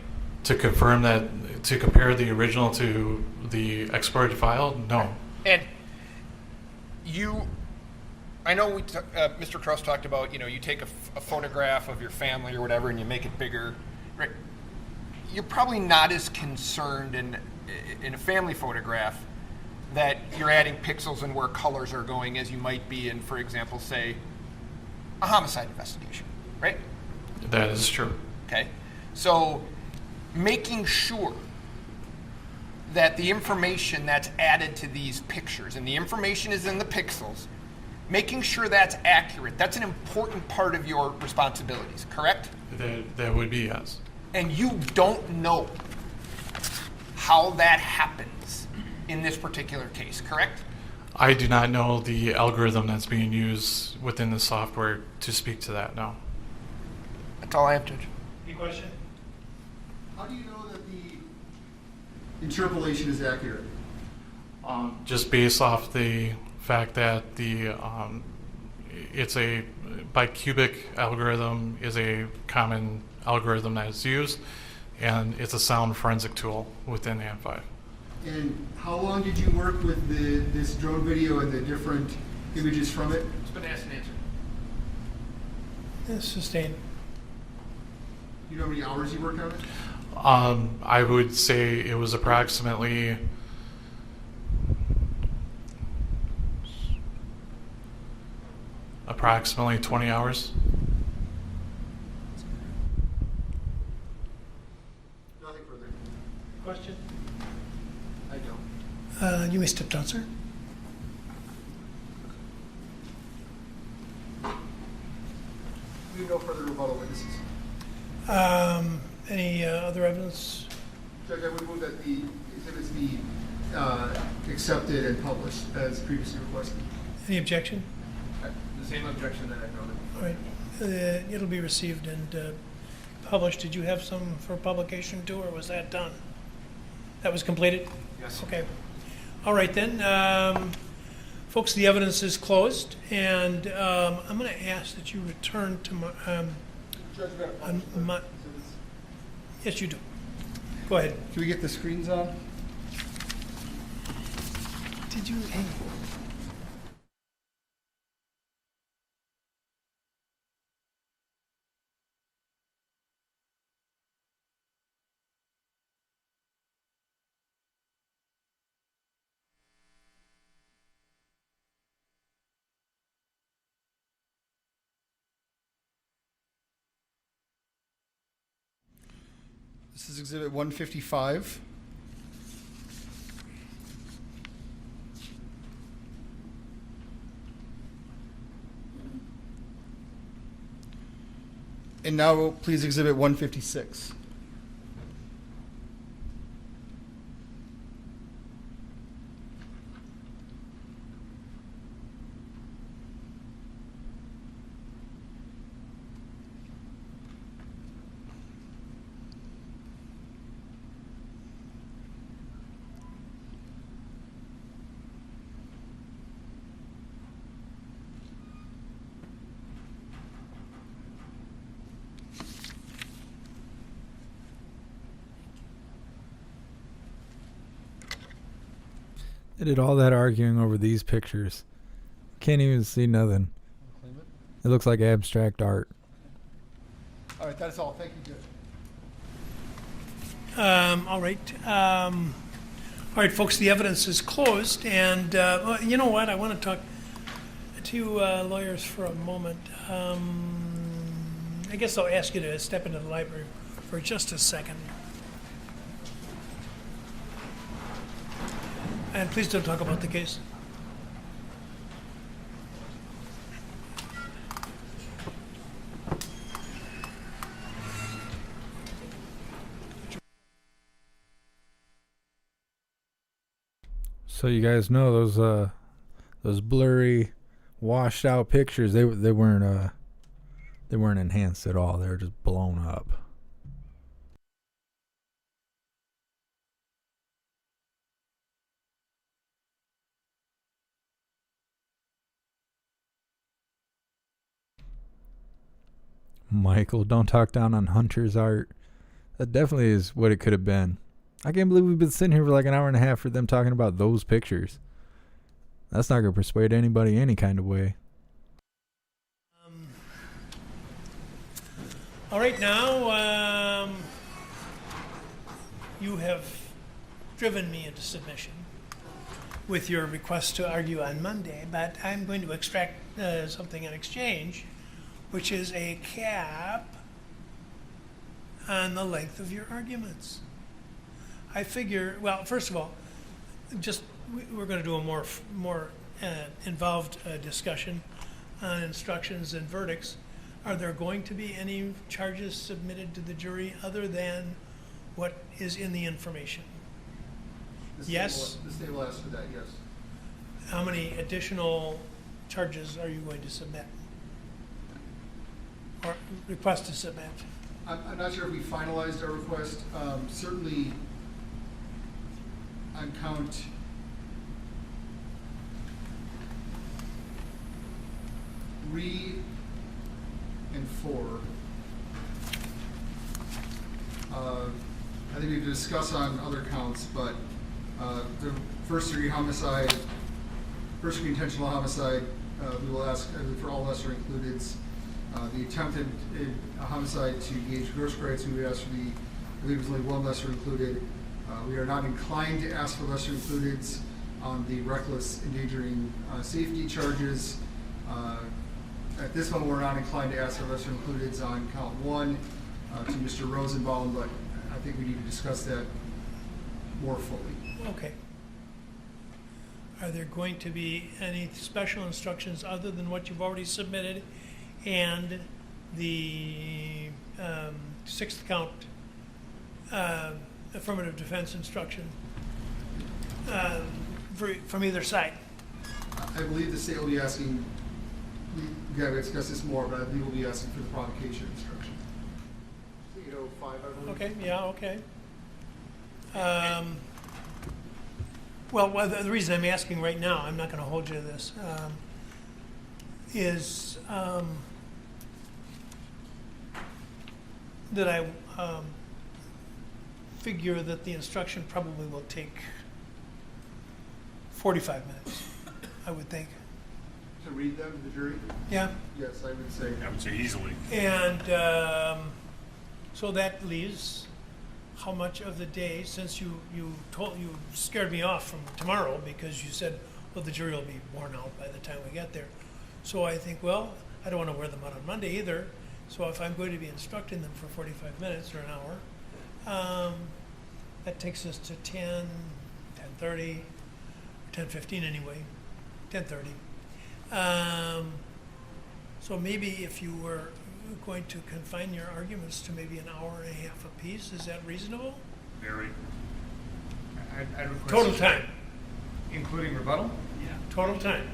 To confirm that, to compare the original to the exported file, no. And I know Mr. Cross talked about, you take a photograph of your family or whatever and you make it bigger, right? You're probably not as concerned in a family photograph that you're adding pixels and where colors are going as you might be in, for example, say, a homicide investigation, right? That is true. Okay? So making sure that the information that's added to these pictures, and the information is in the pixels, making sure that's accurate, that's an important part of your responsibilities, correct? That would be, yes. And you don't know how that happens in this particular case, correct? I do not know the algorithm that's being used within the software to speak to that, no. That's all I have, Judge. Any question? How do you know that the interpolation is accurate? Just based off the fact that it's a bicubic algorithm is a common algorithm that is used, and it's a sound forensic tool within AN5. And how long did you work with this drone video and the different images from it? It's been asked and answered. Yes, sustained. You know how many hours you worked on it? I would say it was approximately approximately 20 hours. Nothing further. Question? I don't. You may step down, sir. We have no further rebuttal witnesses. Any other evidence? Judge, I would move that the exhibits be accepted and published as previously requested. Any objection? The same objection that I noted. All right. It'll be received and published. Did you have some for publication too, or was that done? That was completed? Yes. Okay. All right then. Folks, the evidence is closed, and I'm going to ask that you return to my... Judge, we gotta publish the my exhibits. yes, you do. Go ahead. Can we get the screens on? Did you... Hey. This is exhibit 155. And now please exhibit 156. They did all that arguing over these pictures. Can't even see nothing. Claim it? It looks like abstract art. All right, that's all. Thank you, Judge. All right. All right, folks, the evidence is closed, and well, you know what? I want to talk to you lawyers for a moment. I guess I'll ask you to step into the library for just a second. And please don't talk about the case. So you guys know those blurry, washed out pictures. They weren't enhanced at all. They were just blown up. Michael, don't talk down on Hunter's art. That definitely is what it could have been. I can't believe we've been sitting here for like an hour and a half for them talking about those pictures. That's not going to persuade anybody any kind of way. All right, now you have driven me into submission with your request to argue on Monday, but I'm going to extract something in exchange, which is a cap on the length of your arguments. I figure, well, first of all, we're going to do a more involved discussion on instructions and verdicts. Are there going to be any charges submitted to the jury other than what is in the information? Yes? The state will ask for that, yes. How many additional charges are you going to submit? Or request to submit? I'm not sure if we finalized our request. Certainly, on count 3 and 4, I think we can discuss on other counts, but the first-degree homicide, first-degree intentional homicide, we will ask for all lesser includeds. The attempted homicide to engage gross rights, we would ask for I believe there's only one lesser included. We are not inclined to ask for lesser includeds on the reckless endangering safety charges. At this moment, we're not inclined to ask for lesser includeds on count 1 to Mr. Rosenbaum, but I think we need to discuss that more fully. Okay. Are there going to be any special instructions other than what you've already submitted and the 6th count affirmative defense instruction from either side? I believe the state will be asking, we got to discuss this more, but I believe we'll be asking for the provocation instruction. 805, I believe. Okay, yeah, okay. Well, the reason I'm asking right now, I'm not going to hold you to this, is that I figure that the instruction probably will take 45 minutes, I would think. To read them to the jury? Yeah. Yes, I would say. I would say easily. And so that leaves how much of the day, since you scared me off from tomorrow because you said, well, the jury will be worn out by the time we get there. So I think, well, I don't want to wear them out on Monday either. So if I'm going to be instructing them for 45 minutes or an hour, that takes us to 10, 10:30, 10:15 anyway, 10:30. So maybe if you were going to confine your arguments to maybe an hour and a half apiece, is that reasonable? Very. I'd request Total time. including rebuttal. Yeah. Total time.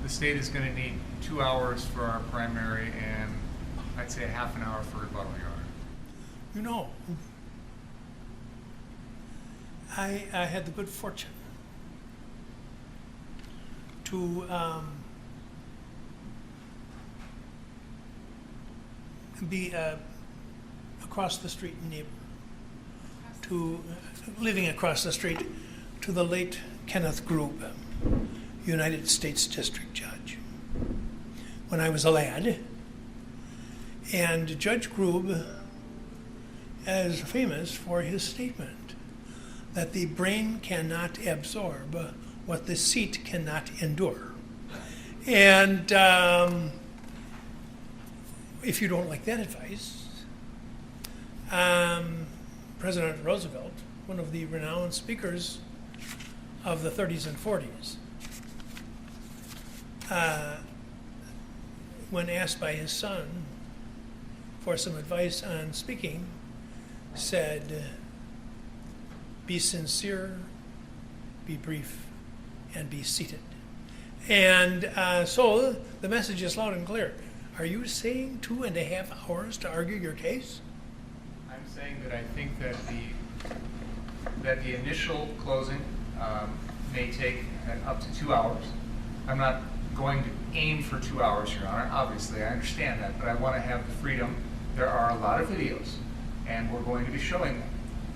The state is going to need 2 hours for our primary and I'd say half an hour for rebuttal, Your Honor. You know, I had the good fortune to be across the street neighbor, living across the street to the late Kenneth Grube, United States District Judge, when I was a lad. And Judge Grube is famous for his statement that the brain cannot absorb what the seat cannot endure. And if you don't like that advice, President Roosevelt, one of the renowned speakers of the 30s and 40s, when asked by his son for some advice on speaking, said, be sincere, be brief, and be seated. And so the message is loud and clear. Are you saying 2.5 hours to argue your case? I'm saying that I think that the initial closing may take up to 2 hours. I'm not going to aim for 2 hours, Your Honor. Obviously, I understand that, but I want to have the freedom. There are a lot of videos, and we're going to be showing them.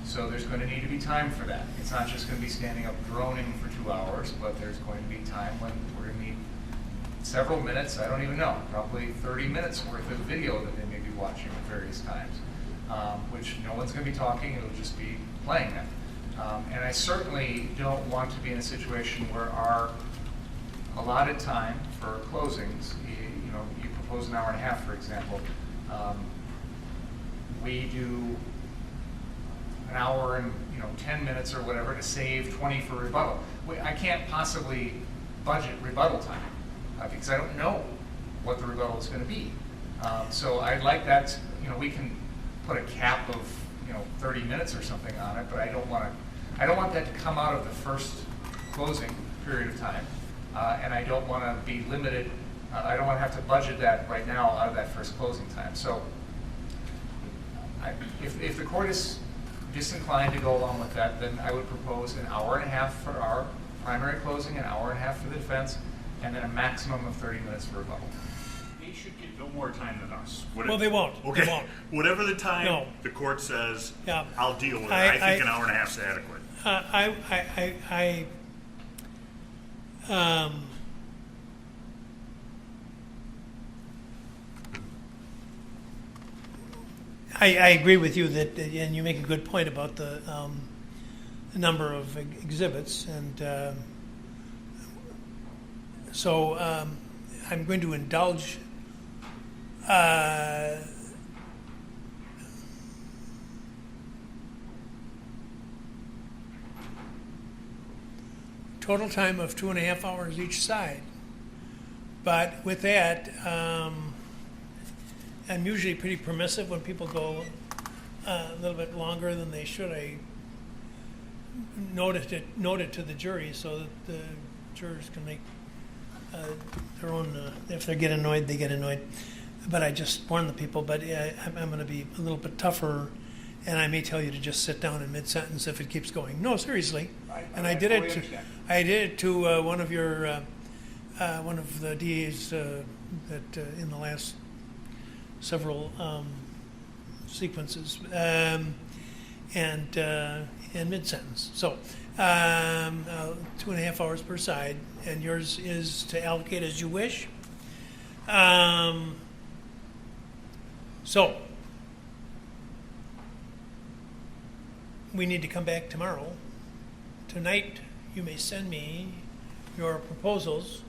So there's going to need to be time for that. It's not just going to be standing up droning for 2 hours, but there's going to be time when we're going to need several minutes, I don't even know, probably 30 minutes worth of video that they may be watching at various times, which no one's going to be talking, it'll just be playing them. And I certainly don't want to be in a situation where our allotted time for closings, you propose an hour and a half, for example, we do an hour and 10 minutes or whatever to save 20 for rebuttal. I can't possibly budget rebuttal time because I don't know what the rebuttal is going to be. So I'd like that. We can put a cap of 30 minutes or something on it, but I don't want that to come out of the first closing period of time, and I don't want to be limited. I don't want to have to budget that right now out of that first closing time. So if the court is disinclined to go along with that, then I would propose an hour and a half for our primary closing, an hour and a half for the defense, and then a maximum of 30 minutes for rebuttal. They should get no more time than us. Well, they won't. Okay. They won't. Whatever the time No. the court says, Yeah. I'll deal with it. I think an hour and a half is adequate. I agree with you that, and you make a good point about the number of exhibits, and so I'm going to indulge total time of 2.5 hours each side. But with that, I'm usually pretty permissive when people go a little bit longer than they should. I note it to the jury so that the jurors can make their own. If they get annoyed, they get annoyed. But I just warn the people. But I'm going to be a little bit tougher, and I may tell you to just sit down in mid-sentence if it keeps going. No, seriously. I did it to one of your one of the DAs that in the last several sequences, and in mid-sentence. So 2.5 hours per side, and yours is to allocate as you wish. So we need to come back tomorrow. Tonight, you may send me your proposals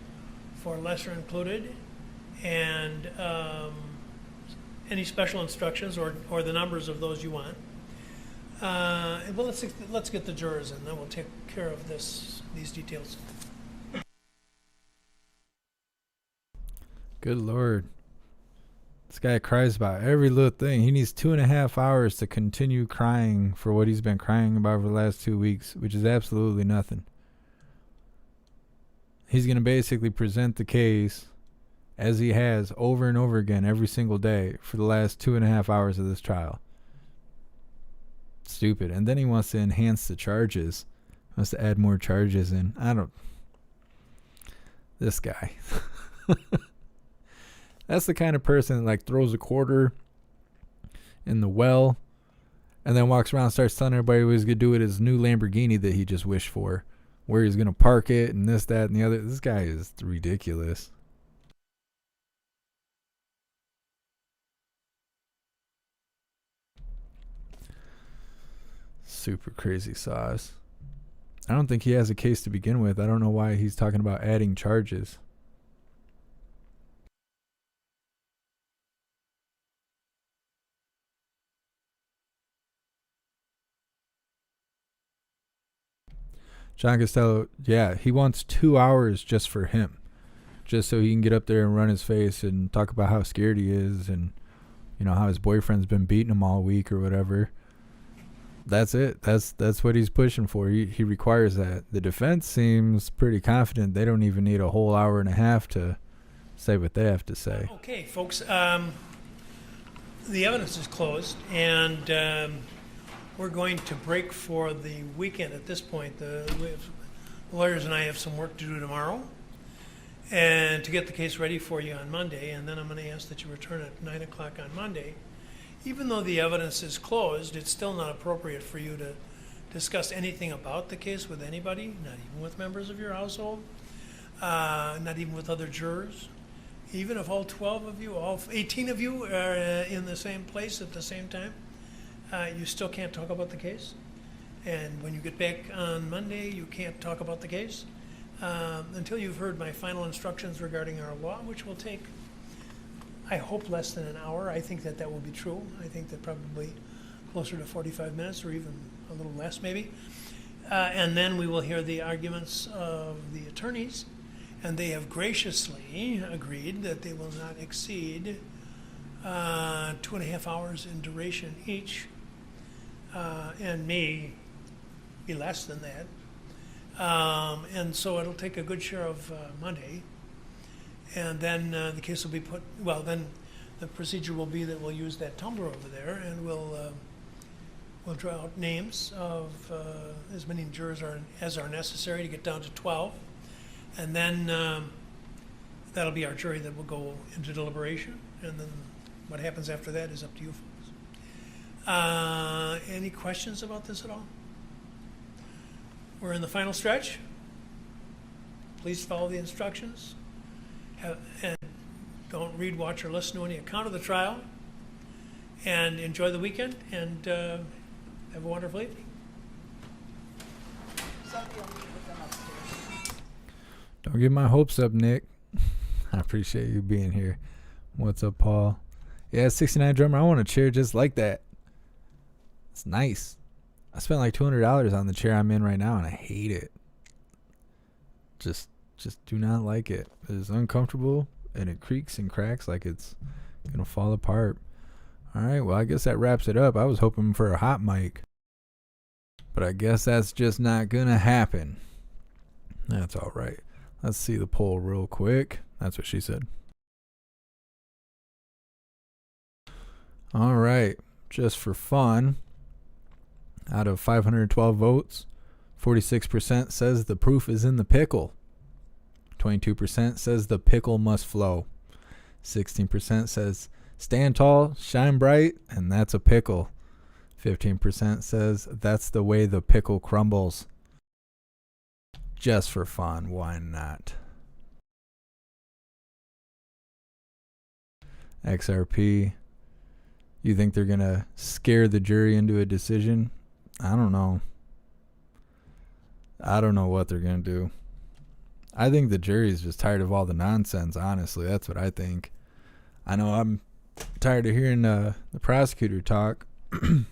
for lesser included and any special instructions or the numbers of those you want. Well, let's get the jurors in, then we'll take care of these details. Good Lord. This guy cries about every little thing. He needs 2.5 hours to continue crying for what he's been crying about for the last 2 weeks, which is absolutely nothing. He's going to basically present the case as he has over and over again every single day for the last 2.5 hours of this trial. Stupid. And then he wants to enhance the charges. He wants to add more charges in. This guy. That's the kind of person that like throws a quarter in the well and then walks around and starts telling everybody what he's going to do with his new Lamborghini that he just wished for. where he's going to park it and this, that, and the other. This guy is ridiculous. Super crazy sauce. I don't think he has a case to begin with. I don't know why he's talking about adding charges. John Costello, yeah, he wants 2 hours just for him. Just so he can get up there and run his face and talk about how scared he is and, you know, how his boyfriend's been beating him all week or whatever. That's it. That's what he's pushing for. He requires that. The defense seems pretty confident. They don't even need a whole hour and a half to say what they have to say. Okay, folks, the evidence is closed, and we're going to break for the weekend at this point. The lawyers and I have some work to do tomorrow and to get the case ready for you on Monday, and then I'm going to ask that you return at 9 o'clock on Monday. Even though the evidence is closed, it's still not appropriate for you to discuss anything about the case with anybody, not even with members of your household, not even with other jurors. Even if all 12 of you, all 18 of you are in the same place at the same time, you still can't talk about the case. And when you get back on Monday, you can't talk about the case until you've heard my final instructions regarding our law, which will take, I hope, less than an hour. I think that will be true. I think that probably closer to 45 minutes or even a little less maybe. And then we will hear the arguments of the attorneys, and they have graciously agreed that they will not exceed 2.5 hours in duration each, and may be less than that. And so it'll take a good share of Monday. And then the case will be put, well, then the procedure will be that we'll use that tumbler over there, and we'll draw out names of as many jurors as are necessary to get down to 12. And then that'll be our jury that will go into deliberation. And then what happens after that is up to you folks. Any questions about this at all? We're in the final stretch. Please follow the instructions. And don't read, watch, or listen to any account of the trial. And enjoy the weekend, and have a wonderful evening. Don't get my hopes up, Nick. I appreciate you being here. What's up, Paul? Yeah, 69 drummer. I want a chair just like that. It's nice. I spent like $200 on the chair I'm in right now, and I hate it. Just do not like it. It's uncomfortable, and it creaks and cracks like it's gonna fall apart. All right, well, I guess that wraps it up. I was hoping for a hot mic, but I guess that's just not gonna happen. That's all right. Let's see the poll real quick. That's what she said. All right, just for fun, out of 512 votes, 46% says the proof is in the pickle. 22% says the pickle must flow. 16% says stand tall, shine bright, and that's a pickle. 15% says that's the way the pickle crumbles. Just for fun, why not? XRP, you think they're going to scare the jury into a decision? I don't know. I don't know what they're going to do. I think the jury's just tired of all the nonsense, honestly. That's what I think. I know I'm tired of hearing the prosecutor talk, and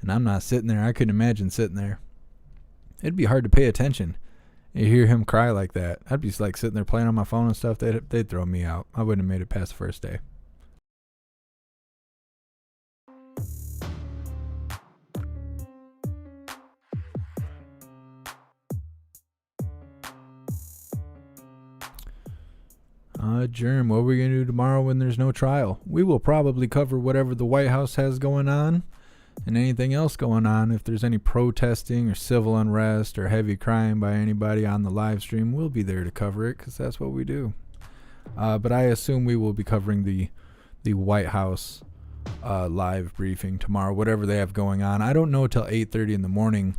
I'm not sitting there. I couldn't imagine sitting there. It'd be hard to pay attention. You hear him cry like that. I'd be like sitting there playing on my phone and stuff. They'd throw me out. I wouldn't have made it past the first day. Germ, what are we going to do tomorrow when there's no trial? We will probably cover whatever the White House has going on and anything else going on. If there's any protesting or civil unrest or heavy crime by anybody on the live stream, we'll be there to cover it because that's what we do. But I assume we will be covering the White House live briefing tomorrow, whatever they have going on. I don't know till 8:30 in the morning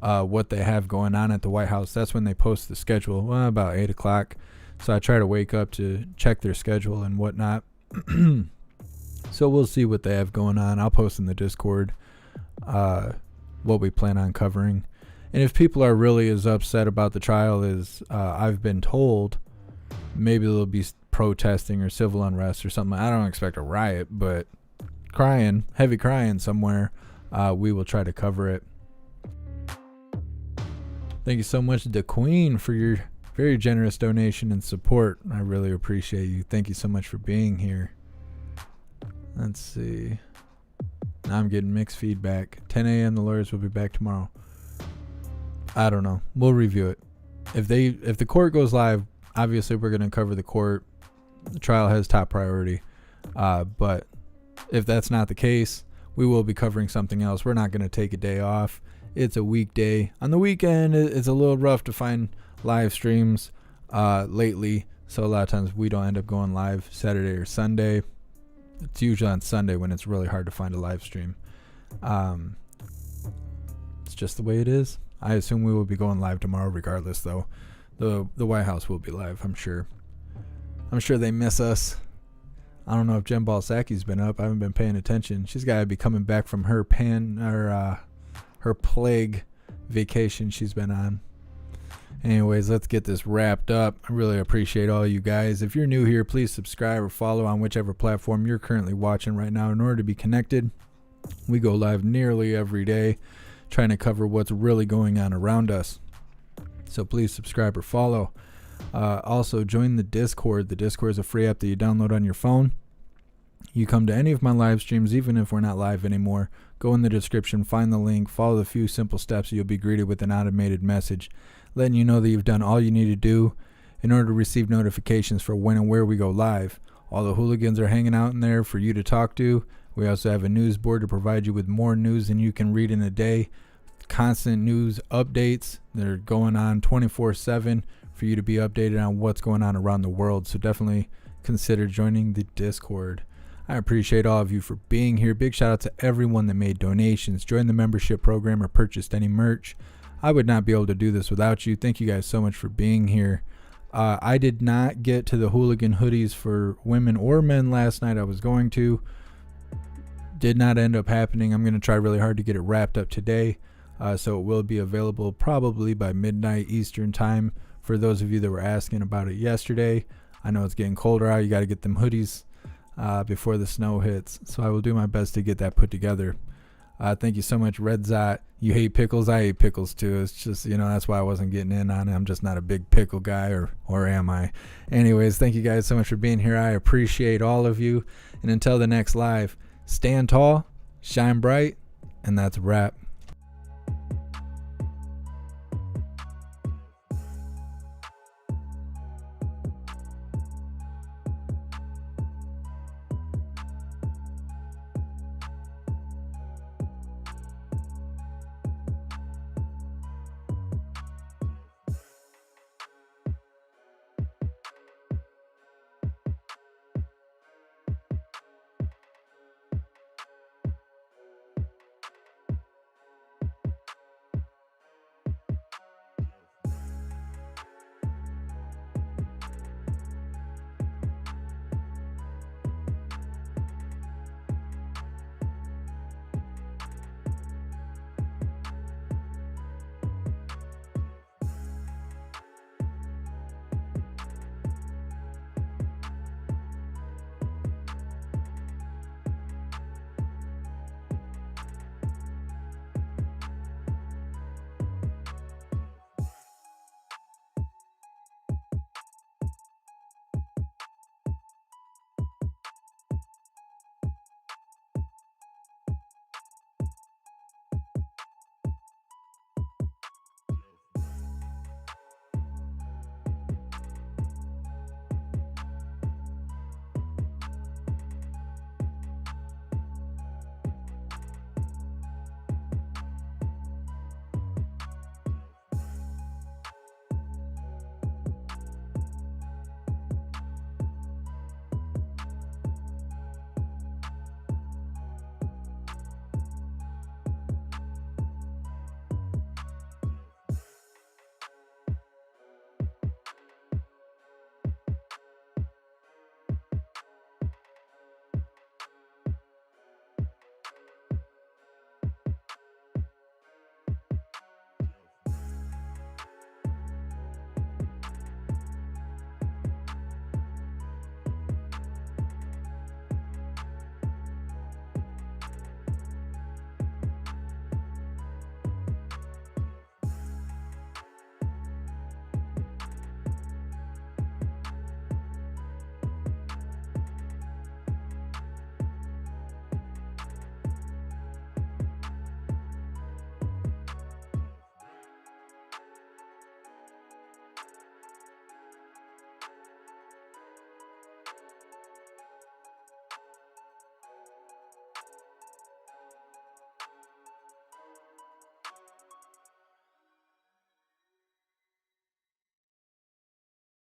what they have going on at the White House. That's when they post the schedule, well, about 8 o'clock. So I try to wake up to check their schedule and whatnot. So we'll see what they have going on. I'll post in the Discord what we plan on covering. And if people are really as upset about the trial as I've been told, maybe there'll be protesting or civil unrest or something. I don't expect a riot, but heavy crying somewhere, we will try to cover it. Thank you so much, the Queen, for your very generous donation and support. I really appreciate you. Thank you so much for being here. Let's see. Now I'm getting mixed feedback. 10 a.m. The lawyers will be back tomorrow. I don't know. We'll review it. If the court goes live, obviously we're going to cover the court. The trial has top priority. But if that's not the case, we will be covering something else. We're not going to take a day off. It's a weekday. On the weekend, it's a little rough to find live streams lately. So a lot of times we don't end up going live Saturday or Sunday. It's usually on Sunday when it's really hard to find a live stream. It's just the way it is. I assume we will be going live tomorrow regardless, though. The White House will be live, I'm sure. I'm sure they miss us. I don't know if Jen Balsaki's been up. I haven't been paying attention. She's got to be coming back from her her plague vacation she's been on. Anyways, let's get this wrapped up. I really appreciate all you guys. If you're new here, please subscribe or follow on whichever platform you're currently watching right now. In order to be connected, we go live nearly every day, trying to cover what's really going on around us. So please subscribe or follow. Also, join the Discord. The Discord is a free app that you download on your phone. You come to any of my live streams, even if we're not live anymore, go in the description, find the link, follow the few simple steps, and you'll be greeted with an automated message letting you know that you've done all you need to do in order to receive notifications for when and where we go live. All the hooligans are hanging out in there for you to talk to. We also have a news board to provide you with more news than you can read in a day. Constant news updates that are going on 24/7 for you to be updated on what's going on around the world. So definitely consider joining the Discord. I appreciate all of you for being here. Big shout out to everyone that made donations, joined the membership program, or purchased any merch. I would not be able to do this without you. Thank you guys so much for being here. I did not get to the hooligan hoodies for women or men last night. I was going to. Did not end up happening. I'm going to try really hard to get it wrapped up today. So it will be available probably by midnight Eastern time for those of you that were asking about it yesterday. I know it's getting colder out. You got to get them hoodies before the snow hits. So I will do my best to get that put together. Thank you so much, Red Zot. You hate pickles? I hate pickles too. It's just, that's why I wasn't getting in on it. I'm just not a big pickle guy, or am I? Anyways, thank you guys so much for being here. I appreciate all of you. And until the next live, stand tall, shine bright, and that's a wrap.